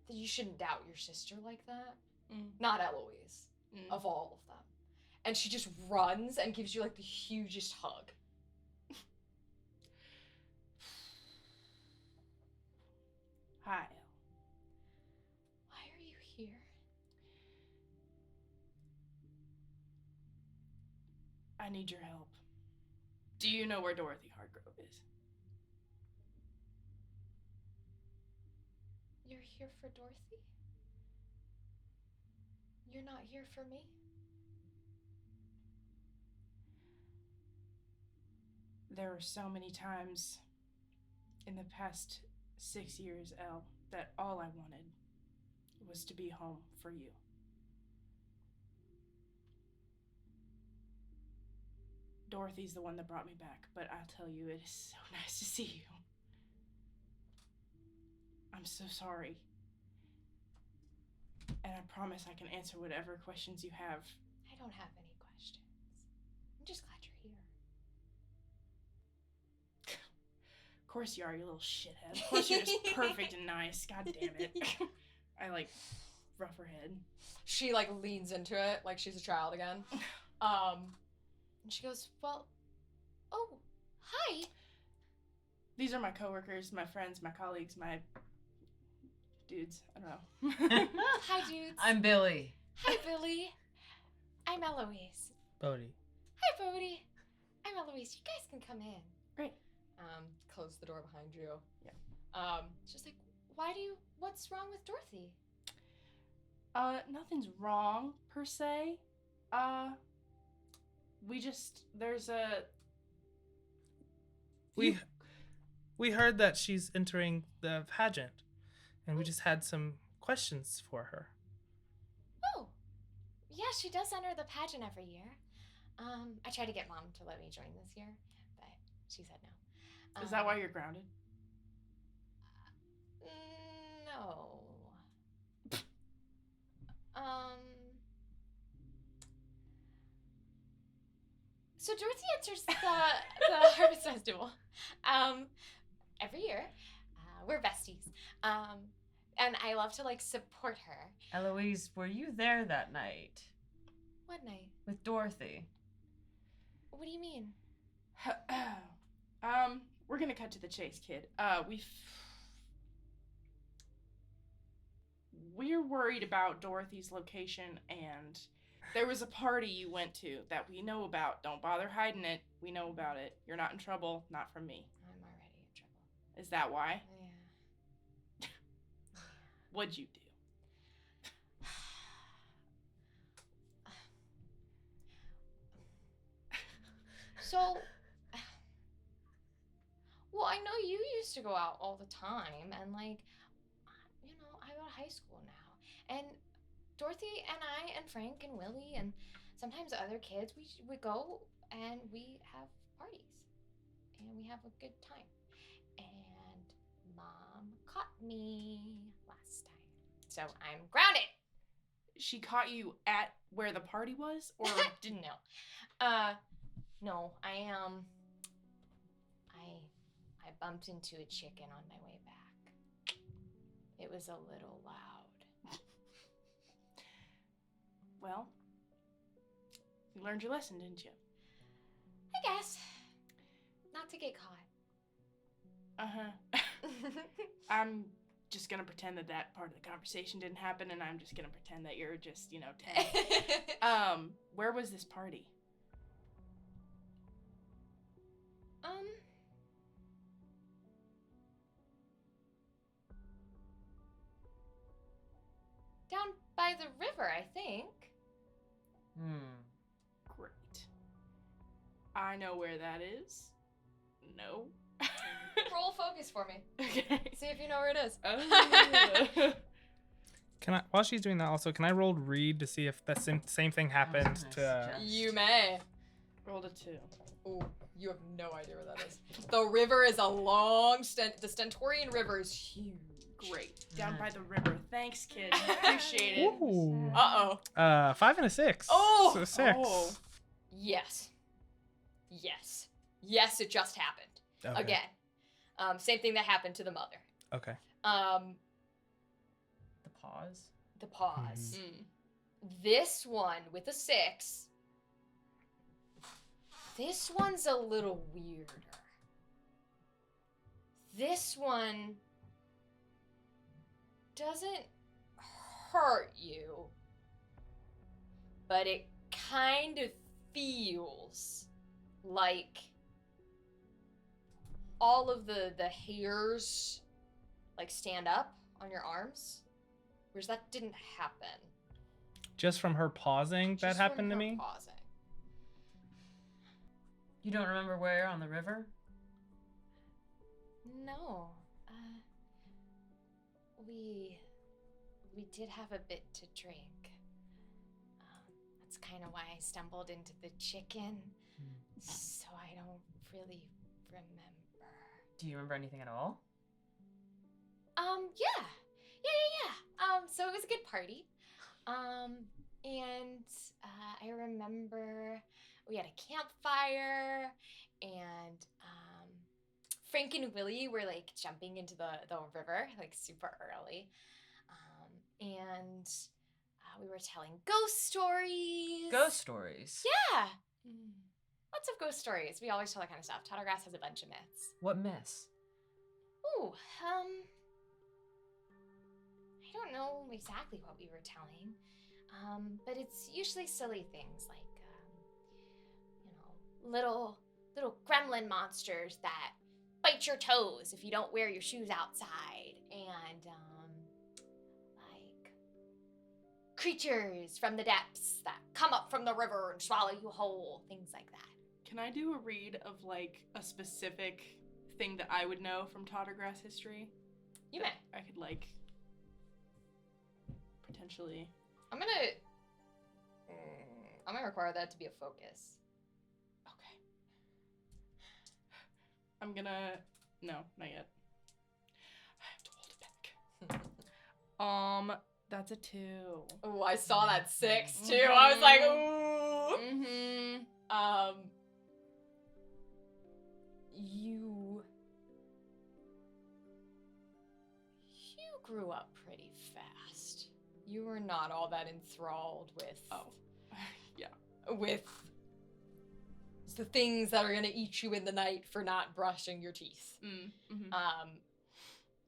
that you shouldn't doubt your sister like that. Not Eloise, of all of them. And she just runs and gives you like the hugest hug. Hi, El. Why are you here? I need your help. Do you know where Dorothy Hargrove is? You're here for Dorothy? You're not here for me? there were so many times in the past 6 years, Elle, that all I wanted was to be home for you. Dorothy's the one that brought me back, but I'll tell you, it is so nice to see you. I'm so sorry. And I promise I can answer whatever questions you have. I don't have any questions. I'm just glad you're here. Of course you are, you little shithead. Of course you're just perfect and nice. God damn it. I, like, rough her head. She, like, leans into it like she's a child again. And she goes, well, oh, hi. These are my coworkers, my friends, my colleagues, my dudes. I don't know. Hi, dudes. I'm Billie. Hi, Billie. I'm Eloise. Bohdi. Hi, Bohdi. I'm Eloise. You guys can come in. Great. Close the door behind you. Yeah. She's like, what's wrong with Dorothy? Nothing's wrong, per se. We heard that she's entering the pageant, and we just had some questions for her. Oh, yeah, she does enter the pageant every year. I tried to get Mom to let me join this year, but she said no. Is that why you're grounded? No. So Dorothy enters the Harvest Festival every year. We're besties. And I love to, like, support her. Eloise, were you there that night? What night? With Dorothy. What do you mean? We're gonna cut to the chase, kid. We're worried about Dorothy's location, and there was a party you went to that we know about. Don't bother hiding it. We know about it. You're not in trouble. Not from me. I'm already in trouble. Is that why? Yeah. What'd you do? So, well, I know you used to go out all the time, and, like, you know, I go to high school now, and Dorothy and I and Frank and Willie and sometimes other kids, we go and we have parties, and we have a good time, and Mom caught me last time, so I'm grounded. She caught you at where the party was, or Didn't know. No, I bumped into a chicken on my way back. It was a little loud. Well, you learned your lesson, didn't you? I guess. Not to get caught. Uh-huh. I'm just gonna pretend that part of the conversation didn't happen, and I'm just gonna pretend that you're just, 10. Where was this party? Down by the river, I think. Great. I know where that is. No. Roll focus for me. Okay. See if you know where it is. Can I, while she's doing that, also, can I roll read to see if that same thing happened to? You may. Rolled a 2. Ooh, you have no idea where that is. The river is a long the Stentorian River is huge. Great. Down by the river. Thanks, kid. Appreciate it. Ooh. Uh-oh. 5 and a 6. Oh! So 6. Oh. Yes. Yes. Yes, it just happened. Okay. Again. Same thing that happened to the mother. Okay. The pause? The pause. This one with a 6. This one's a little weirder. This one doesn't hurt you, but it kind of feels like all of the hairs like stand up on your arms, whereas that didn't happen. Just from her pausing, that Just happened from to her me. Pausing. You don't remember where on the river? No. We did have a bit to drink. That's kind of why I stumbled into the chicken. So I don't really remember. Do you remember anything at all? Yeah. So it was a good party. And I remember we had a campfire, and Frank and Willie were like jumping into the river like super early. And we were telling ghost stories. Ghost stories? Yeah. Lots of ghost stories. We always tell that kind of stuff. Tottergrass has a bunch of myths. What myths? Ooh, I don't know exactly what we were telling. But it's usually silly things like, little gremlin monsters that bite your toes if you don't wear your shoes outside, and like creatures from the depths that come up from the river and swallow you whole, things like that. Can I do a read of like a specific thing that I would know from Tottergrass history? You may. I could like potentially. I'm gonna require that to be a focus. Okay. I'm gonna. No, not yet. I have to hold it back. That's a 2. Oh, I saw that 6 too. I was like, ooh. You grew up pretty fast. You were not all that enthralled with. Oh, yeah. With the things that are gonna eat you in the night for not brushing your teeth.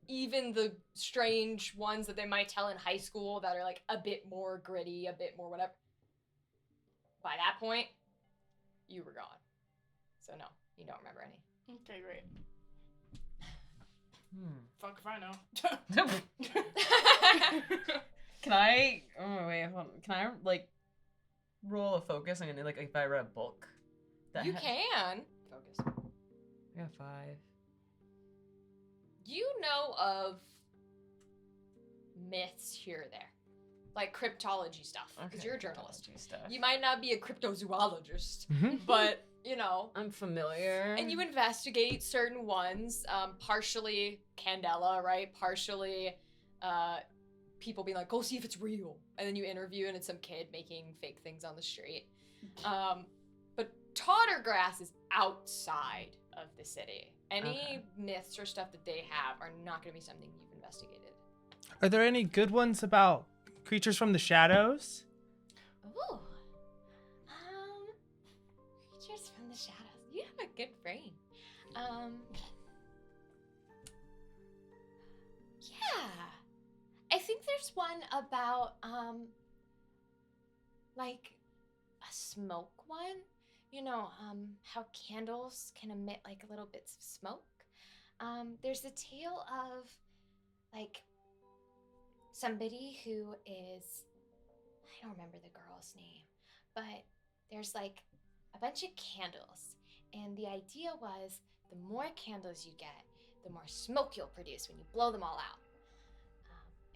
Even the strange ones that they might tell in high school that are like a bit more gritty, a bit more whatever. By that point, you were gone. So no, you don't remember any. Okay, great. Fuck if I know. Can I? Oh wait, hold on. Can I like roll a focus and like if I read a book? You can focus. I got 5. You know of myths here or there, like cryptology stuff, because you're a journalist. Stuff. You might not be a cryptozoologist, but you know. I'm familiar. And you investigate certain ones, partially Candela, right? Partially people being like, go see if it's real. And then you interview and it's some kid making fake things on the street. But Tottergrass is outside of the city. Any myths or stuff that they have are not going to be something you've investigated. Are there any good ones about creatures from the shadows? Ooh. Creatures from the shadows. You have a good brain. Yeah. I think there's one about, like, a smoke one. You know, how candles can emit, like, little bits of smoke. There's a tale of, like, somebody who is, I don't remember the girl's name, but there's, like, a bunch of candles. And the idea was the more candles you get, the more smoke you'll produce when you blow them all out.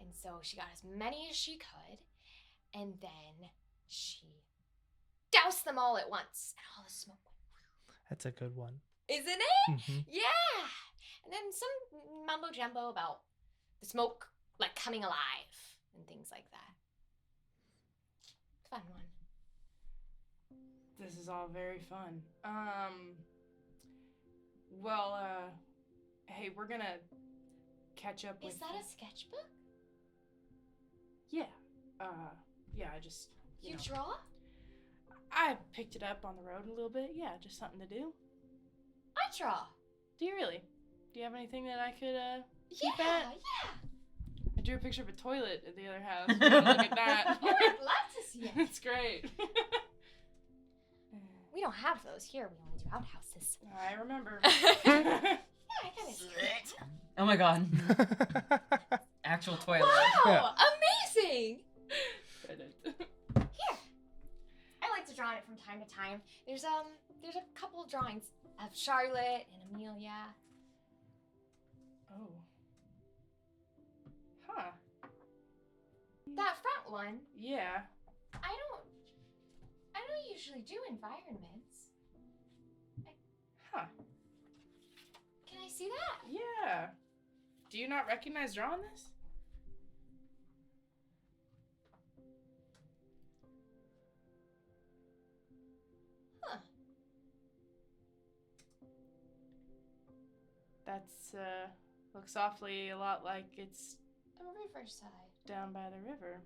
And so she got as many as she could, and then she doused them all at once, and all the smoke went. That's a good one. Isn't it? Mm-hmm. Yeah. And then some mumbo jumbo about the smoke, like, coming alive and things like that. Fun one. This is all very fun. Hey, we're gonna catch up with... Is that a sketchbook? Yeah. Yeah, I just, you know. Draw? I picked it up on the road a little bit. Yeah, just something to do. I draw. Do you really? Do you have anything that I could, keep Yeah. at? I drew a picture of a toilet at the other house. You can look at that. Oh, I'd love to see it. It's great. We don't have those here. We only do outhouses. I remember. Yeah, I kind of see it. Oh my god. Actual toilet. Wow, amazing. Credit. Here. I like to draw on it from time to time. There's there's a couple drawings of Charlotte and Amelia. Oh. Huh. That front one, Yeah. I don't usually do environments. Huh. Can I see that? Yeah. Do you not recognize drawing this? Huh. That's, looks awfully a lot like it's A riverside. down by the river.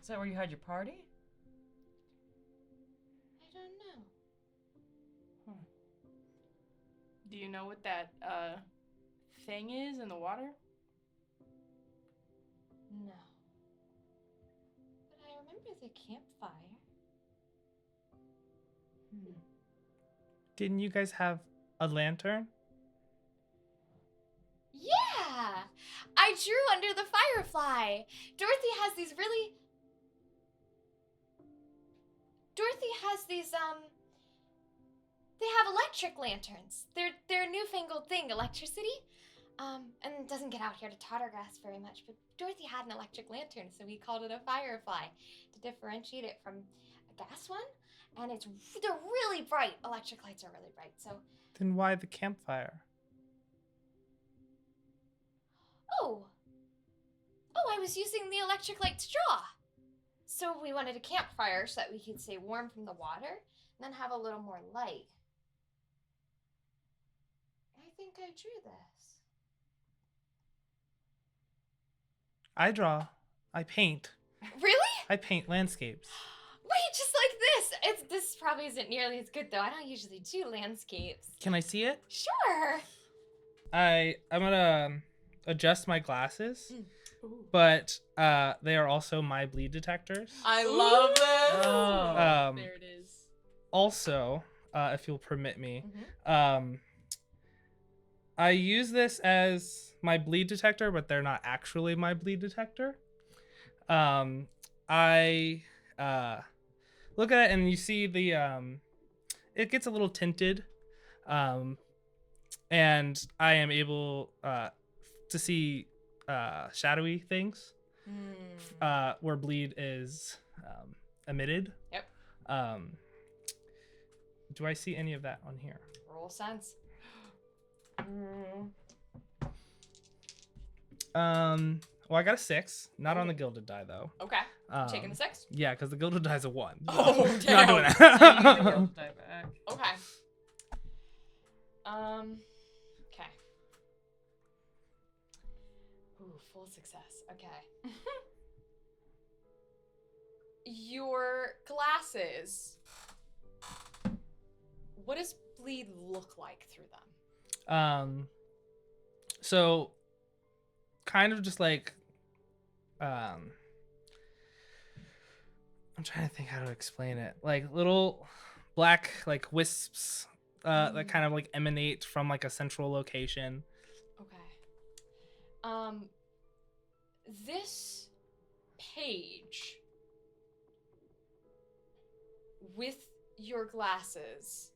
Is that where you had your party? I don't know. Do you know what that, thing is in the water? No. But I remember the campfire. Didn't you guys have a lantern? Yeah! I drew under the firefly. Dorothy has these they have electric lanterns. They're a newfangled thing, electricity. And it doesn't get out here to Tottergrass very much, but Dorothy had an electric lantern, so we called it a firefly to differentiate it from a gas one. And they're really bright. Electric lights are really bright, so... Then why the campfire? Oh, I was using the electric light to draw. So we wanted a campfire so that we could stay warm from the water and then have a little more light. I think I drew this. I draw. I paint. Really? I paint landscapes. Wait, just like this. This probably isn't nearly as good though. I don't usually do landscapes. Can I see it? Sure. I'm gonna adjust my glasses, Ooh. but they are also my bleed detectors. I love this. Oh. There it is. Also, if you'll permit me, Mm-hmm. I use this as my bleed detector, but they're not actually my bleed detector. I look at it and you see the it gets a little tinted, and I am able to see shadowy things where bleed is emitted. Yep. Do I see any of that on here? Roll sense. Well, I got a 6. Not on the gilded die though. Okay. Taking the 6? Yeah, because the gilded die is a 1. Oh, Not damn. doing Die that. back. Okay. Okay. Ooh, full success. Okay. Your glasses. What does bleed look like through them? So kind of just like I'm trying to think how to explain it. Like little black like wisps that kind of like emanate from like a central location. Okay. This page with your glasses,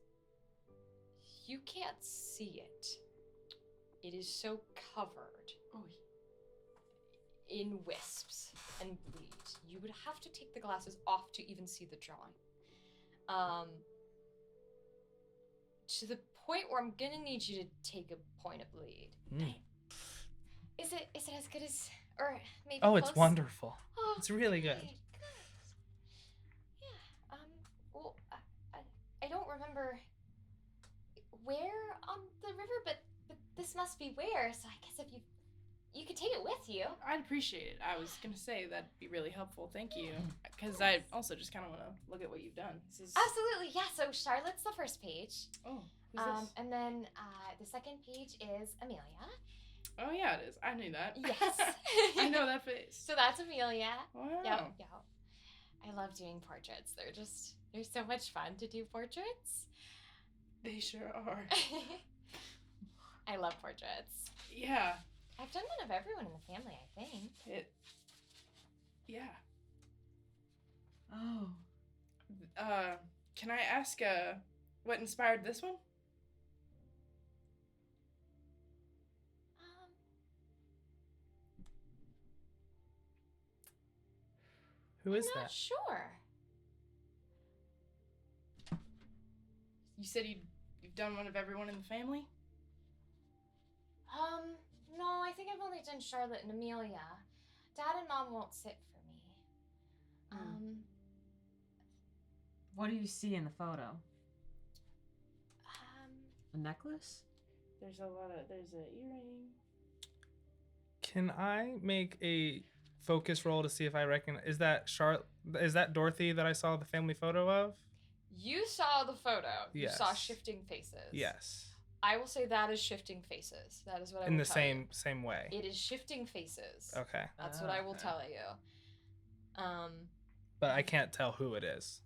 you can't see it. It is so covered in wisps and bleed. You would have to take the glasses off to even see the drawing. To the point where I'm gonna need you to take a point of bleed. Is it as good as, or maybe Oh, close? it's wonderful. Oh, It's really good. Good. Yeah. Well, I don't remember where on the river, but this must be where. So I guess if you could take it with you. I'd appreciate it. I was gonna say that'd be really helpful. Thank you. Because I also just kind of want to look at what you've done. This is... Absolutely, yeah. So Charlotte's the first page. Oh, who's this? And then the second page is Amelia. Oh yeah, it is. I knew that. Yes. I know that face. So that's Amelia. Wow. Yep. I love doing portraits. They're so much fun to do portraits. They sure are. I love portraits. Yeah. I've done one of everyone in the family, I think. Yeah. Oh. Can I ask what inspired this one? Who is I'm not that? sure. You said you've done one of everyone in the family? No, I think I've only done Charlotte and Amelia. Dad and Mom won't sit for me. What do you see in the photo? A necklace? There's an earring. Can I make a focus roll to see if I recognize? Is that Dorothy that I saw the family photo of? You saw the photo. Yes. You saw shifting faces. Yes. I will say that is shifting faces. That is what I will In the tell you. same way. It is shifting faces. Okay. That's what I will tell you. But I can't tell who it is.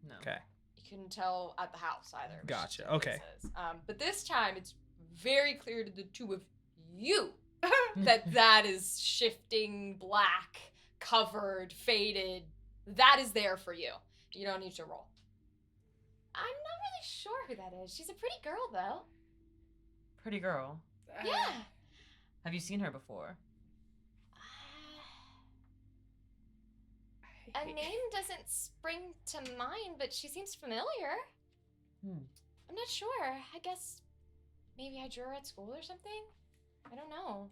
No. Okay. You couldn't tell at the house either. It was Gotcha. shifting Okay. faces. But this time it's very clear to the two of you that is shifting, black, covered, faded. That is there for you. You don't need to roll. I'm not really sure who that is. She's a pretty girl, though. Pretty girl. Yeah. Have you seen her before? A name doesn't spring to mind, but she seems familiar. I'm not sure. I guess maybe I drew her at school or something? I don't know.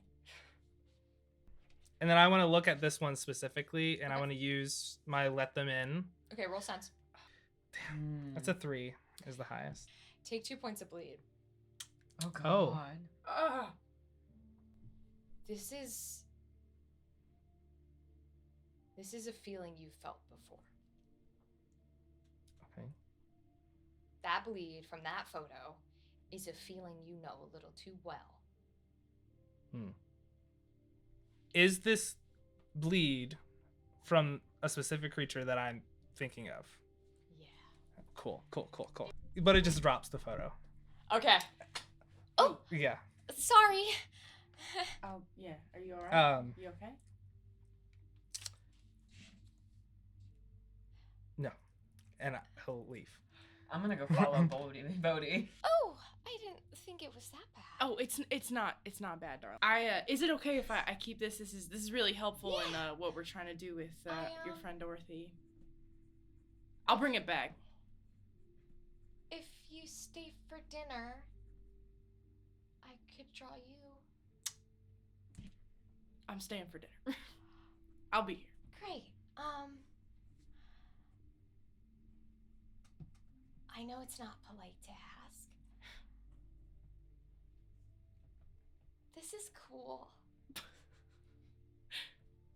And then I want to look at this one specifically, and I want to use my let them in. Okay, roll sense. Damn. That's a 3 is the highest. Take 2 points of bleed. Oh, God. Oh. This is a feeling you felt before. Okay. That bleed from that photo is a feeling you know a little too well. Is this bleed from a specific creature that I'm thinking of? Yeah. Cool. But it just drops the photo. Okay. Oh, Yeah. sorry. Oh, yeah. Are you alright? You okay? No. And he'll leave. I'm gonna go follow Bohdi. Oh, I didn't think it was that bad. Oh, it's not bad, darling. Is it okay if I keep this? This is really helpful in what we're trying to do with your friend Dorothy. I'll bring it back. If you stay for dinner, I could draw you. I'm staying for dinner. I'll be here. Great. I know it's not polite to ask. This is cool.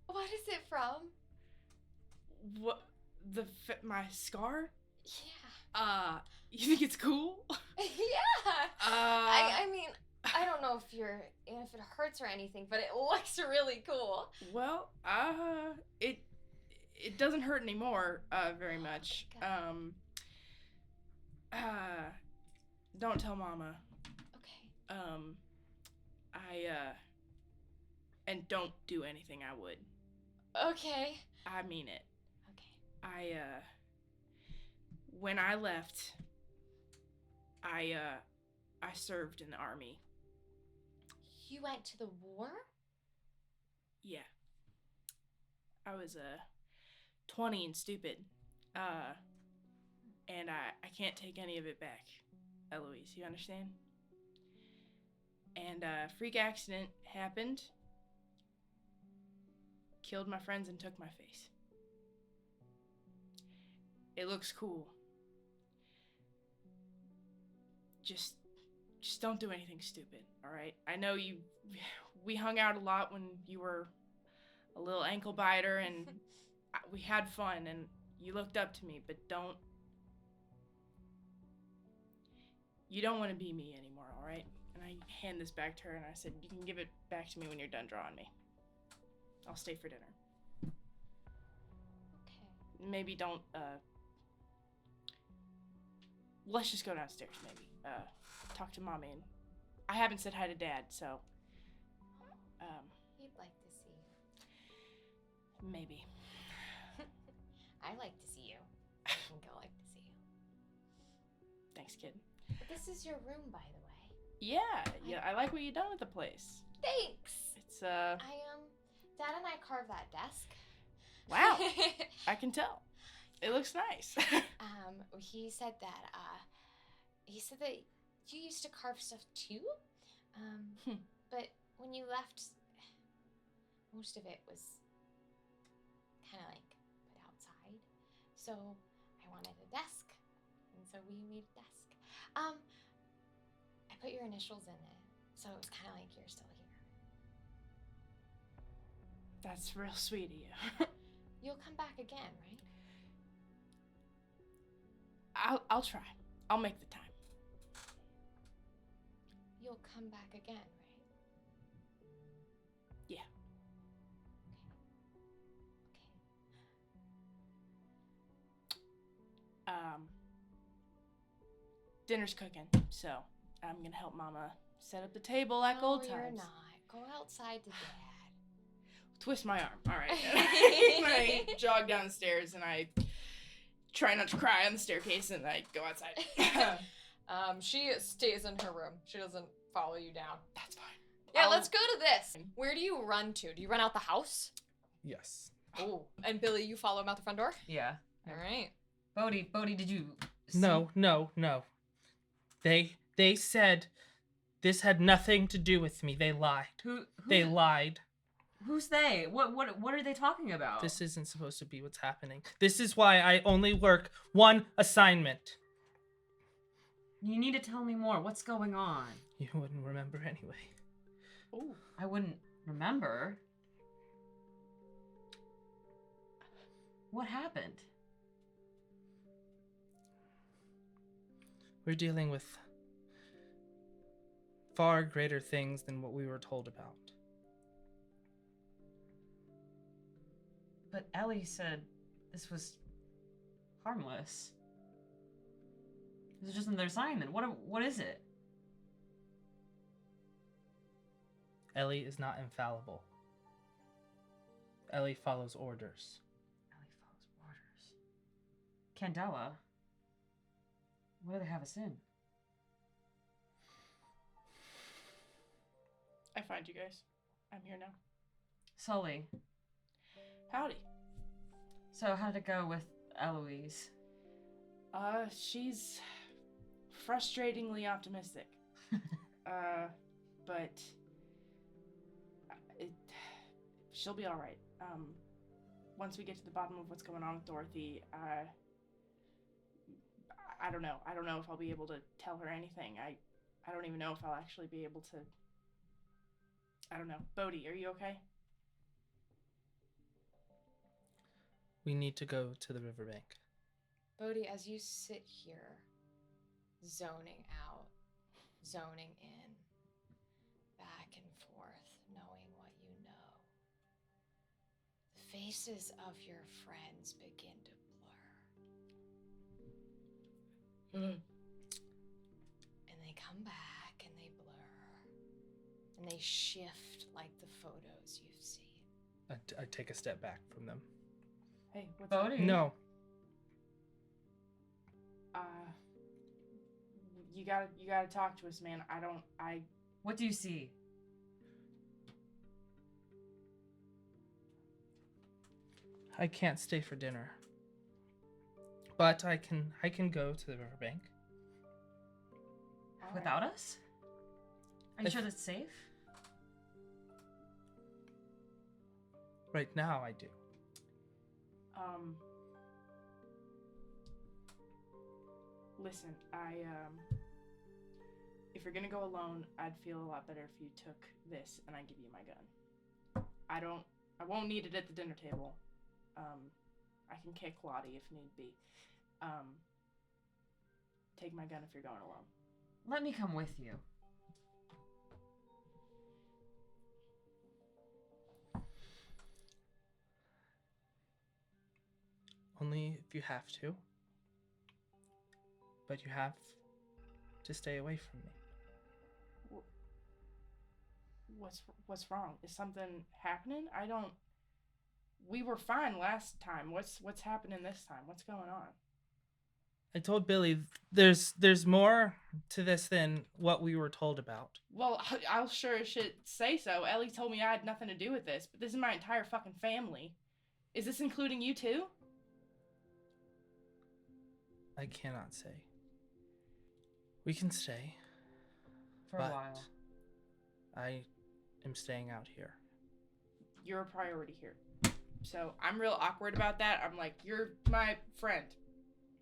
What is it from? What? My scar? Yeah. You think it's cool? Yeah. I mean, I don't know if it hurts or anything, but it looks really cool. Well, it doesn't hurt anymore, very much. Don't tell Mama. Okay. And don't do anything I would. Okay. I mean it. Okay. When I left, I served in the army. You went to the war? Yeah. I was, 20 and stupid. And I can't take any of it back, Eloise, you understand? And a freak accident happened, killed my friends and took my face. It looks cool. Just don't do anything stupid, alright? I know we hung out a lot when you were a little ankle biter and we had fun and you looked up to me, but you don't want to be me anymore, alright? And I hand this back to her and I said, you can give it back to me when you're done drawing me. I'll stay for dinner. Okay. Maybe don't, let's just go downstairs, maybe. Talk to Mommy. And I haven't said hi to Dad, so, He'd like to see you. maybe. I like to see you. I think he'll like to see you. Thanks, kid. This is your room, by the way. Yeah, I like what you've done with the place. Thanks. It's, Dad and I carved that desk. Wow. I can tell. It looks nice. He said that you used to carve stuff too? But when you left, most of it was kind of like put outside. So I wanted a desk, and so we made a desk. I put your initials in it, so it was kind of like you're still here. That's real sweet of you. You'll come back again, right? I'll try. I'll make the time. You'll come back again, right? Yeah. Okay. Dinner's cooking, so I'm gonna help Mama set up the table like old times. No, you're not. Go outside to Dad. Twist my arm. All right. I jog down the stairs and I try not to cry on the staircase and I go outside. She stays in her room. She doesn't follow you down. That's fine. Yeah, let's go to this. Where do you run to? Do you run out the house? Yes. Oh, and Billie, you follow him out the front door? Yeah. All right. Bohdi, did you see? No. They said this had nothing to do with me. They lied. They lied. Who's they? What are they talking about? This isn't supposed to be what's happening. This is why I only work one assignment. You need to tell me more. What's going on? You wouldn't remember anyway. Ooh. I wouldn't remember. What happened? We're dealing with far greater things than what we were told about. But Ellie said this was harmless. This is just another assignment. What is it? Ellie is not infallible. Ellie follows orders. Ellie follows orders. Candela, what do they have us in? I find you guys. I'm here now. Sully. Howdy. So how'd it go with Eloise? She's frustratingly optimistic. But she'll be all right. Once we get to the bottom of what's going on with Dorothy, I don't know. I don't know if I'll be able to tell her anything. I don't even know if I'll actually be able to. I don't know. Bohdi, are you okay? We need to go to the riverbank. Bohdi, as you sit here, zoning out, zoning in, back and forth, knowing what you know, the faces of your friends begin to blur. Mm. And they come back and they blur. And they shift like the photos you've seen. I take a step back from them. Hey, what's up? Bohdi? No. You gotta talk to us, man. What do you see? I can't stay for dinner. But I can go to the riverbank. All right. Without us? Are you If- sure that's safe? Right now I do. Listen, if you're gonna go alone, I'd feel a lot better if you took this and I give you my gun. I won't need it at the dinner table. I can kick Lottie if need be. Take my gun if you're going alone. Let me come with you. Only if you have to. But you have to stay away from me. What's wrong? Is something happening? We were fine last time. What's happening this time? What's going on? I told Billie there's more to this than what we were told about. Well, I'll sure as shit say so. Ellie told me I had nothing to do with this, but this is my entire fucking family. Is this including you too? I cannot say. We can stay. For a while. I am staying out here. You're a priority here. So I'm real awkward about that. I'm like, you're my friend.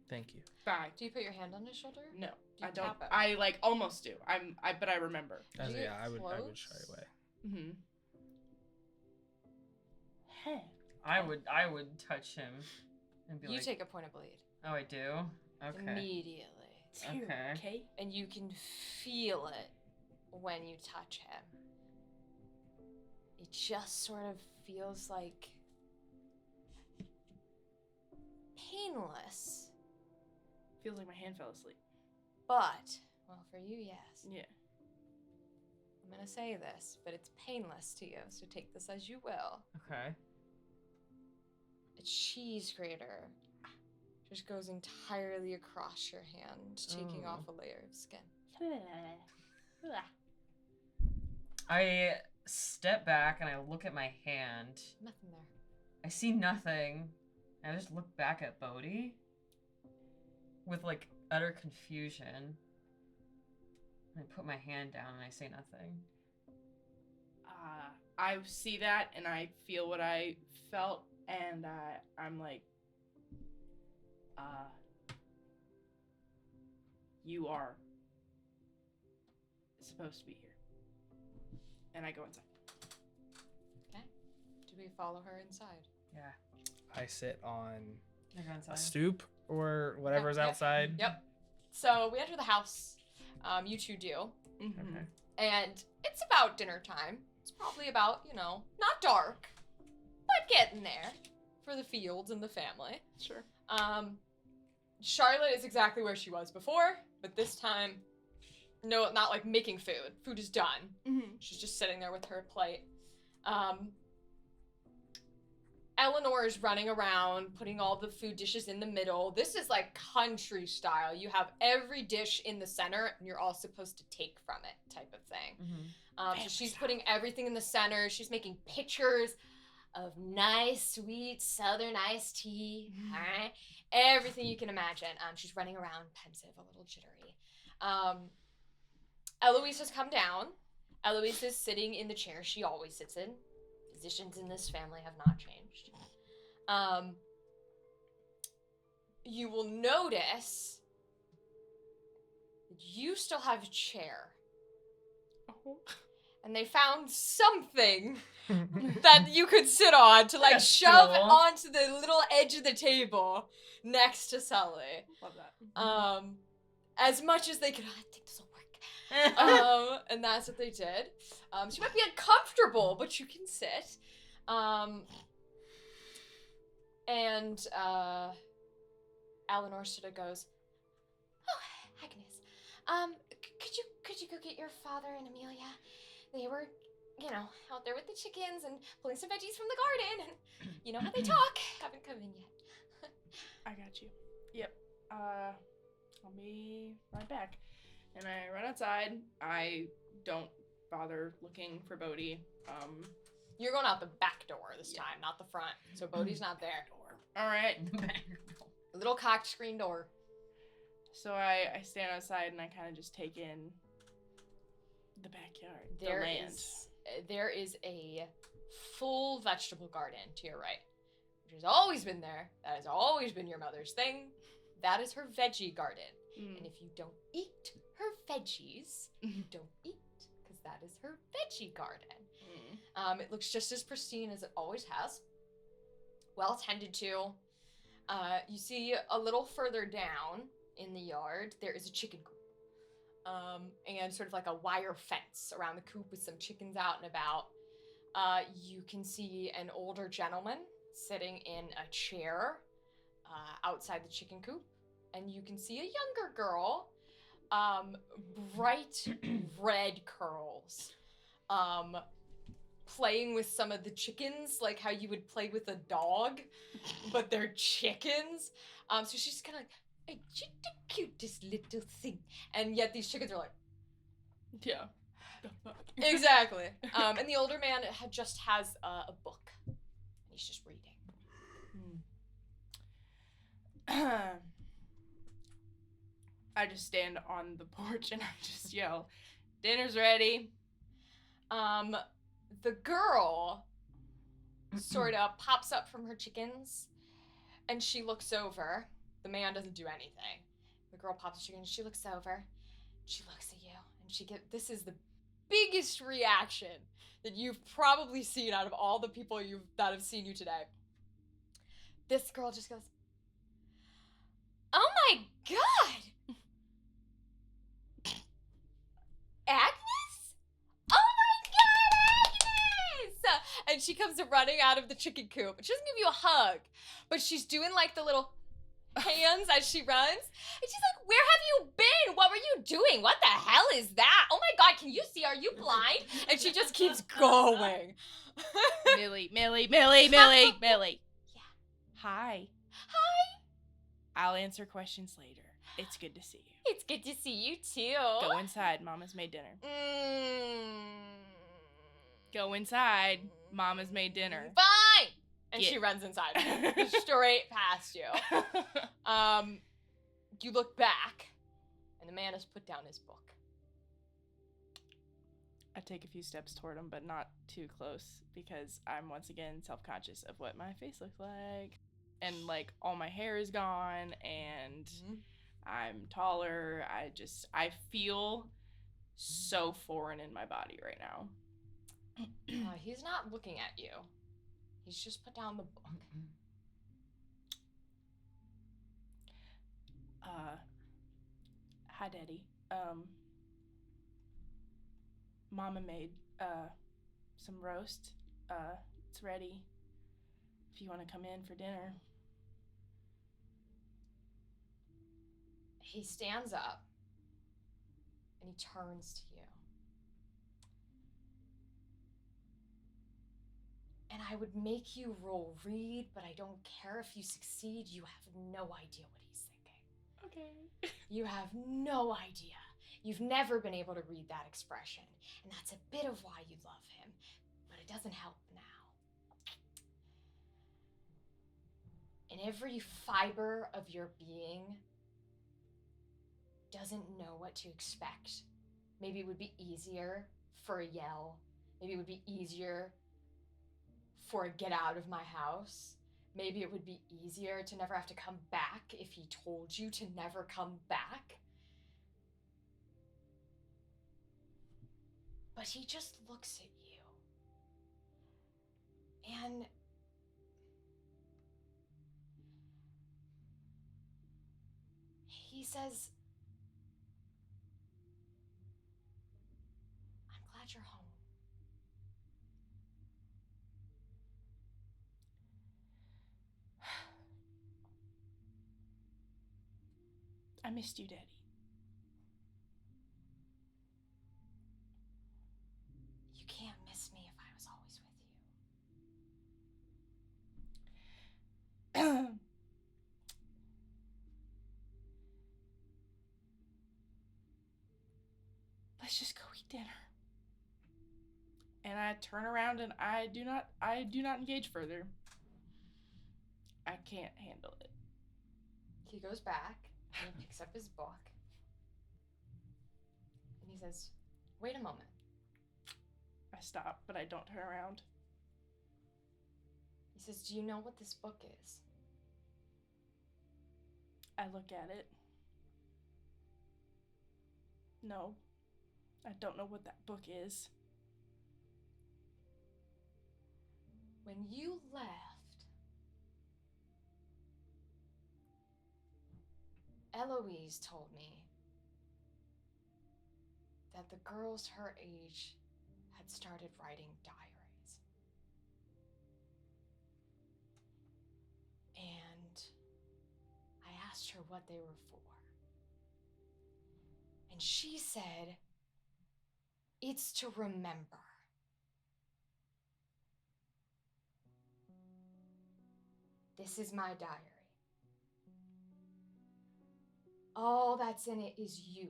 Thank you. Bye. Do you put your hand on his shoulder? No, Do you I don't. tap it? I like almost do. But I remember. Did you get I would close? shy away. Mm-hmm. Hey. I would touch him and be You like, take a point of bleed. oh, I do? Okay. Immediately. It's here, Okay. okay? And you can feel it when you touch him. It just sort of feels like painless. Feels like my hand fell asleep. But, well, for you, yes. Yeah. I'm gonna say this, but it's painless to you, so take this as you will. Okay. A cheese grater just goes entirely across your hand, taking Oh. off a layer of skin. I step back and I look at my hand. Nothing there. I see nothing. I just look back at Bohdi with like utter confusion. I put my hand down and I say nothing. I see that and I feel what I felt, and I'm like, you are supposed to be here. And I go inside. Okay. Do we follow her inside? Yeah. I sit on I go inside. a stoop or whatever's Yeah, yeah. outside. Yep. So we enter the house. You two do. Mm-hmm. Okay. And it's about dinner time. It's probably about, not dark, but getting there for the Fields and the family. Sure. Charlotte is exactly where she was before, but this time, no, not like making food. Food is done. Mm-hmm. She's just sitting there with her plate. Eleanor is running around, putting all the food dishes in the middle. This is like country style. You have every dish in the center, and you're all supposed to take from it, type of thing. Mm-hmm. So she's putting everything in the center. She's making pictures of nice, sweet Southern iced tea. Mhm. All right, everything you can imagine. She's running around, pensive, a little jittery. Eloise has come down. Eloise is sitting in the chair she always sits in. Positions in this family have not changed. You will notice that you still have a chair. And they found something that you could sit on to like That's shove cool. onto the little edge of the table next to Sully. Love that. As much as they could, I think this will work. And that's what they did. She might be uncomfortable, but you can sit. And Eleanor sort of goes, "Oh, Agnes, could you go get your father and Amelia? They were, out there with the chickens and pulling some veggies from the garden, and you know how they talk. Haven't come in yet." I got you. Yep. I'll be right back. And I run outside. I don't bother looking for Bohdi. You're going out the back door this Yeah. time, not the front. So Bodhi's not there. All right. A little cocked screen door. So I stand outside and I kind of just take in the backyard, the land. There is a full vegetable garden to your right, which has always been there. That has always been your mother's thing. That is her veggie garden. And if you don't eat her veggies, you don't eat, because that is her veggie garden. It looks just as pristine as it always has. Well tended to. You see a little further down in the yard, there is a chicken coop. And sort of like a wire fence around the coop with some chickens out and about. You can see an older gentleman sitting in a chair outside the chicken coop. And you can see a younger girl, bright red curls, playing with some of the chickens, like how you would play with a dog, but they're chickens. So she's kind of like, You're the cutest little thing. And yet these chickens are like, Yeah. The fuck? exactly. And the older man just has a book. And he's just reading. I just stand on the porch and I just yell, "Dinner's ready." The girl sort of pops up from her chickens and she looks over. The man doesn't do anything. The girl pops the chicken and she looks over. She looks at you and this is the biggest reaction that you've probably seen out of all the people that have seen you today. This girl just goes, "Oh my God! Agnes? Oh my God, Agnes!" And she comes running out of the chicken coop. She doesn't give you a hug, but she's doing like the little hands as she runs. And she's like, "Where have you been? What were you doing? What the hell is that? Oh my God, can you see? Are you blind?" And she just keeps going. Millie. Yeah. Hi. I'll answer questions later. It's good to see you. It's good to see you too. Go inside. Mama's made dinner. Go inside. Mama's made dinner. Fine. And Yeah. she runs inside, straight past you. You look back, and the man has put down his book. I take a few steps toward him, but not too close, because I'm once again self-conscious of what my face looks like. And, like, all my hair is gone, and I'm taller. I feel so foreign in my body right now. He's not looking at you. He's just put down the book. Hi, Daddy. Mama made, some roast. It's ready. If you want to come in for dinner. He stands up, and he turns to you. And I would make you roll read, but I don't care if you succeed. You have no idea what he's thinking. Okay. You have no idea. You've never been able to read that expression. And that's a bit of why you love him. But it doesn't help now. And every fiber of your being doesn't know what to expect. Maybe it would be easier for a yell. Maybe it would be easier for a get out of my house. Maybe it would be easier to never have to come back if he told you to never come back. But he just looks at you. And he says, "I'm glad you're home." I missed you, Daddy. You can't miss me if I was always with you. Let's just go eat dinner. And I turn around and I do not engage further. I can't handle it. He goes back and he picks up his book. And he says, "Wait a moment." I stop, but I don't turn around. He says, "Do you know what this book is?" I look at it. No, I don't know what that book is. When you left, Eloise told me that the girls her age had started writing diaries. And I asked her what they were for. And she said, "It's to remember." This is my diary. All that's in it is you.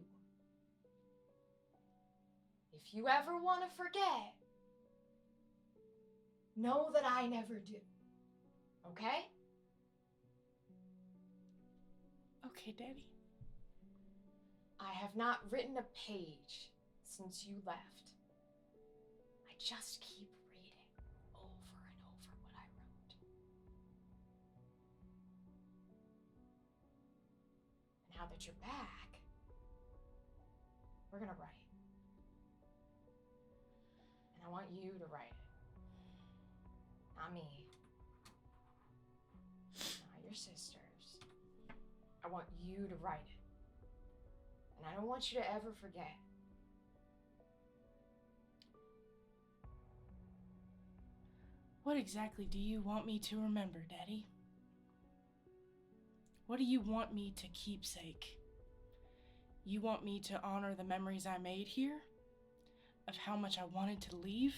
If you ever want to forget, know that I never do. Okay? Okay, Daddy. I have not written a page since you left. I just keep reading over and over what I wrote. And now that you're back, we're gonna write. And I want you to write it. Not me. Not your sisters. I want you to write it. And I don't want you to ever forget. What exactly do you want me to remember, Daddy? What do you want me to keepsake? You want me to honor the memories I made here? Of how much I wanted to leave?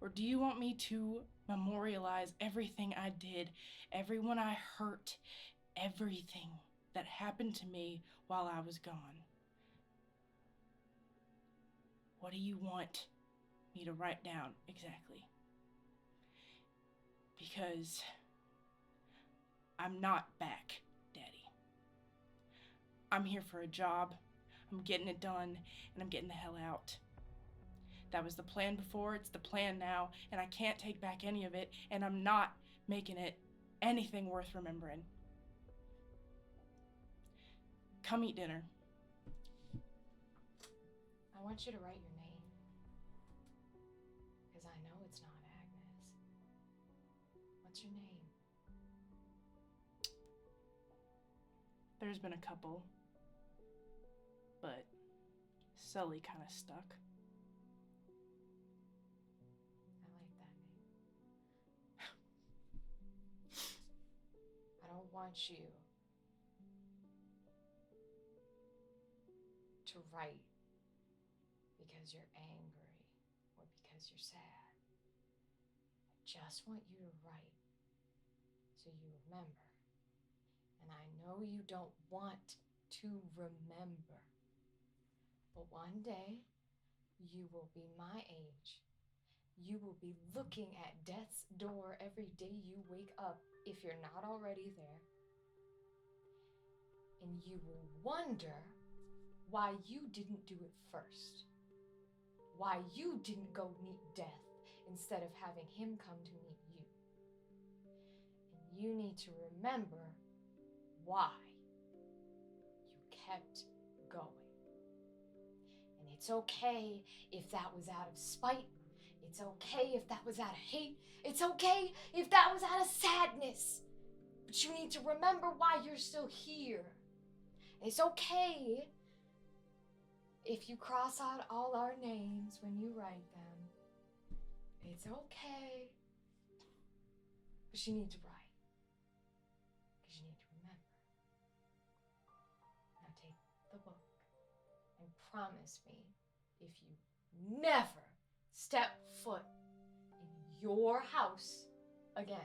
Or do you want me to memorialize everything I did, everyone I hurt, everything that happened to me while I was gone? What do you want me to write down exactly? Because I'm not back, Daddy. I'm here for a job, I'm getting it done, and I'm getting the hell out. That was the plan before, it's the plan now, and I can't take back any of it, and I'm not making it anything worth remembering. Come eat dinner. I want you to write your name. Because I know it's not Agnes. What's your name? There's been a couple, but Sully kind of stuck. I like that name. I don't want you to write because you're angry or because you're sad. I just want you to write so you remember. And I know you don't want to remember, but one day you will be my age. You will be looking at death's door every day you wake up if you're not already there. And you will wonder why you didn't do it first. Why you didn't go meet death instead of having him come to meet you. And you need to remember why you kept going. And it's okay if that was out of spite. It's okay if that was out of hate. It's okay if that was out of sadness. But you need to remember why you're still here. It's okay if you cross out all our names when you write them. It's okay. But you need to write. Because you need to remember. Now take the book and promise me if you never step foot in your house again,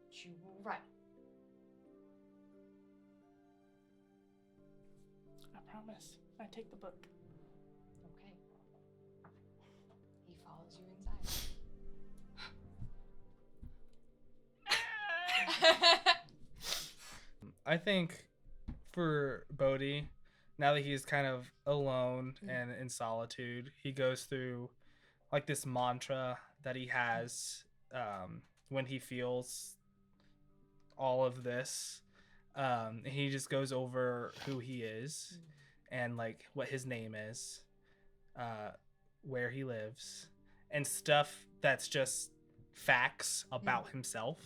that you will write. I promise. I take the book. Okay. He follows you inside. I think for Bohdi, now that he's kind of alone and in solitude, he goes through like this mantra that he has when he feels all of this. He just goes over who he is and like what his name is, where he lives, and stuff that's just facts about himself,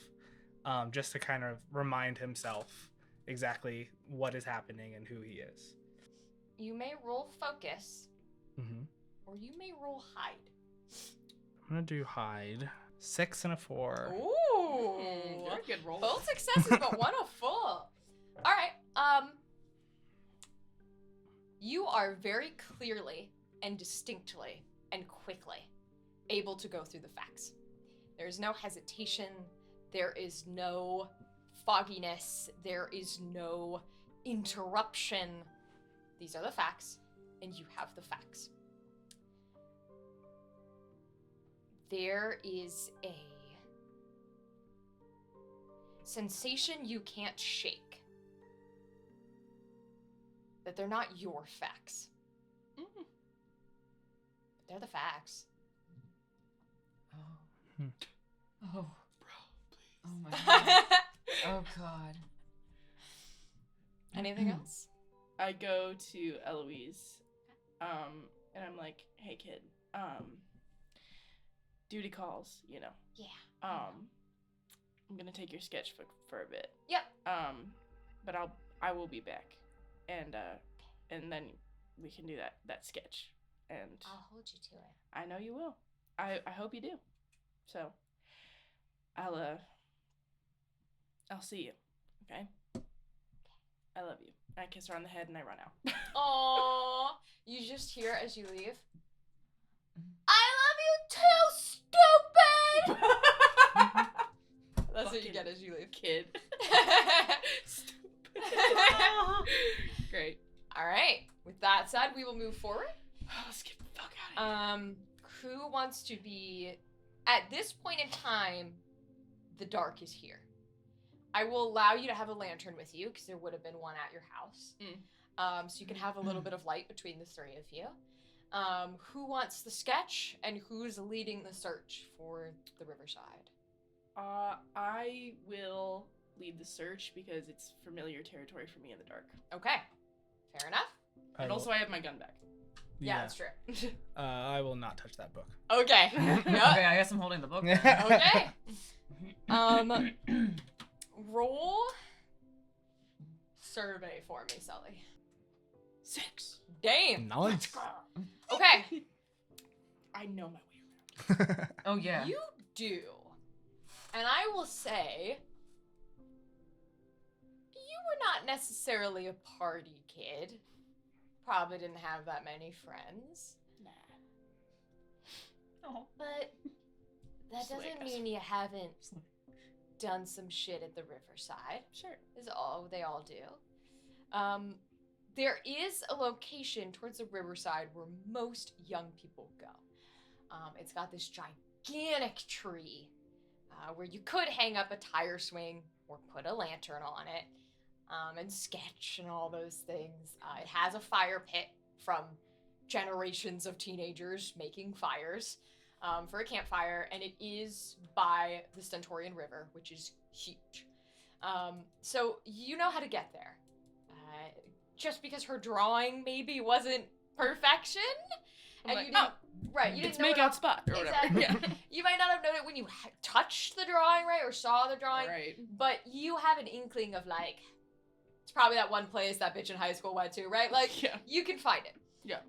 just to kind of remind himself exactly what is happening and who he is. You may roll focus, Mm-hmm. or you may roll hide. I'm gonna do hide. 6 and a 4. Ooh, You're a good roll. both successes, but one a full. All right. You are very clearly and distinctly and quickly able to go through the facts. There is no hesitation. There is no fogginess. There is no interruption. These are the facts, and you have the facts. There is a sensation you can't shake. That they're not your facts. They're the facts. Oh. Oh. Bro, please. Oh my god. Oh god. Anything else? I go to Eloise, and I'm like, hey kid, duty calls, you know. Yeah. I'm gonna take your sketchbook for a bit. Yep. But I will be back, and then we can do that sketch, and I'll hold you to it. I know you will. I hope you do. So, I'll see you, okay? I love you. I kiss her on the head and I run out. Aww. You just hear as you leave, I love you too, stupid! That's what you get as you leave. Kid. Stupid. Great. Alright. With that said, we will move forward. Let's get the fuck out of here. Who wants to be... At this point in time, the dark is here. I will allow you to have a lantern with you, because there would have been one at your house. So you can have a little bit of light between the three of you. Who wants the sketch, and who's leading the search for the riverside? I will lead the search because it's familiar territory for me in the dark. Okay. Fair enough. And also I have my gun back. Yeah, that's true. I will not touch that book. Okay. Okay, I guess I'm holding the book. Okay. Roll survey for me, Sully. 6. Damn. Nice. Okay. I know my way around. Oh yeah. You do. And I will say, you were not necessarily a party kid. Probably didn't have that many friends. Nah. Oh. But that Just doesn't like us. mean you haven't done some shit at the riverside. Sure. Is all they all do. There is a location towards the riverside where most young people go. It's got this gigantic tree where you could hang up a tire swing or put a lantern on it and sketch and all those things. It has a fire pit from generations of teenagers making fires for a campfire, and it is by the Stentorian River, which is huge. So you know how to get there. Just because her drawing maybe wasn't perfection, I'm and like, you didn't, right? You It's didn't know make it out off- spot or whatever. Exactly. Yeah. You might not have known it when you touched the drawing, right, or saw the drawing, Right. but you have an inkling of like, it's probably that one place that bitch in high school went to, right? Like, Yeah. you can find it. Yeah.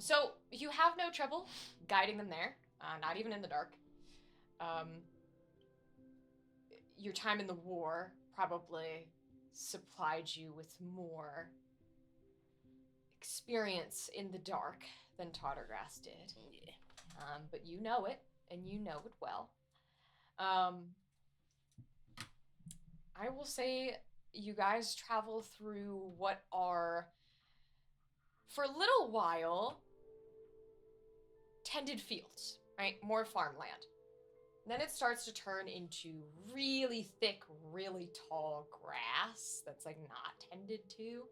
So you have no trouble guiding them there, not even in the dark. Your time in the war probably supplied you with more experience in the dark than Tottergrass did. Yeah. But you know it, and you know it well. I will say you guys travel through what are, for a little while, tended fields, right? More farmland. Then it starts to turn into really thick, really tall grass that's like not tended to.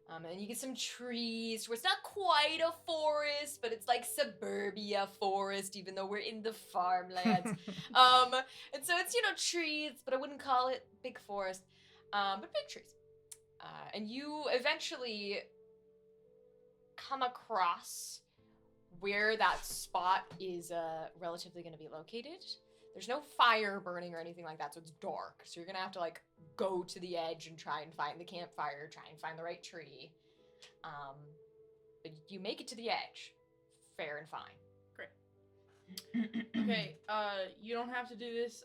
And you get some trees where it's not quite a forest, but it's like suburbia forest, even though we're in the farmlands. And so it's, trees, but I wouldn't call it big forest, but big trees. And you eventually come across where that spot is relatively going to be located. There's no fire burning or anything like that, so it's dark. So you're going to have to like go to the edge and try and find the campfire, try and find the right tree. But you make it to the edge. Fair and fine. Okay, you don't have to do this.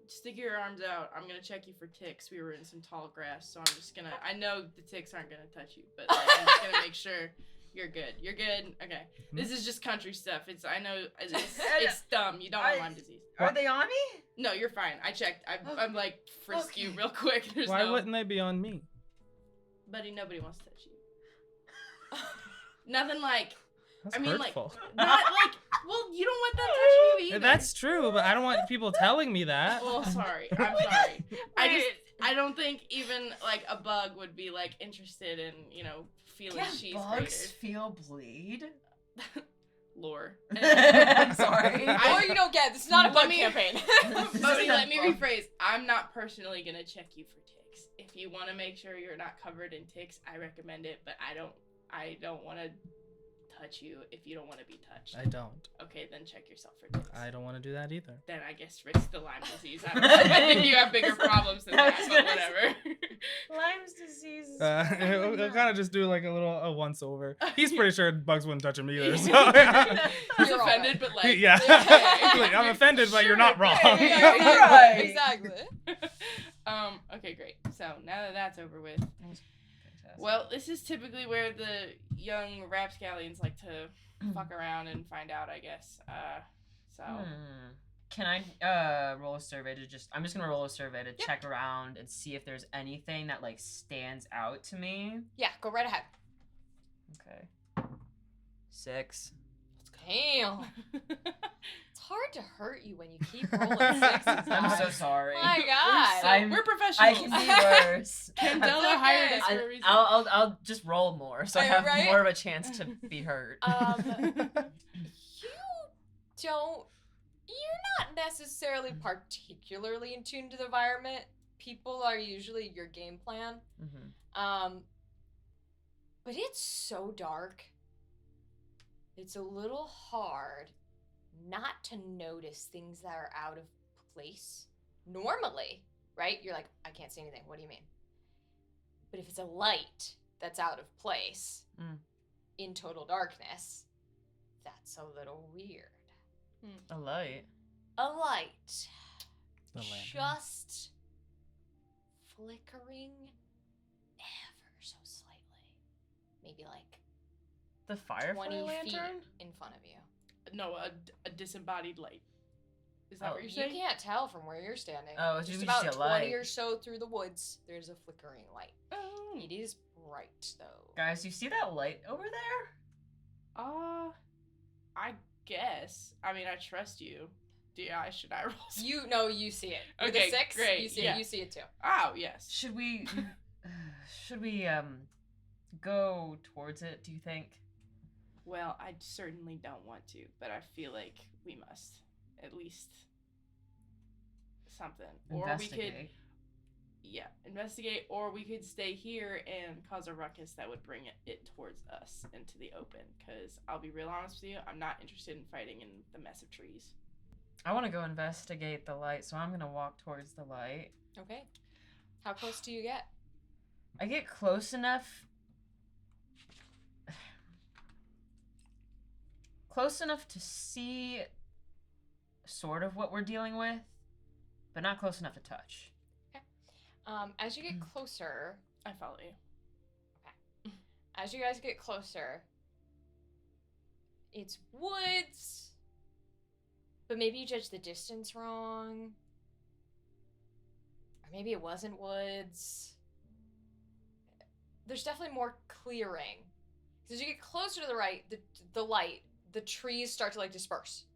Stick your arms out. I'm gonna check you for ticks. We were in some tall grass, so I'm just gonna, I know the ticks aren't gonna touch you, but like, I'm just gonna make sure you're good. You're good? Okay. This is just country stuff. I know, it's dumb. You don't want Lyme disease. Are they on me? No, you're fine. I checked. I'm like, frisk you real quick. There's Why no... wouldn't they be on me? Buddy, nobody wants to touch you. Nothing like, That's I mean, hurtful. like, not like, well, you don't want them touching you either. That's true, but I don't want people telling me that. Well, sorry. I'm sorry. I don't think even, like, a bug would be, like, interested in, you know, feeling she's bugs greater. feel bleed? Lore. I'm sorry. Or you don't get. This is not a Let bug me- campaign. Bodhi, let me rephrase. I'm not personally gonna check you for ticks. If you want to make sure you're not covered in ticks, I recommend it. But I don't want to touch you if you don't want to be touched. I don't. Okay, then check yourself for ticks. I don't want to do that either. Then I guess risk the Lyme disease. I don't know. I think you have bigger problems than that, but whatever. Lyme's disease. We'll kind of just do like a once over. He's pretty sure bugs wouldn't touch him either. So He's You're all offended, but like yeah, Yeah. Like, I'm offended, but you're not wrong. Yeah, Right. Exactly. Okay, great. So now that that's over with, well, this is typically where the young rapscallions like to fuck around and find out, I guess. So Can I roll a survey to I'm just gonna roll a survey to check around and see if there's anything that like stands out to me. Yeah, go right ahead. Okay. 6. Damn. It's hard to hurt you when you keep rolling sixes. I'm so sorry. My God. we're I professionals. can be worse. Candela hired us for a reason. I'll just roll more so I have Right? more of a chance to be hurt. You're not necessarily particularly in tune to the environment. People are usually your game plan. Mm-hmm. But it's so dark. It's a little hard not to notice things that are out of place. Normally, right? You're like, I can't see anything. What do you mean? But if it's a light that's out of place in total darkness, that's a little weird. A light. A light. The lantern. Just flickering ever so slightly. Maybe like The firefly 20 lantern? feet in front of you. No, a disembodied light. Is that Oh, what you're You saying? can't tell from where you're standing. Oh, it's just just about see a 20 light. or so through the woods. There's a flickering light. Oh. It is bright though. Guys, you see that light over there? I guess. I mean, I trust you. Should I roll? You see it. With Okay, a 6, great, you see yeah. it. You see it too. Oh, yes. Should we go towards it, do you think? Well, I certainly don't want to, but I feel like we must. At least something. Or we could investigate, or we could stay here and cause a ruckus that would bring it towards us into the open, because I'll be real honest with you, I'm not interested in fighting in the mess of trees. I want to go investigate the light, so I'm going to walk towards the light. Okay. How close do you get? I get close enough to see sort of what we're dealing with, but not close enough to touch. As you get closer, I follow you. okay. As you guys get closer, it's woods, but maybe you judged the distance wrong. Or maybe it wasn't woods. There's definitely more clearing. As you get closer to the right, the light, the trees start to like disperse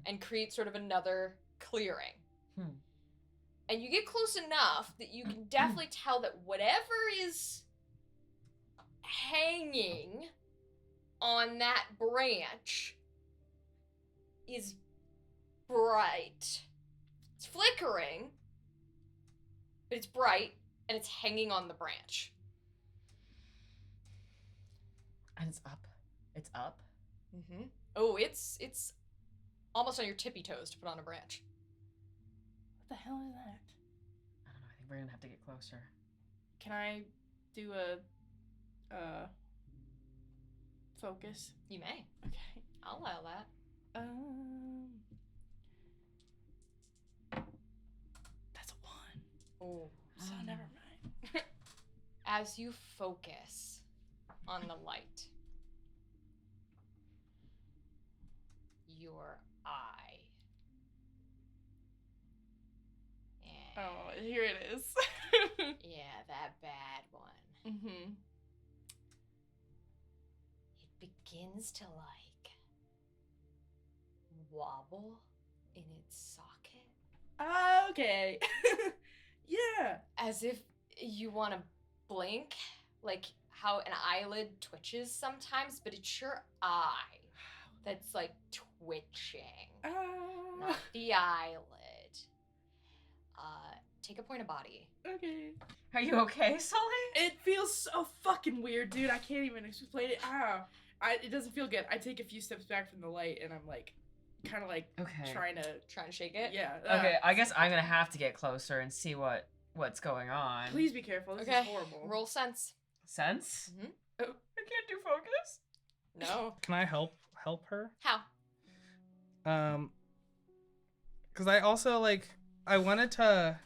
and create sort of another clearing. And you get close enough that you can definitely tell that whatever is hanging on that branch is bright. It's flickering, but it's bright and it's hanging on the branch. And it's up. It's up. Mm-hmm. Oh, it's almost on your tippy toes to put on a branch. What the hell is that? I don't know. I think we're going to have to get closer. Can I do a focus? You may. Okay. I'll allow that. That's a 1. Oh. So never mind. As you focus on the light, your eye. Oh, here it is. Yeah, that bad one. Mm-hmm. it begins to like wobble in its socket. Okay. Yeah. As if you want to blink, like how an eyelid twitches sometimes, but it's your eye that's like twitching, not the eyelid. Take a point of body. Okay. Are you okay, Sully? It feels so fucking weird, dude. I can't even explain it. It doesn't feel good. I take a few steps back from the light, and I'm like, kind of like Okay. trying to shake it. Yeah. Okay, I guess I'm gonna have to get closer and see what's going on. Please be careful. This is horrible. Roll sense. Sense? Mm-hmm. Oh, I can't do focus. No. Can I help her? How? Because I also like I wanted to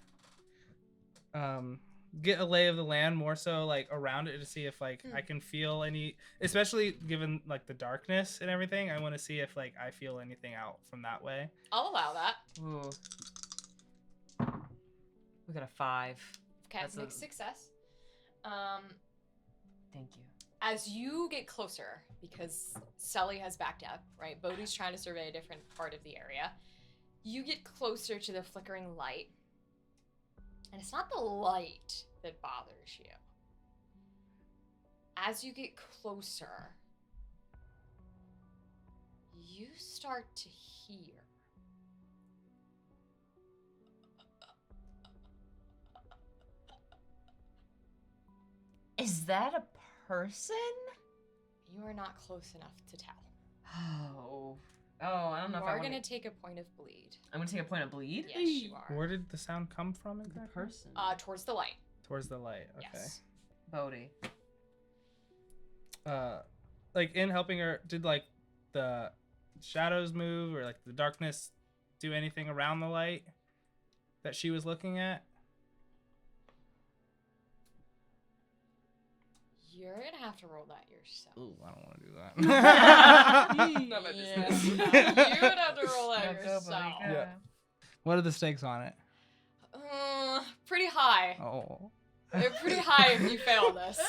get a lay of the land more so like around it to see if like I can feel any, especially given like the darkness and everything. I want to see if like I feel anything out from that way. I'll allow that. Ooh. We got a 5. Okay, That's mixed success. Thank you. As you get closer, because Sully has backed up, right? Bohdi's trying to survey a different part of the area. You get closer to the flickering light. And it's not the light that bothers you. As you get closer, you start to hear. Is that a person? You are not close enough to tell. Oh, I don't know You if I are want going to take a point of bleed. I'm gonna take a point of bleed. Yes, you are. Where did the sound come from The exactly? person. Towards the light. Towards the light. Okay. Yes. Bohdi. Like in helping her, did like the shadows move or like the darkness do anything around the light that she was looking at? You're going to have to roll that yourself. Ooh, I don't want to do that. None of my business. You would have to roll that Go, Bohdi, yourself. go. Yeah. What are the stakes on it? Pretty high. Oh. They're pretty high if you fail this.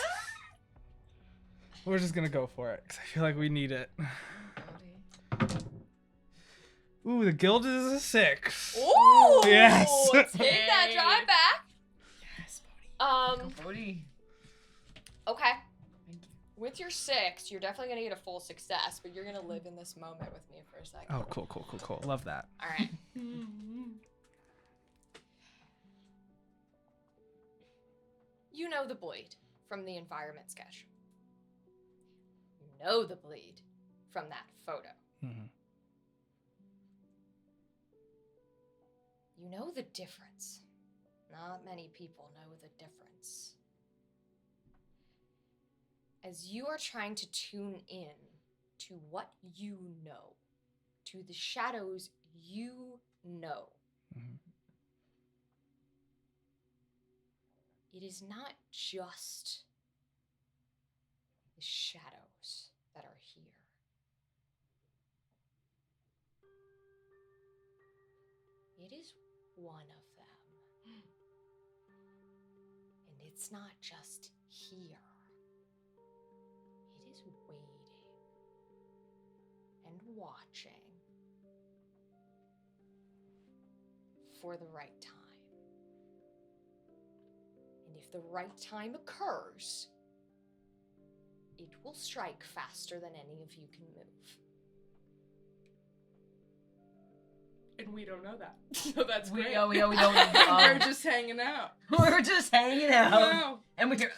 We're just gonna go for it because I feel like we need it. Ooh, the guild is a 6. Ooh! Yes. Take that drive back. Yes, Bohdi. Go, Bohdi. Okay. Thank you. With your 6, you're definitely gonna get a full success, but you're gonna live in this moment with me for a second. Oh, cool. Love that. All right. You know the bleed from the environment sketch. You know the bleed from that photo. Mm-hmm. You know the difference. Not many people know the difference. As you are trying to tune in to what you know, to the shadows you know, Mm-hmm. it is not just the shadows that are here. It is one of them. And it's not just here. It is waiting and watching for the right time. And if the right time occurs, it will strike faster than any of you can move. And we don't know that. So that's We great. don't. We're just hanging out. We're just hanging out. Wow. And we hear.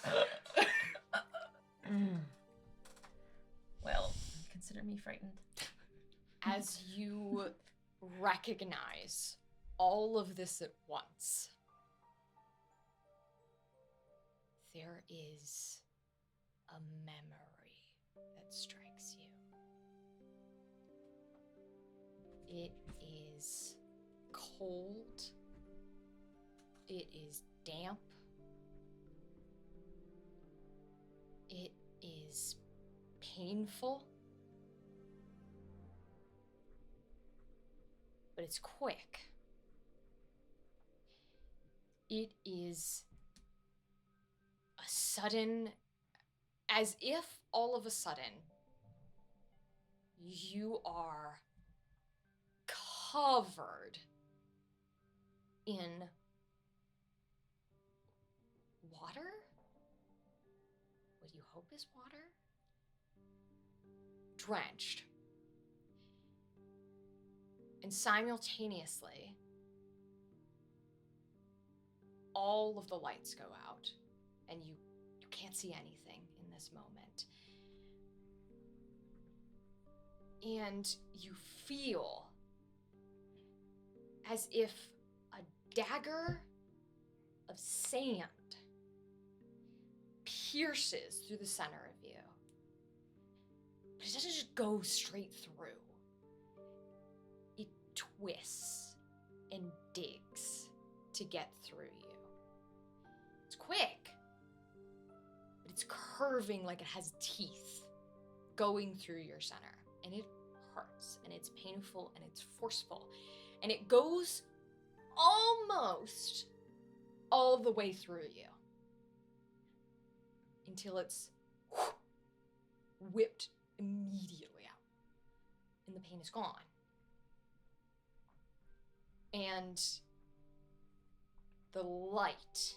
Well, consider me frightened. As you recognize all of this at once, there is a memory that strikes you. It is cold. It is damp. It is painful. But it's quick. It is a sudden, as if all of a sudden, you are covered in water? What you hope is water? Drenched. And simultaneously, all of the lights go out, and you can't see anything in this moment. And you feel as if a dagger of sand pierces through the center of you. But it doesn't just go straight through. It twists and digs to get through you. It's quick, but it's curving like it has teeth going through your center. And it hurts, and it's painful, and it's forceful. And it goes almost all the way through you until it's whipped immediately out, and the pain is gone. And the light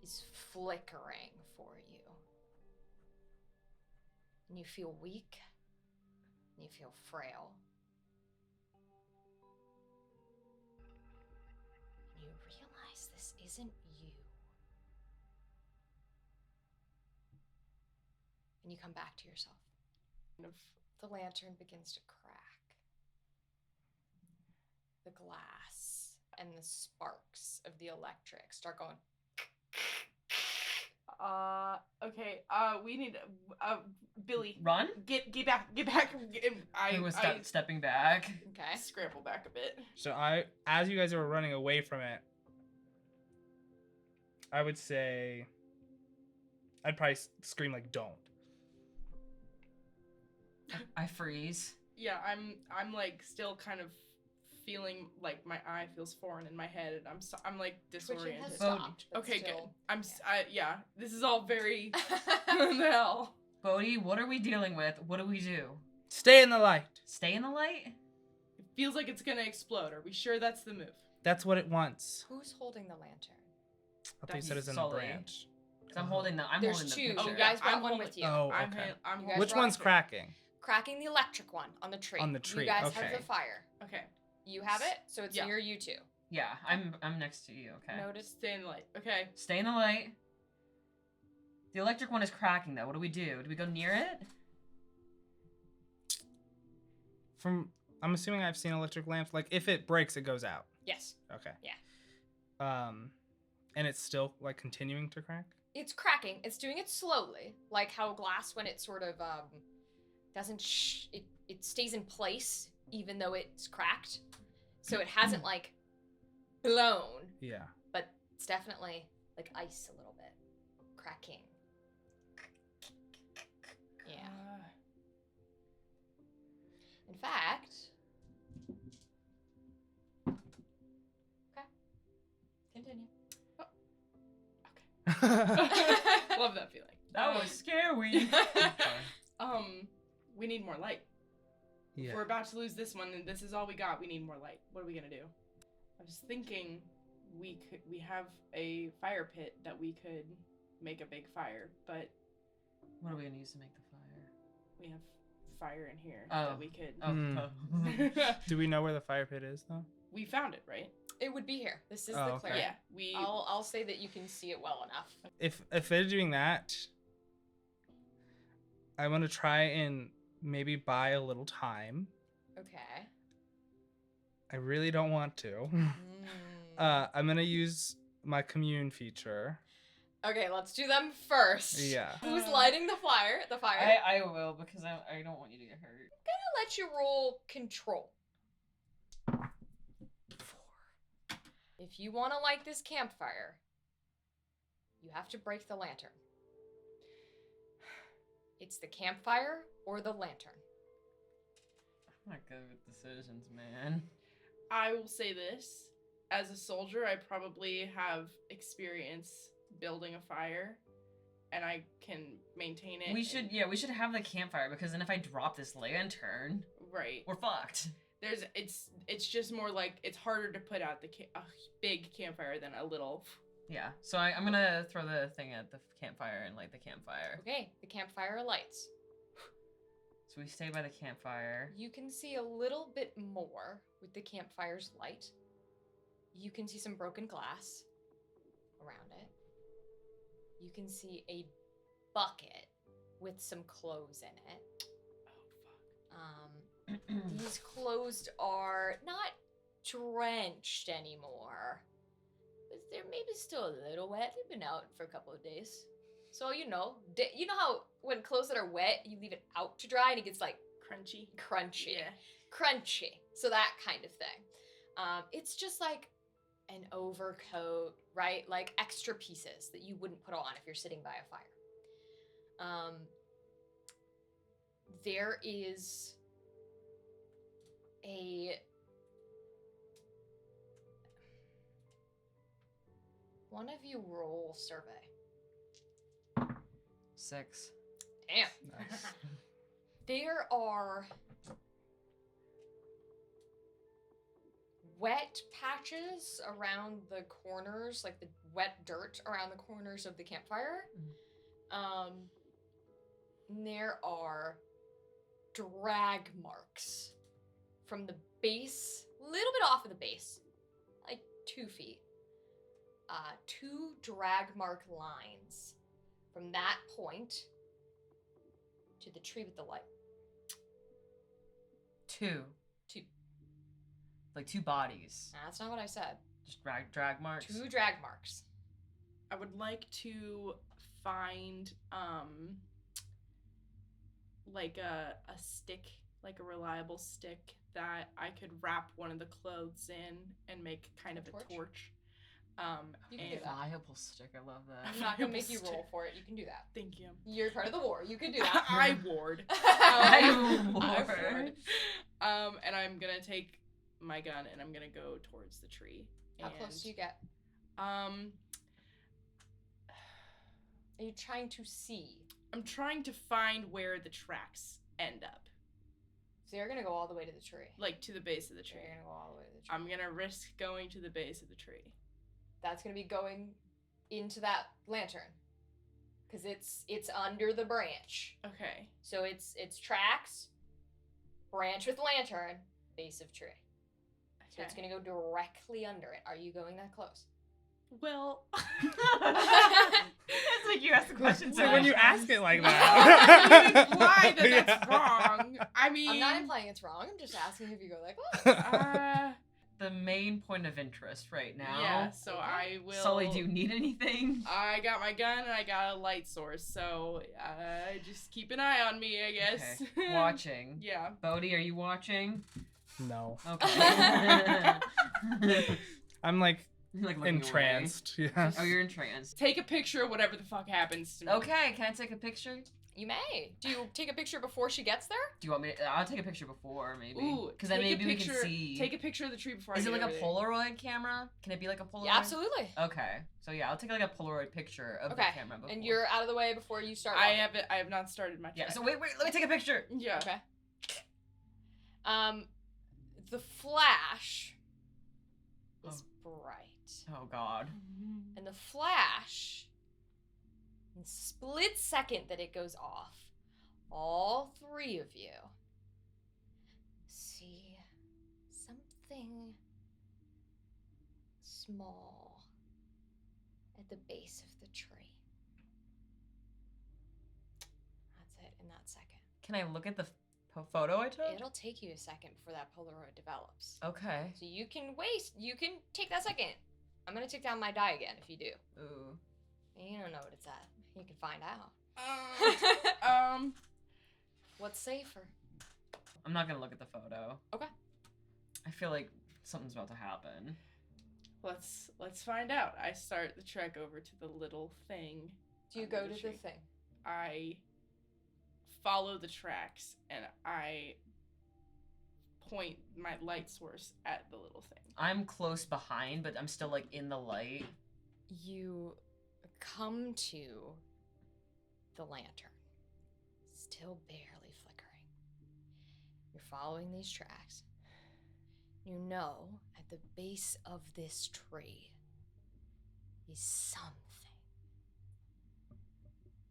is flickering for you. And you feel weak, and you feel frail. And you realize this isn't you. And you come back to yourself. The lantern begins to crack. The glass and the sparks of the electric start going. Okay. We need Billie. Run? Get back. I was stepping back. Okay. Scramble back a bit. So as you guys are running away from it, I would say, I'd probably scream like, "Don't." I freeze. Yeah, I'm like still kind of feeling like my eye feels foreign in my head, and I'm like Twitching has disoriented. stopped. but Okay, still, good. Yeah. This is all very what the hell. Bohdi, what are we dealing with? What do we do? Stay in the light. Stay in the light? It feels like it's gonna explode. Are we sure that's the move? That's what it wants. Who's holding the lantern? I thought you said it's in the Sully. branch. 'Cause I'm holding the There's holding two. the picture. You guys brought I'm one holding- with you. Oh, I'm okay. I'm You guys Which brought one's it. cracking? Cracking the electric one on the tree. On the tree, You guys okay. have the fire. okay. You have it, so it's Yeah. near you two. Yeah, I'm next to you, okay. Noted. Stay in the light. Okay. Stay in the light. The electric one is cracking though. What do we do? Do we go near it? I'm assuming I've seen electric lamps. Like, if it breaks, it goes out. Yes. Okay. Yeah. And it's still like continuing to crack. It's cracking. It's doing it slowly, like how glass, when it sort of doesn't it stays in place even though it's cracked. So it hasn't like blown, Yeah. but it's definitely like ice a little bit, cracking. Yeah. In fact, okay. Continue. Love that feeling. That was scary. We need more light. Yeah. If we're about to lose this one, and this is all we got, we need more light. What are we gonna do? I was thinking we have a fire pit that we could make a big fire, but What are we gonna use to make the fire? we have fire in here Oh. that we could. Oh. Do we know where the fire pit is though? We found it, right? It would be here. This is Oh, the okay. clearing. Yeah. We. I'll say that you can see it well enough. If they're doing that, I want to try and maybe buy a little time. Okay. I really don't want to. I'm gonna use my commune feature. Okay, let's do them first. Yeah. Who's lighting the fire? The fire. I will because I don't want you to get hurt. I'll let you roll control. 4. If you want to light this campfire, you have to break the lantern. It's the campfire or the lantern. I'm not good with decisions, man. I will say this: as a soldier, I probably have experience building a fire, and I can maintain it. We should have the campfire, because then if I drop this lantern, Right. we're fucked. It's just more like it's harder to put out a big campfire than a little. Yeah. So I'm gonna throw the thing at the campfire and light the campfire. Okay, the campfire lights. So we stay by the campfire. You can see a little bit more with the campfire's light. You can see some broken glass around it. You can see a bucket with some clothes in it. Oh fuck. These clothes are not drenched anymore, but they're maybe still a little wet. They've been out for a couple of days. So, you know how when clothes that are wet, you leave it out to dry and it gets like Crunchy. crunchy. Yeah. Crunchy. So that kind of thing. It's just like an overcoat, right? Like extra pieces that you wouldn't put on if you're sitting by a fire. There is one of you roll survey. 6. Damn. Nice. There are wet patches around the corners, like the wet dirt around the corners of the campfire. And there are drag marks from the base, a little bit off of the base, like 2 feet. 2 drag mark lines from that point to the tree with the light. 2. 2. Like 2 bodies. That's not what I said. Just drag marks. 2 drag marks. I would like to find like a stick, like a reliable stick that I could wrap one of the clothes in and make kind of a torch. You can A do that. viable stick. I love that. I'm not gonna make you roll for it. You can do that. Thank you. You're part of the war. You can do that. I ward. I ward. I ward. And I'm gonna take my gun and I'm gonna go towards the tree. How close do you get? Are you trying to see? I'm trying to find where the tracks end up. So you're gonna go all the way to the tree. Like to the base of the So tree. you're gonna go all the way to the tree. I'm gonna risk going to the base of the tree. That's gonna be going into that lantern, cause it's under the branch. Okay. So it's tracks, branch with lantern, base of tree. So it's gonna go directly under it. Are you going that close? Well, It's like you asked the question. So when you ask it like you that. imply that that's Yeah. wrong. I mean, I'm not implying it's wrong. I'm just asking if you go like, oh. The main point of interest right now. Yeah, so I will. Sully, do you need anything? I got my gun and I got a light source, so just keep an eye on me, I guess. Okay. Watching. Yeah. Bohdi, are you watching? No. Okay. I'm like You're, like, looking entranced. away. Yeah. Oh, you're entranced. Take a picture of whatever the fuck happens to me. Okay, can I take a picture? You may. Do you take a picture before she gets there? Do you want me to? I'll take a picture before, maybe. Ooh, Because then take a maybe we can picture- see. Take a picture of the tree before Is I it get like a over there. Polaroid camera? Can it be like a Polaroid? Yeah, absolutely. Okay. So yeah, I'll take like a Polaroid picture of the Okay. camera before. And you're out of the way before you start. I walking. have not started my Yeah, check. so wait, let me take a picture. Yeah. Okay. The flash is bright. Oh god. And the flash, in split second that it goes off, all 3 of you see something small at the base of the tree. That's it in that second. Can I look at the photo I took? It'll take you a second before that Polaroid develops. Okay. So you can take that second. I'm gonna take down my die again if you do. Ooh. You don't know what it's at. You can find out. What's safer? I'm not gonna look at the photo. Okay. I feel like something's about to happen. Let's find out. I start the trek over to the little thing. Do you under go to the tree. thing? I follow the tracks and I point my light source at the little thing. I'm close behind, but I'm still like in the light. You come to the lantern. Still barely flickering. You're following these tracks. You know, at the base of this tree is something.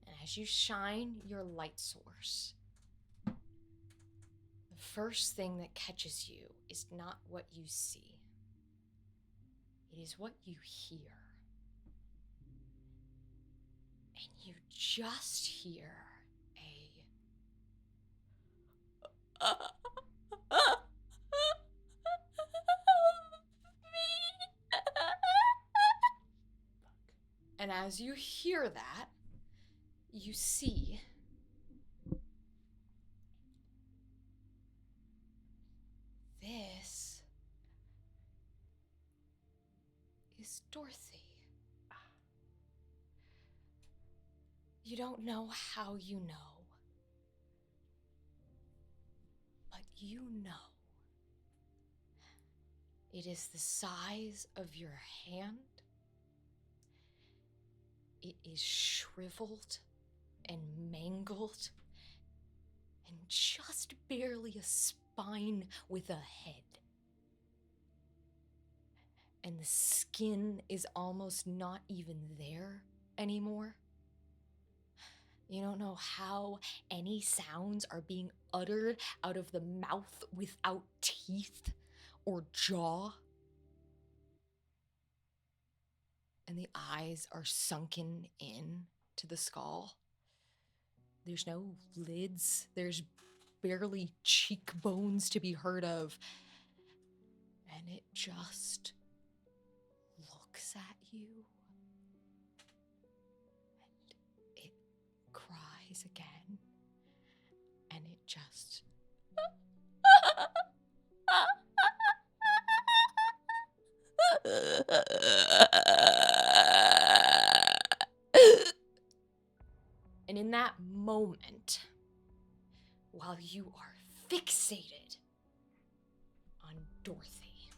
And as you shine your light source, the first thing that catches you is not what you see. It is what you hear. And you just hear and as you hear that, you see this is Dorothy. You don't know how you know, but you know. It is the size of your hand. It is shriveled and mangled and just barely a spine with a head. And the skin is almost not even there anymore. You don't know how any sounds are being uttered out of the mouth without teeth or jaw. And the eyes are sunken in to the skull. There's no lids. There's barely cheekbones to be heard of. And it just looks at you. And it cries again. And it just... And in that moment, while you are fixated on Dorothy,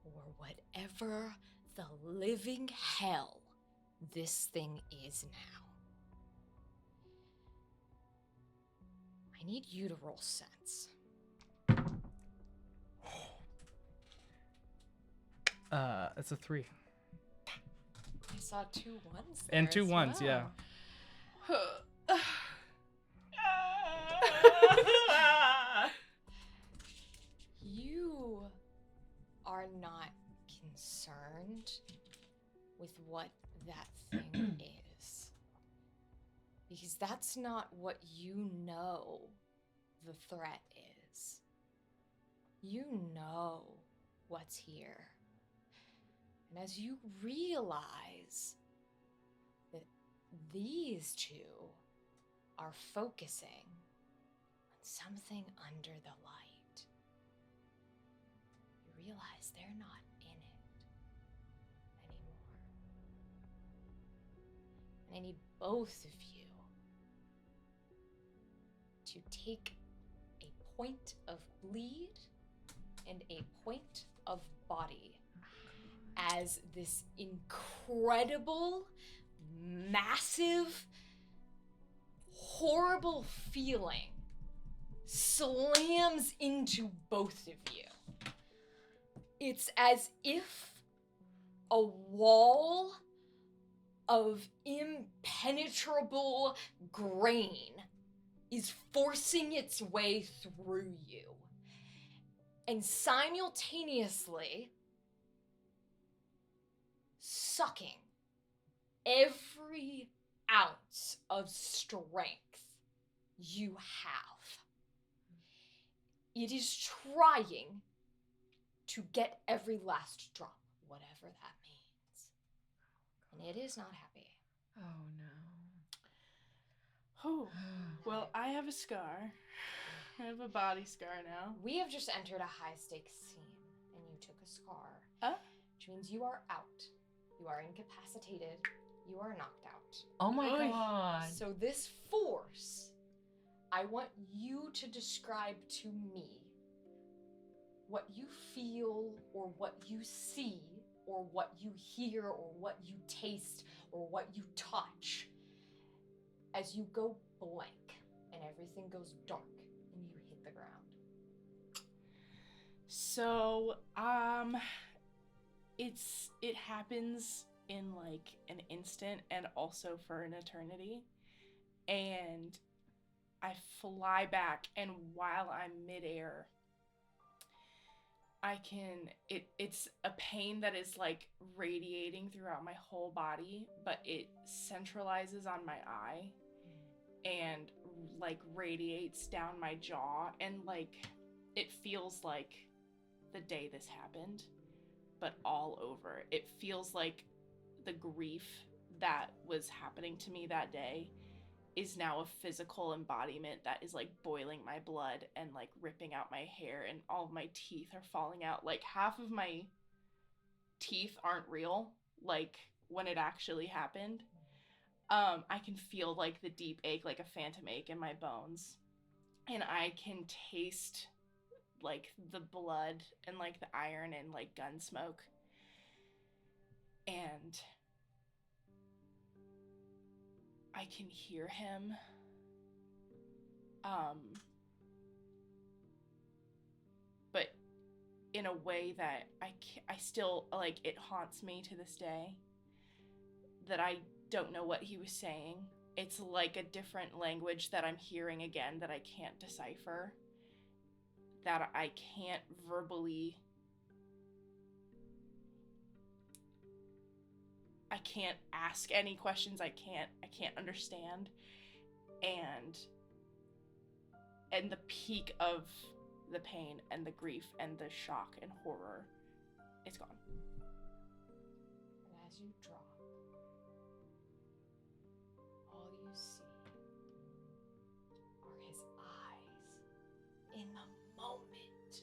or whatever the living hell this thing is now, I need you to roll sense. It's a 3. I saw 2 ones there And 2 as ones, well. yeah. You are not concerned with what that thing is. Because that's not what you know the threat is. You know what's here. And as you realize that these two are focusing on something under the light, you realize they're not in it anymore. And I need both of you to take a point of bleed and a point of body as this incredible, massive, horrible feeling slams into both of you. It's as if a wall of impenetrable grain is forcing its way through you. And simultaneously sucking every ounce of strength you have. It is trying to get every last drop, whatever that means. And it is not happy. Oh no. Oh, well, I have a scar. I have a body scar now. We have just entered a high-stakes scene, and you took a scar. Which means you are out. You are incapacitated. You are knocked out. Oh my Oy. god. So this force, I want you to describe to me what you feel or what you see or what you hear or what you taste or what you touch as you go blank and everything goes dark and you hit the ground? So, it happens in like an instant and also for an eternity. And I fly back, and while I'm midair, it's a pain that is like radiating throughout my whole body, but it centralizes on my eye and like radiates down my jaw, and like it feels like the day this happened, but all over. It feels like the grief that was happening to me that day is now a physical embodiment that is like boiling my blood and like ripping out my hair, and all of my teeth are falling out. Like half of my teeth aren't real, like when it actually happened. I can feel like the deep ache, like a phantom ache in my bones, and I can taste like the blood and like the iron and like gun smoke. And I can hear him. But in a way that I still, like, it haunts me to this day, that I don't know what he was saying. It's like a different language that I'm hearing again that I can't decipher, that I can't verbally, I can't ask any questions. I can't understand. And the peak of the pain and the grief and the shock and horror is gone. And as you drop, all you see are his eyes in the moment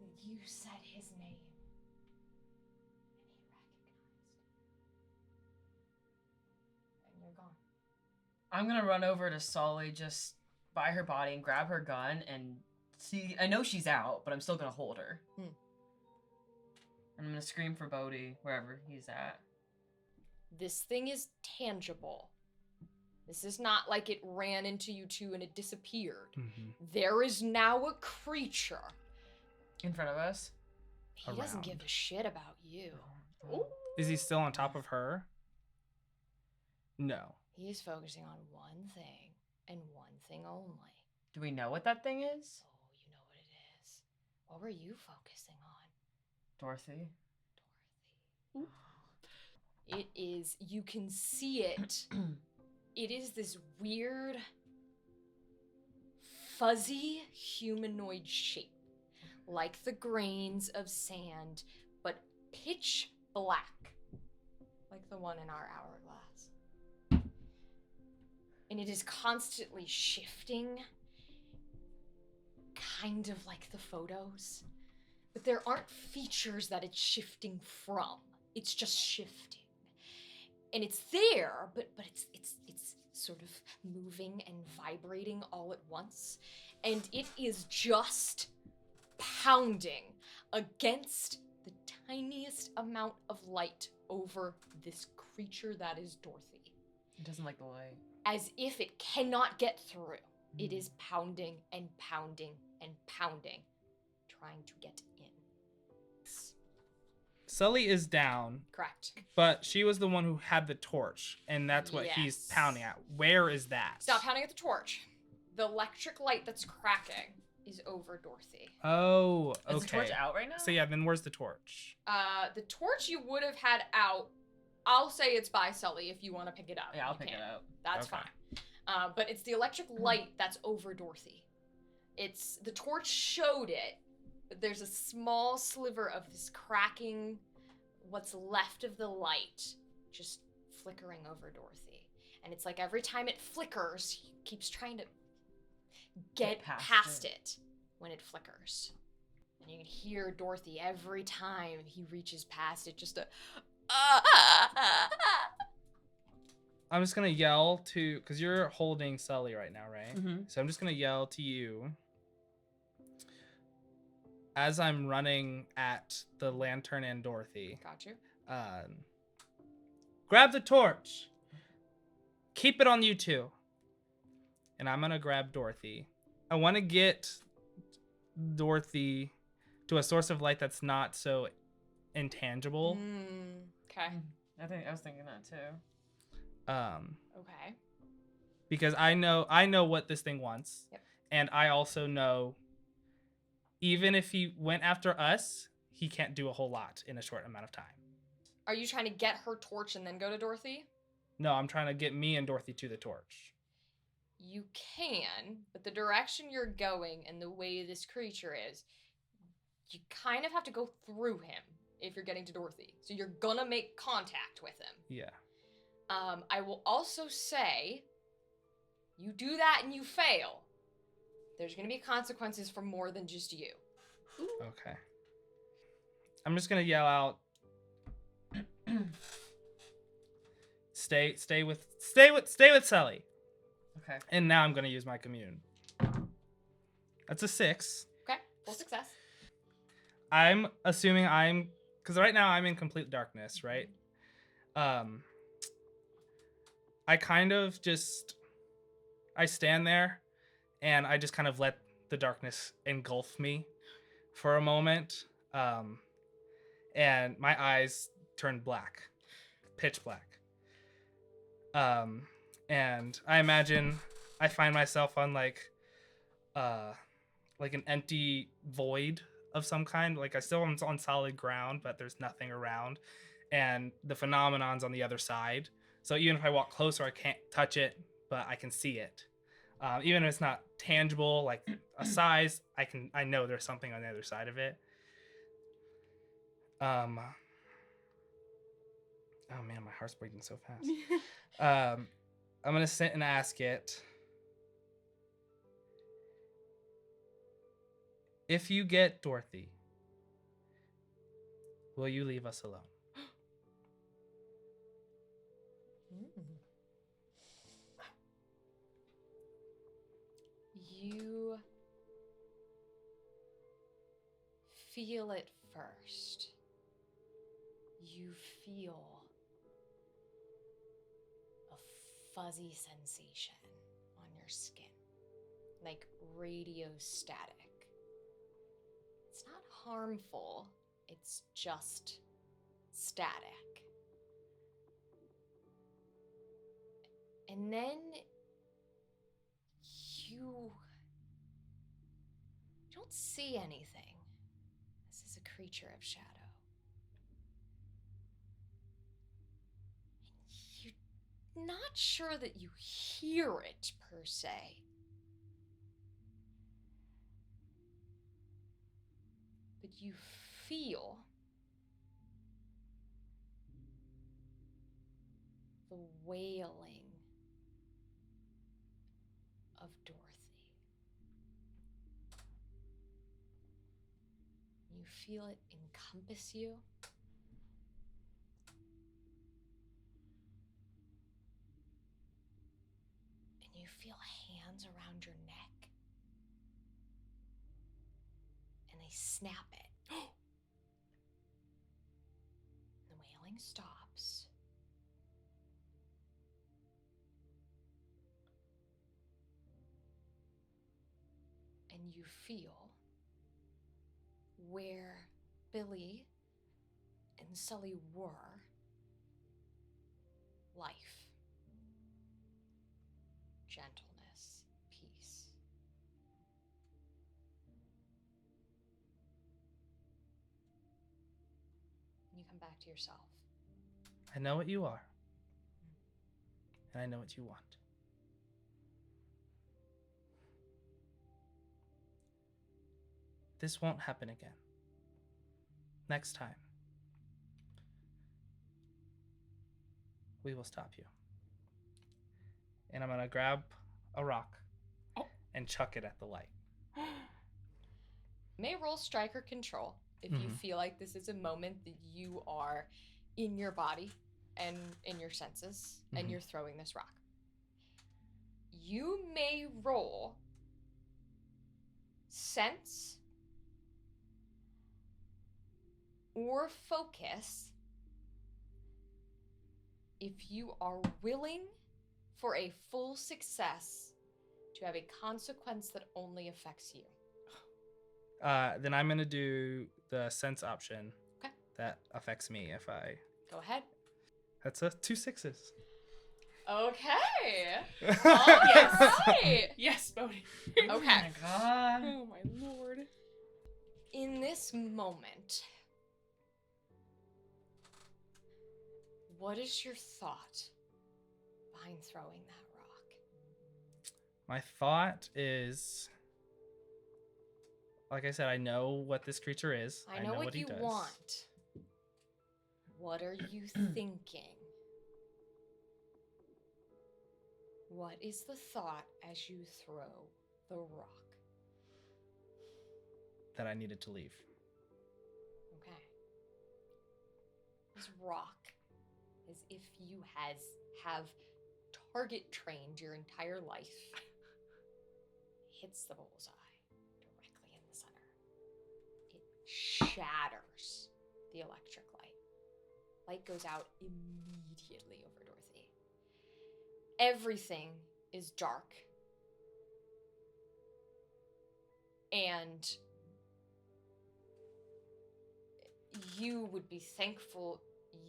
that you said his name. And he recognized. And you're gone. I'm gonna run over to Sully just by her body and grab her gun and see. I know she's out, but I'm still gonna hold her. And I'm gonna scream for Bohdi wherever he's at. This thing is tangible. This is not like it ran into you two and it disappeared. Mm-hmm. There is now a creature. In front of us? He doesn't give a shit about you. Ooh. Is he still on top of her? No. He's focusing on one thing and one thing only. Do we know what that thing is? Oh, you know what it is. What were you focusing on? Dorothy. Ooh. It is, you can see it. It is this weird, fuzzy humanoid shape. Like the grains of sand, but pitch black. Like the one in our hourglass. And it is constantly shifting, kind of like the photos. But there aren't features that it's shifting from. It's just shifting. And it's there, but it's sort of moving and vibrating all at once. And it is just pounding against the tiniest amount of light over this creature that is Dorothy. It doesn't like the light. As if it cannot get through. It is pounding and pounding and pounding, trying to get in. Sully is down, Correct. but she was the one who had the torch, and that's what he's Yes. pounding at. Where is that? Stop pounding at the torch. The electric light that's cracking is over Dorothy. Oh, okay. Is the torch out right now? So yeah, then where's the torch? The torch you would have had out, I'll say it's by Sully if you want to pick it up. Yeah, I'll You pick can. it up. That's Okay. fine. But it's the electric light that's over Dorothy. It's, the torch showed it, but there's a small sliver of this cracking, what's left of the light, just flickering over Dorothy. And it's like every time it flickers, he keeps trying to get past it when it flickers. And you can hear Dorothy every time he reaches past it, just a I'm just gonna yell to, because you're holding Sully right now, right? Mm-hmm. So I'm just gonna yell to you. as I'm running at the lantern and Dorothy, Got you. grab the torch. Keep it on you two. And I'm going to grab Dorothy. I want to get Dorothy to a source of light that's not so intangible. Okay. I was thinking that too. Okay. Because I know what this thing wants. Yep. And I also know even if he went after us, he can't do a whole lot in a short amount of time. Are you trying to get her torch and then go to Dorothy? No, I'm trying to get me and Dorothy to the torch. You can, but the direction you're going and the way this creature is, you kind of have to go through him if you're getting to Dorothy. So you're gonna make contact with him. Yeah. I will also say, you do that and you fail, there's gonna be consequences for more than just you. Okay. I'm just gonna yell out. Stay with Sully. Okay. And now I'm gonna use my commune. That's a 6. Okay, full success. I'm assuming because right now I'm in complete darkness, right? I kind of I stand there and I just kind of let the darkness engulf me for a moment. And my eyes turn black, pitch black. And I imagine I find myself on like an empty void of some kind. Like I still am on solid ground, but there's nothing around, and the phenomenon's on the other side. So even if I walk closer, I can't touch it, but I can see it. Even if it's not tangible, like a size, I know there's something on the other side of it. Oh man, my heart's breaking so fast. I'm gonna sit and ask it. If you get Dorothy, will you leave us alone? You feel it first. You feel a fuzzy sensation on your skin, like radio static. It's not harmful, it's just static. And then you don't see anything. This is a creature of shadow. And you're not sure that you hear it per se. But you feel the wailing of Dorothy. You feel it encompass you. And you feel hands around your neck. And they snap it. The wailing stops. And you feel where Billie and Sully were life, gentleness, peace. And you come back to yourself. I know what you are. And I know what you want. This won't happen again. Next time, we will stop you. And I'm going to grab a rock and chuck it at the light. May roll striker control if you feel like this is a moment that you are in your body and in your senses and you're throwing this rock. You may roll sense or focus if you are willing for a full success to have a consequence that only affects you. Then I'm gonna do the sense option. Okay. That affects me if I. Go ahead. That's a 2 6s. Okay. Oh, yes. Right. Yes, Bohdi. Okay. Oh my god. Oh my lord. In this moment, what is your thought behind throwing that rock? My thought is, like I said, I know what this creature is. I know what he you does. want. What are you thinking? What is the thought as you throw the rock? That I needed to leave. Okay. This rock, as if you have target trained your entire life, hits the bullseye directly in the center. It shatters the electric light. Light goes out immediately over Dorothy. Everything is dark. And you would be thankful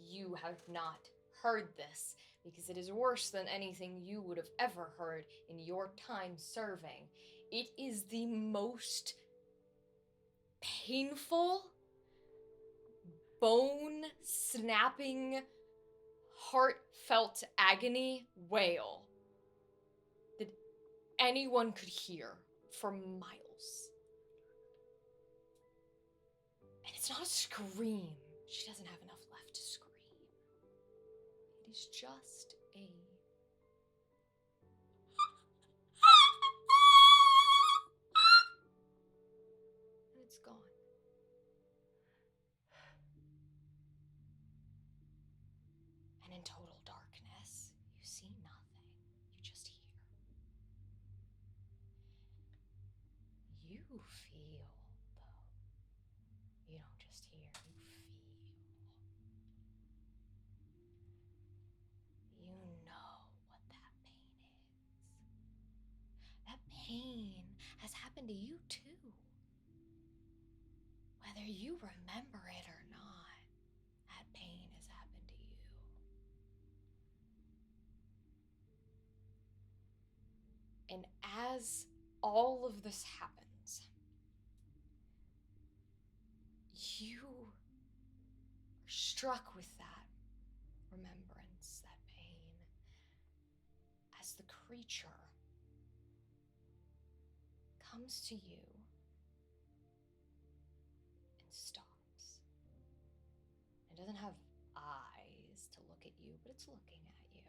you have not heard this, because it is worse than anything you would have ever heard in your time serving. It is the most painful, bone-snapping, heartfelt agony wail that anyone could hear for miles. And it's not a scream. She doesn't have enough left to scream. It is just a... and it's gone. And in total darkness, you see nothing. You just hear. You feel, though. You don't just hear, you feel. You know what that pain is. That pain has happened to you too. Whether you remember it or not, that pain has happened to you. And as all of this happens, you are struck with that remembrance, that pain, as the creature comes to you and stops. It doesn't have eyes to look at you, but it's looking at you.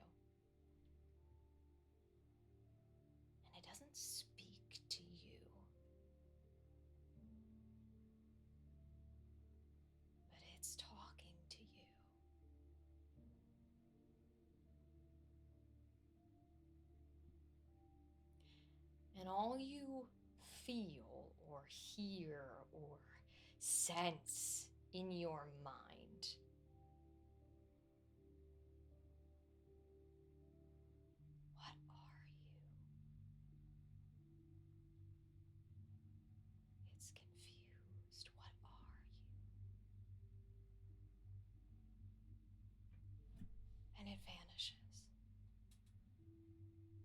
And it doesn't speak to you, but it's talking to you. And all you feel or hear or sense in your mind what are you? It's confused. What are you? And it vanishes.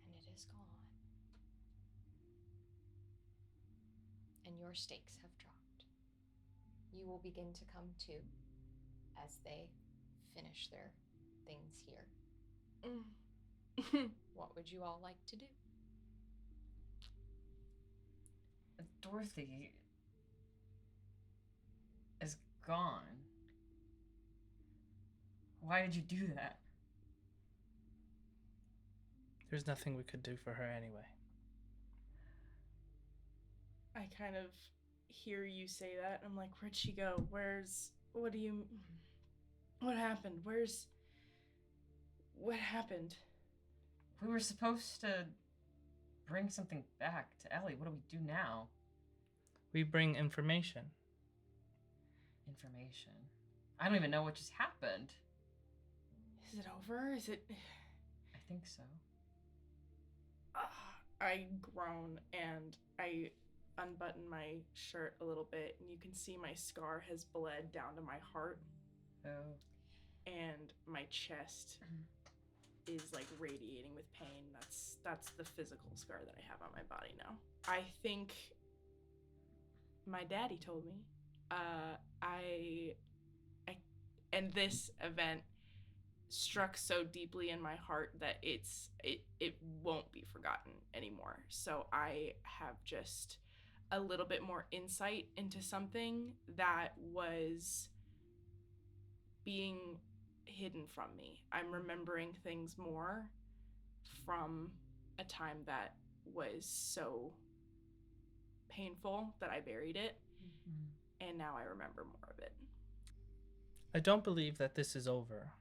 And it is gone. And your stakes have dropped. You will begin to come to as they finish their things here. What would you all like to do? Dorothy is gone. Why did you do that? There's nothing we could do for her anyway. I kind of hear you say that. I'm like, where'd she go? What happened? What happened? We were supposed to bring something back to Ellie. What do we do now? We bring information. Information. I don't even know what just happened. Is it over? Is it... I think so. I groan and I unbutton my shirt a little bit, and you can see my scar has bled down to my heart. Oh. And my chest is like radiating with pain. That's the physical scar that I have on my body now. I think my daddy told me and this event struck so deeply in my heart that it won't be forgotten anymore. So I have just a little bit more insight into something that was being hidden from me. I'm remembering things more from a time that was so painful that I buried it, and now I remember more of it. I don't believe that this is over,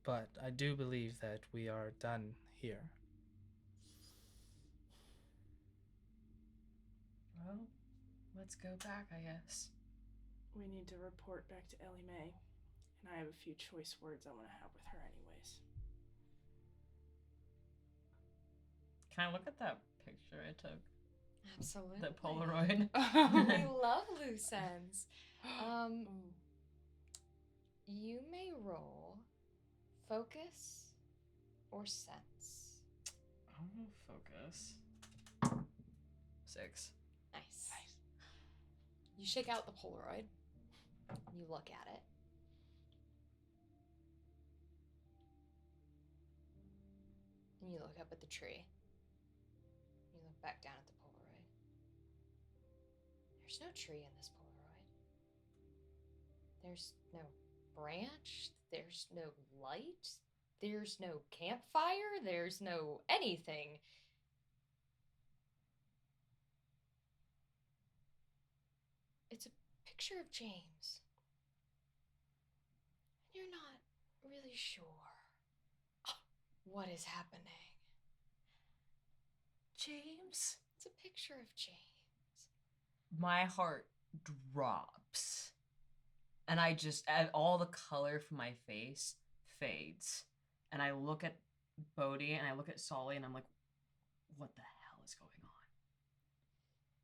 but I do believe that we are done here. Well, let's go back, I guess. We need to report back to Ellie Mae, and I have a few choice words I want to have with her anyways. Can I look at that picture I took? Absolutely. The Polaroid. I love loose ends. You may roll focus or sense. I'm gonna focus. 6. Nice. You shake out the Polaroid. You look at it. And you look up at the tree. You look back down at the Polaroid. There's no tree in this Polaroid. There's no branch. There's no light. There's no campfire. There's no anything. It's a picture of James. You're not really sure what is happening. James? It's a picture of James. My heart drops. And all the color from my face fades. And I look at Bohdi and I look at Sully and I'm like, what the hell is going on?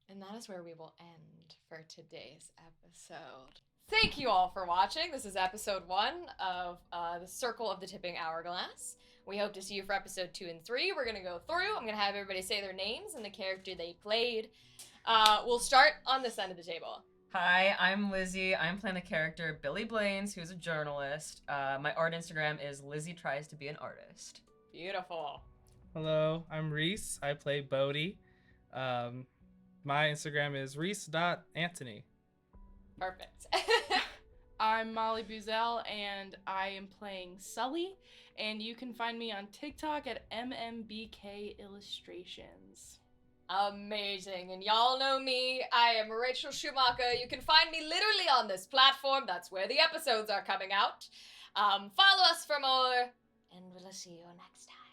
And that is where we will end for today's episode. Thank you all for watching. This is episode 1 of the Circle of the Tipping Hourglass. We hope to see you for episode 2 and 3. We're going to go through. I'm going to have everybody say their names and the character they played. We'll start on this end of the table. Hi, I'm Lizzie. I'm playing the character Billie Blaine, who's a journalist. My art Instagram is Lizzie Tries to Be an Artist. Beautiful. Hello, I'm Reese. I play Bohdi. My Instagram is reese.anthony. Perfect. I'm Molley Boozell, and I am playing Sully, and you can find me on TikTok at MMBK Illustrations. Amazing. And y'all know me. I am Rachel Schumacher. You can find me literally on this platform. That's where the episodes are coming out. Follow us for more, and we'll see you next time.